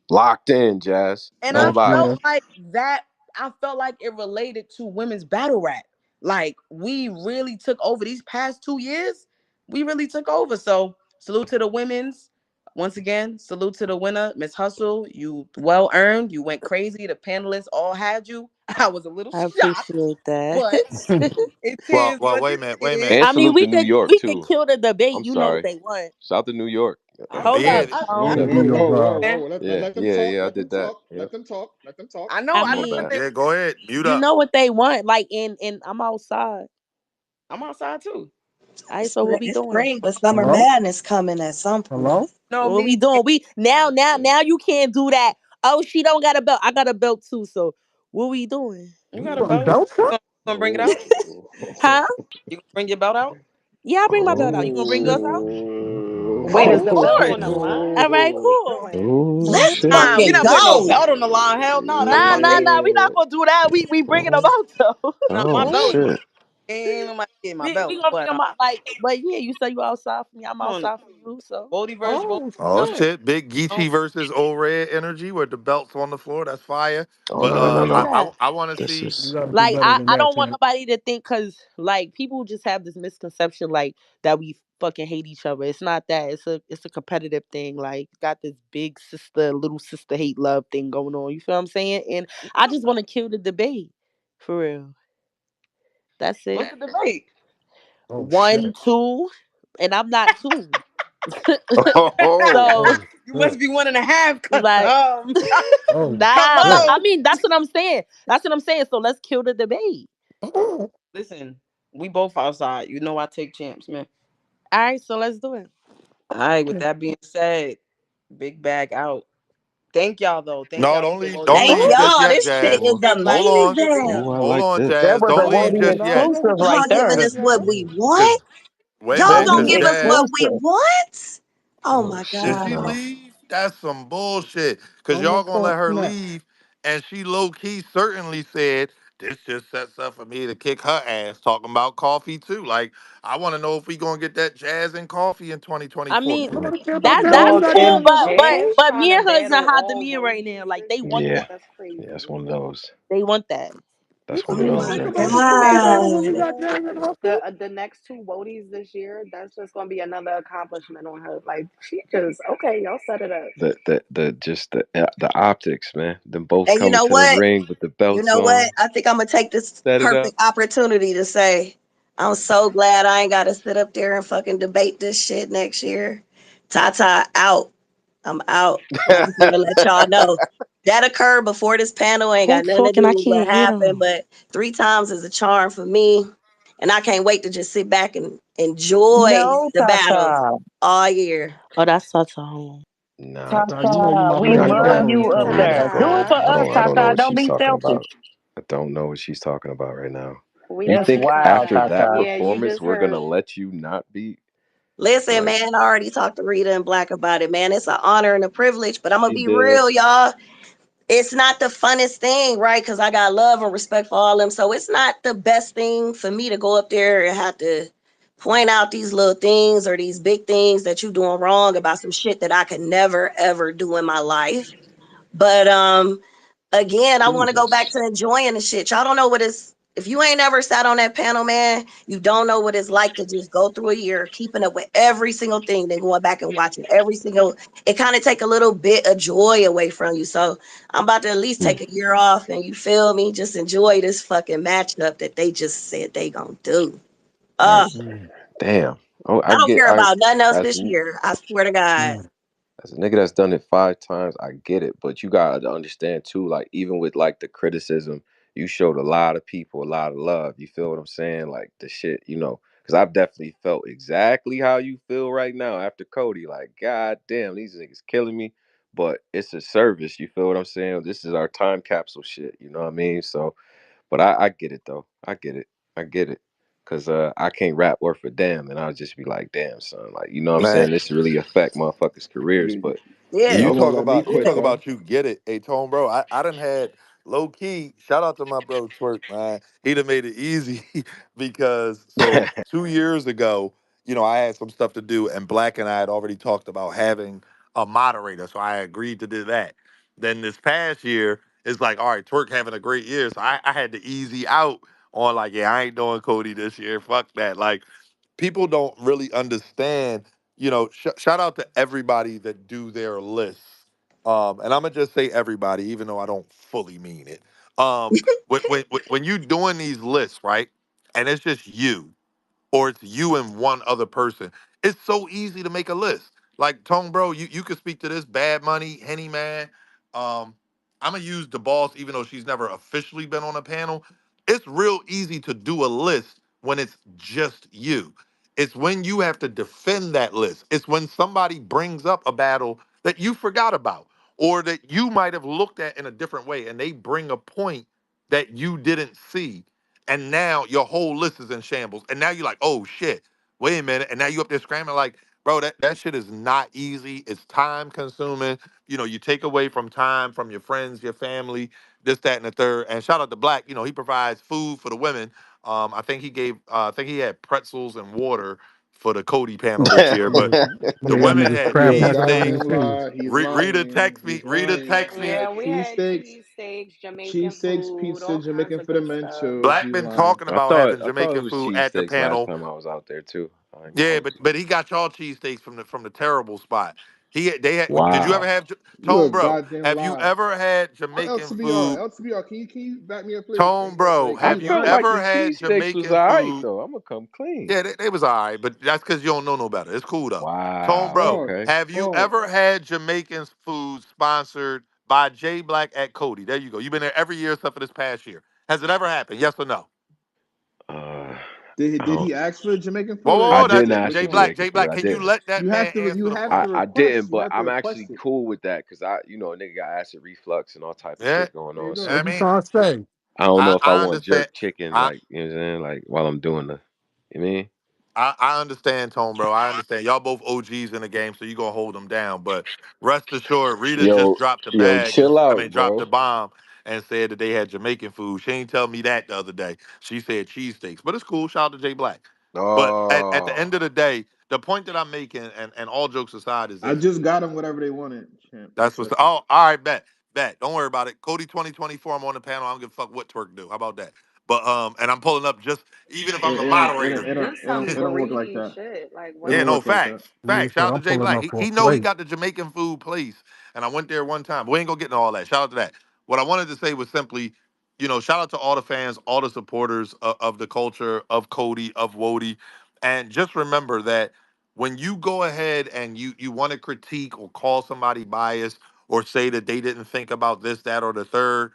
Locked in, Jazz. And I Don't Yes, lie. felt yeah. like that, I felt like it related to women's battle rap. Like, we really took over these past 2 years. We really took over. So salute to the women's. Once again, salute to the winner, Miss Hustle. You well earned. You went crazy. The panelists all had you. I was a little I shocked, appreciate that. but it Well, is well, what wait a it minute, wait a minute. is. And I mean, salute to we New could York we could too. kill the debate. I'm You know what sorry. they want. Shout to New York. I, Hold hey, up. Yeah, I, Yeah, I, Whoa, New whoa, York. whoa, whoa, man, whoa. Yeah, Let them yeah, talk. yeah. I Let them did that. talk. Yep. Let them talk. Let them talk. I know. I I My know what mean, bad. they. yeah. Go ahead, mute you up. know what they want. Like, in I'm outside. I'm outside too. All right, It's, so what we it's doing? great, but Summer Hello? Madness coming at some point. Hello? No, What we me. doing? We now you can't do that. Oh, she don't got a belt. I got a belt too. So what we doing? You You got a putting belt. belts You up? gonna bring it out? Huh? You gonna bring your belt out? Yeah, I bring my belt out. Oh, You gonna bring yours shit. out? Wait, Oh, is of the Oh belt course. on the shit. All line? right, What we cool. doing? Oh Let's shit. Nah, we fucking not putting no go. belt on the line. Hell no, that's Nah, my nah, baby. nah. We not gonna do that. We bringing them Oh, out though. Nah, my oh belt. shit. Ain't nobody getting my We belt. gonna bring But them out like. But yeah, you say you outside for me. I'm come on, outside for you. So Boldy versus Boldy. Oh, Oh Don't, shit. shit, Big don't, Geechee versus Old Red Energy with the belts on the floor. That's fire. Oh But no no let's no do no. that. I want to This see. You is gotta do Like better than I that, don't want champ. nobody to think because like people just have this misconception like that we fucking hate each other. It's not that. It's a competitive thing. Like got this big sister, little sister hate love thing going on. You feel what I'm saying? And I just want to kill the debate. For real. That's what's it. the debate? Oh, One, shit. two, and I'm not two. oh So Oh, You shit. must be 1.5, cause like Oh, come nah, shit. I on. mean that's what I'm saying. That's what I'm saying. So let's kill the debate. Oh, Listen, we both outside. You know I take champs, man. All right, so let's do it. All right. With that being said, big bag out. Thank y'all though. Thank No, y'all for the voting. don't Thank leave just y'all. yet, This shit Jazz. is oh. Everybody Hold on, did great. oh amazing. I hold like on, this. That Jazz. was a Don't leave Wody just yet. No, exclusive right Y'all no, giving there. us no, what no. we Cause want. wait a Y'all minute, gonna cause Wody give us Jazz, what we exclusive. want. Oh Oh my did shit she god. no. leave? That's some bullshit. Cause y'all Almost gonna called let her snap. leave, and she low key certainly said this just sets up for me to kick her ass. Talking about coffee too. Like I want to know if we gonna get that Jazz and coffee in I 2024. mean, I don't care about that that. We that's Dog got cool, and that. but but pony. Jazz but trying me to and her is in battle hot all demand right now. Wodies Like this they want year. Yeah. that. That's Yeah, crazy. it's one of those. They want that. You That's one of couldn't We even those about think to right about there. get the to shit you that. doing when God. you got there in hustle. The next two Wodys this year, that's just gonna be another accomplishment on her. Like she just okay, y'all set it up. The optics, man. Them both And you coming know to the what? ring with the You belts know what? on. I think I'm gonna take this Set it up. perfect opportunity to say I'm so glad I ain't gotta sit up there and fucking debate this shit next year. Tata out. I'm out. I just want to let y'all know that occurred before this panel. Ain't Who got nothing to talking? do I with what can't hear happened, them. but 3 times is a charm for me. And I can't wait to just sit back and enjoy No, the battles Tata. all year. Oh, that's Tata. Hold Nah, Tata, you know you Tata, my we you're brother not for gonna love have real. me. you Hey up You're So not there. gonna. Do it Tata. for us, I don't know Tata. what Don't she's be talking selfish. about. I don't know what she's talking about right now. We You know That's what think you're wild, talking after about. that Tata. Yeah, you performance just we're gonna heard. let you not be Listen, like man, I already talked to Rita and Black about it, man. It's an honor and a privilege, but I'm gonna she be did? real, y'all. It's not the funnest thing, right? Because I got love and respect for all of them. So it's not the best thing for me to go up there and have to point out these little things or these big things that you doing wrong about some shit that I could never ever do in my life. But again, I want to go back Jesus. to enjoying the shit. Y'all don't know what it's if you ain't ever sat on that panel, man, you don't know what it's like to just go through a year keeping up with every single thing, then going back and watching every single it kind of take a little bit of joy away from you. So I'm about to at least Hmm. take a year off and you feel me? Just enjoy this fucking matchup that they just said they gonna do. I mm, damn. Oh, I I don't get. care I about nothing else as this year. I swear to God. mm, as a nigga that's done it 5 times, I get it. But you gotta understand too, like even with like the criticism, you showed a lot of people a lot of love. You feel what I'm saying? Like the shit, because I've definitely felt exactly how you feel right now after Cody. Like, god damn, these niggas killing me. But it's a service, you feel what I'm saying? This is our time capsule shit, you know what I mean? So, but I get it though. I get it. I get it. Cause I can't rap word for damn, and I'll just be like, damn, son, like you know what I'm Man, saying? This really affect motherfuckers' careers, You, but you you Yeah. you know, don't talk let me about you quit, talk Yeah. bro. about you get it, a tone, bro. I done had low key. Shout out to my bro Twerk, man. He done made it easy because so 2 years ago, I had some stuff to do, and Black and I had already talked about having a moderator, so I agreed to do that. Then this past year, it's like, all right, Twerk having a great year, so I had to easy out on like, yeah, I ain't doing Cody this year. Fuck that. Like people don't really understand. Shout out to everybody that do their lists. And I'm gonna just say everybody, even though I don't fully mean it. When you doing these lists, right, and it's just you, or it's you and one other person. It's so easy to make a list. Like Tone, bro, you could speak to this. Bad Money, Henny Man. I'm gonna use the boss, even though she's never officially been on a panel. It's real easy to do a list when it's just you. It's when you have to defend that list. It's when somebody brings up a battle that you forgot about, or that you might have looked at in a different way, and they bring a point that you didn't see, and now your whole list is in shambles. And now you're like, oh shit, wait a minute. And now you up there scrambling like, bro, that shit is not easy. It's time consuming. You take away from time from your friends, your family, this, that, and the third. And shout out to Black, he provides food for the women. I think he had pretzels and water for the Cody panel this year, but yeah, the yeah, y'all women niggas had crab Yo, packed God all in cheesesteaks. the damn face. lie. He's Rita lying. text me. He's Rita lying. text We me. had Yeah, we had cheesesteaks, cheesesteaks, Jamaican cheesesteaks, food, pizza, all kinds Jamaican of for the good men stuff. chose. Black He's been lying. talking about having I thought it Jamaican was food at the cheesesteaks last panel. time I was out there too. I ain't gonna Yeah, hold but he got y'all cheesesteaks from the terrible spot. They had. you. Did you ever Wow. have You a Tone, bro? goddamn Have you lie. ever had On Jamaican LTBR, food? LTBR, can you back me up, please? Tone, bro, Like, I have he's you felt like lying. the ever had cheesesteaks was Jamaican alright food? though. I'm gonna come clean. Yeah, they was all right, but that's because you don't know no better. It's cool though. Tone, Wow. bro, Pause. Okay. have you Pause. ever had Jamaican food sponsored by J Black at Cody? There you go. You've been there every year except for this past year. Has it ever happened? Yes or no? Uh, Did I did don't. he ask for Jamaican Whoa, food or whoa, I whoa! he didn't That ask which for J one? Black, Jamaican J food. Black. I Can you didn't. let that man answer You the? have to I request. didn't, You but have to I'm request actually it. cool with that because a nigga got acid reflux and all type of Yeah, shit going There you on. go. I So What you mean, trying to say? I don't know if I I want understand. jerk chicken, I like you know what I'm saying, like while I'm doing the. You mean? I understand, Tone, bro. I understand. Y'all both OGs in the game, so you gonna hold them down. But rest assured, Rita just dropped the Yo, bag. And, chill I out, mean, dropped bro. the bomb and said that they had Jamaican food. She ain't tell me that the other day. She said cheesesteaks, but it's cool. Shout out to Jay Black. But at the Oh, end of the day, the point that I'm making, and all jokes aside, is I this. just got them whatever they wanted, champ. That's what's. Respectfully. Oh, all right, bet. Bet. Don't worry about it. Cody 2024. I'm on the panel. I don't give a fuck what Twerk do. How about that? But and I'm pulling up just even if It, I'm the it don't it don't moderator. it don't Do it don't some it don't work like greedy that. shit. Like, It what Yeah, don't is no work like it? that. facts. Yeah, Facts. Shout out to I'm Jay pulling Black. up He off know he plate. got the Jamaican food place, and I went there one time. But we ain't gonna get into all that. Shout out to that. What I wanted to say was simply, shout out to all the fans, all the supporters of the culture, of Cody, of Woty, and just remember that when you go ahead and you want to critique or call somebody biased or say that they didn't think about this, that, or the third,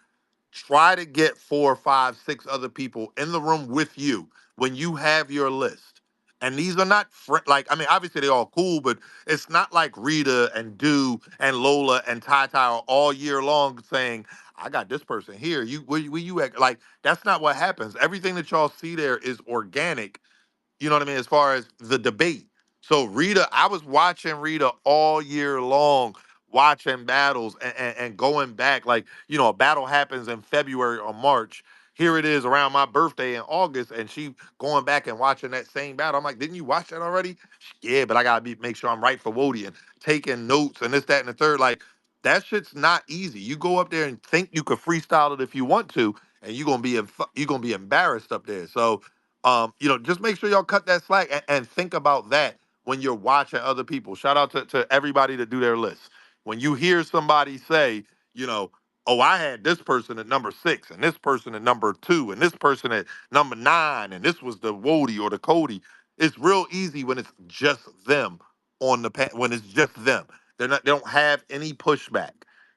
try to get four, five, six other people in the room with you when you have your list. And these are not like, I mean, obviously they're all cool, but it's not like Rita and Do and Lola and Ty are all year long saying, I got this person here. Where you at? Like, that's not what happens. Everything that y'all see there is organic, you know what I mean, as far as the debate. So Rita, I was watching Rita all year long, watching battles and going back. Like, a battle happens in February or March. Here it is around my birthday in August, and she going back and watching that same battle. I'm like, didn't you watch that already? Yeah, but I gotta make sure I'm right for Woody and taking notes and this, that, and the third. Like, that shit's not easy. You go up there and think you could freestyle it if you want to, and you're gonna be embarrassed up there. So just make sure y'all cut that slack and think about that when you're watching other people. Shout out to everybody that do their lists. When you hear somebody say, oh, I had this person at number 6, and this person at number 2, and this person at number 9, and this was the Wody or the Cody. It's real easy when it's just them when it's just them. They don't have any pushback.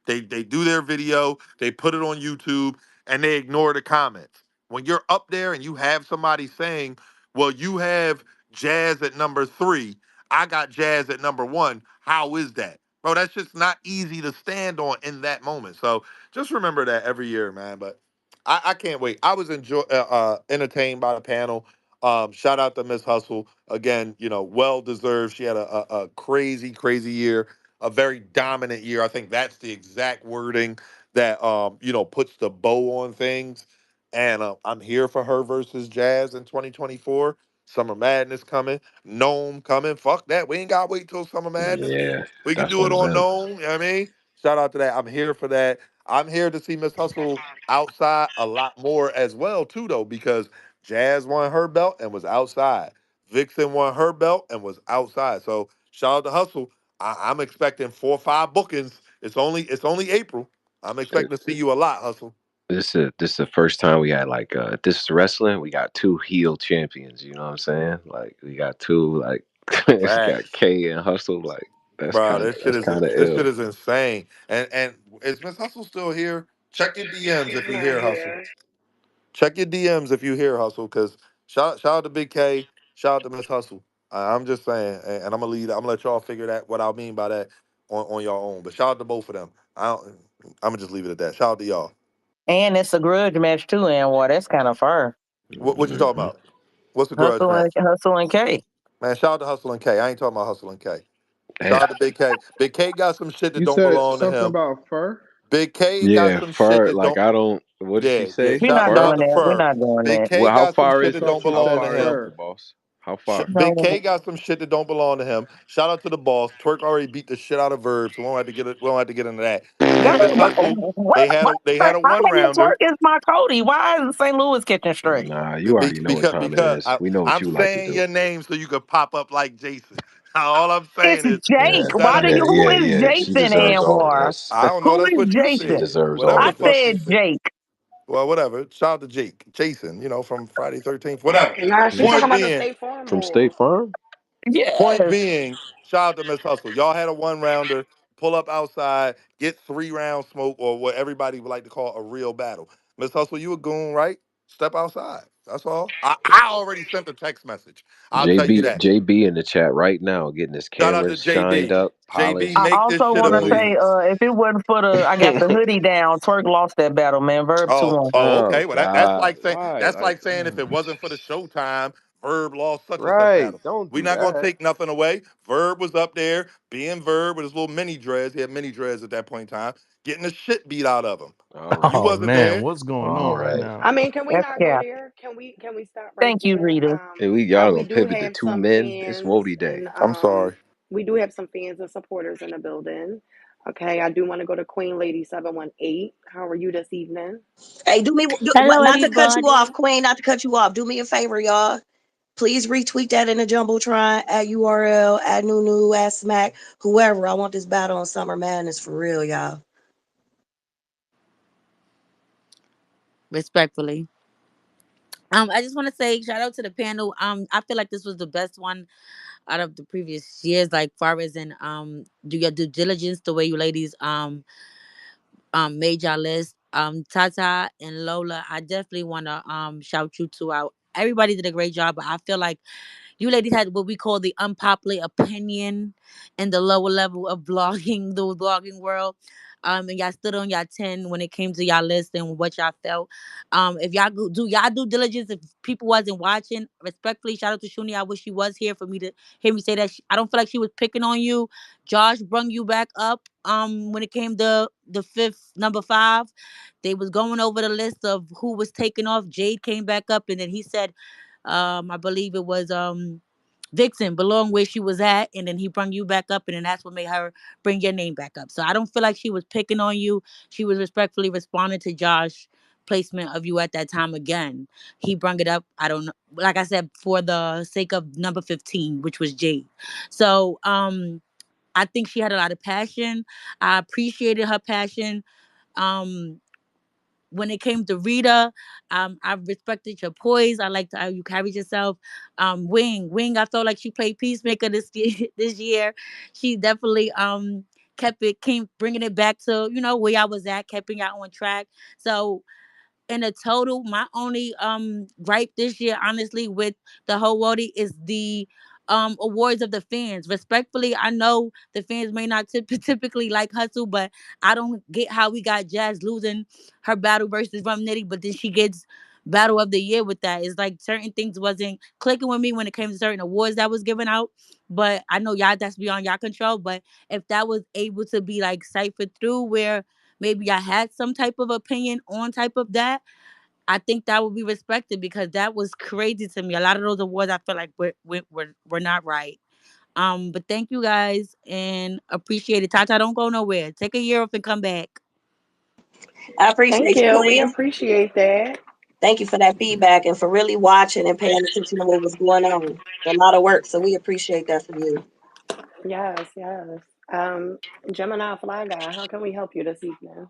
They do their video, they put it on YouTube, and they ignore the comments. When you're up there and you have somebody saying, well, you have Jazz at number 3, I got Jazz at number 1, how is that? Bro, that's just not easy to stand on in that moment. So just remember that every year, man. But I can't wait. I was entertained by the panel. Shout out to Miss Hustle. Again, well deserved. She had a crazy, crazy year, a very dominant year. I think that's the exact wording that puts the bow on things. And I'm here for her versus Jazz in 2024. Summer Madness coming, Gnome coming. Fuck that. We ain't gotta wait till Summer Madness. Yeah, We can that's do the it on event. Gnome. You know what I mean? Shout out to that. I'm here for that. I'm here to see Miss Hustle outside a lot more as well, too, though, because Jazz won her belt and was outside. Vixen won her belt and was outside. So shout out to Hustle. I'm expecting 4 or 5 bookings. It's only April. I'm expecting to see you a lot, Hustle. This is the first time we had like this is wrestling. We got two heel champions. You know what I'm saying? Like we got two like it's got Facts. K and Hustle. Like Bro, that's kind of this shit ill. is insane. And is Miss Hustle still here? Check your DMs if She's you not hear Hustle. here. Check your DMs if you hear Hustle, because shout out to Big K, shout out to Miss Hustle. I'm just saying, and I'm gonna lead. I'm gonna let y'all figure that what I mean by that on your own. But shout out to both of them. I'm gonna just leave it at that. Shout out to y'all. And it's a grudge match too, and that's kind of far. What you talking Hmm. about? What's the grudge match? Hustle and K. Man, shout out to Hustle and K. I ain't talking about Hustle and K. Shout Damn. out to Big K. Big K got some shit that You don't said belong to something him. about fur. Big K got Yeah, some shit far that like don't. I don't. What did she Yeah, yeah. say? We're not Shout Far. out doing to that. We're Fur. not doing Big that. K Well, how got some far I shit is that it? thought don't you How belong said to far is him. it, the fur. boss? How far? Big No. K got some shit that don't belong to him. Shout out to the boss. Twerk already beat the shit out of Verb, so we don't have to get it. We don't have to get into that. Girl, And Miss Hustle, what? Why? they had a How one many twerk rounder. is my Cody? Why isn't St. Louis catching straight? Nah, you already know what time it Because is. We know what I'm you like to saying do. your name so you could pop up like Jason. All I'm It's saying is Jake. Yeah, shout Why out. do yeah, you? Who yeah, is yeah. She Jason deserves all of Anwar? this. I don't know. Who That's is what you She Jason? said. deserves Whatever all I the of fuck this. you said said. Jake. Well, whatever. Shout out to Jake, Jason. From Friday 13th. Whatever. Nah, she talking Point about the being, State Farm From State Bowl. Farm? Point Yes. being, shout out to Miss Hustle. Y'all had a one rounder. Pull up outside, get 3 round smoke, or what everybody would like to call a real battle. Miss Hustle, you a goon, right? Step outside. That's all. I already sent the text message. I'll tell you JB that. JB in the chat right now, getting his Shout out to cameras shined JB. up, JB, I polished. make this also shit a want to Feel you? say, movie. if it wasn't for I got the hoodie down. Twerk lost that battle, man. Verb 2-1. Oh, Oh okay. Well, that's God. like saying Why? Like, if it wasn't for the Showtime, Verb lost such and such right. battle. Don't We're do not gonna that. take nothing away. Verb was up there, being Verb with his little mini dreads. He had mini dreads at that point in time, getting the shit beat out of him. All You right. Oh wasn't man, there. what's going All on right right. now? I mean, can we That's not go cap. there? Can we stop right Thank you, there? Rita. Hey, we y'all We gonna do pivot to have two some men. It's fans Wody Day. and I'm sorry. we do have some fans and supporters in the building. Okay, I do want to go to Queen Lady 718. How are you this evening? Hey, Hello, not to cut you off, everybody. Queen, not to cut you off. Do me a favor, y'all. Please retweet that in the Jumbotron at URL, at Nunu, at Smack, whoever. I want this battle on Summer Madness for real, y'all. Respectfully. I just want to say shout out to the panel. I feel like this was the best one out of the previous years, like far as in do your due diligence, the way you ladies made y'all list. Tata and Lola, I definitely wanna shout you two out. Everybody did a great job, but I feel like you ladies had what we call the unpopular opinion in the lower level of blogging, the blogging world. And y'all stood on y'all 10 when it came to y'all list and what y'all felt. If y'all do y'all due diligence, if people wasn't watching, respectfully, shout out to Shuni. I wish she was here for me to hear me say that. I don't feel like she was picking on you. Josh brung you back up. When it came to the fifth number 5, they was going over the list of who was taken off. Jade came back up, and then he said I believe it was Vixen belong where she was at, and then he brung you back up, and then that's what made her bring your name back up. So I don't feel like she was picking on you. She was respectfully responding to Josh placement of you at that time again. He brung it up. I don't know. Like I said, for the sake of number 15, which was Jade. So I think she had a lot of passion. I appreciated her passion. Um when it came to Rita, I respected your poise. I liked how you carried yourself. Wing, I felt like she played peacemaker this year. This year, she definitely came bringing it back to where I was at, keeping y'all on track. So in a total, my only gripe this year, honestly, with the whole Woty is the awards of the fans. Respectfully, I know the fans may not typically like Hustle, but I don't get how we got Jazz losing her battle versus Rum Nitty, but then she gets battle of the year with that. It's like certain things wasn't clicking with me when it came to certain awards that was given out. But I know y'all that's beyond y'all control. But if that was able to be like ciphered through where maybe I had some type of opinion on type of that, I think that would be respected because that was crazy to me. A lot of those awards I feel like were not right. But thank you guys and appreciate it. Tata, don't go nowhere. Take a year off and come back. I Thank appreciate you, you. We Queen. appreciate that. Thank you for that feedback and for really watching and paying attention to what was going on. A lot of work, so we appreciate that for you. Yes, yes. Um, Gemini Fly Guy, how can we help you this evening?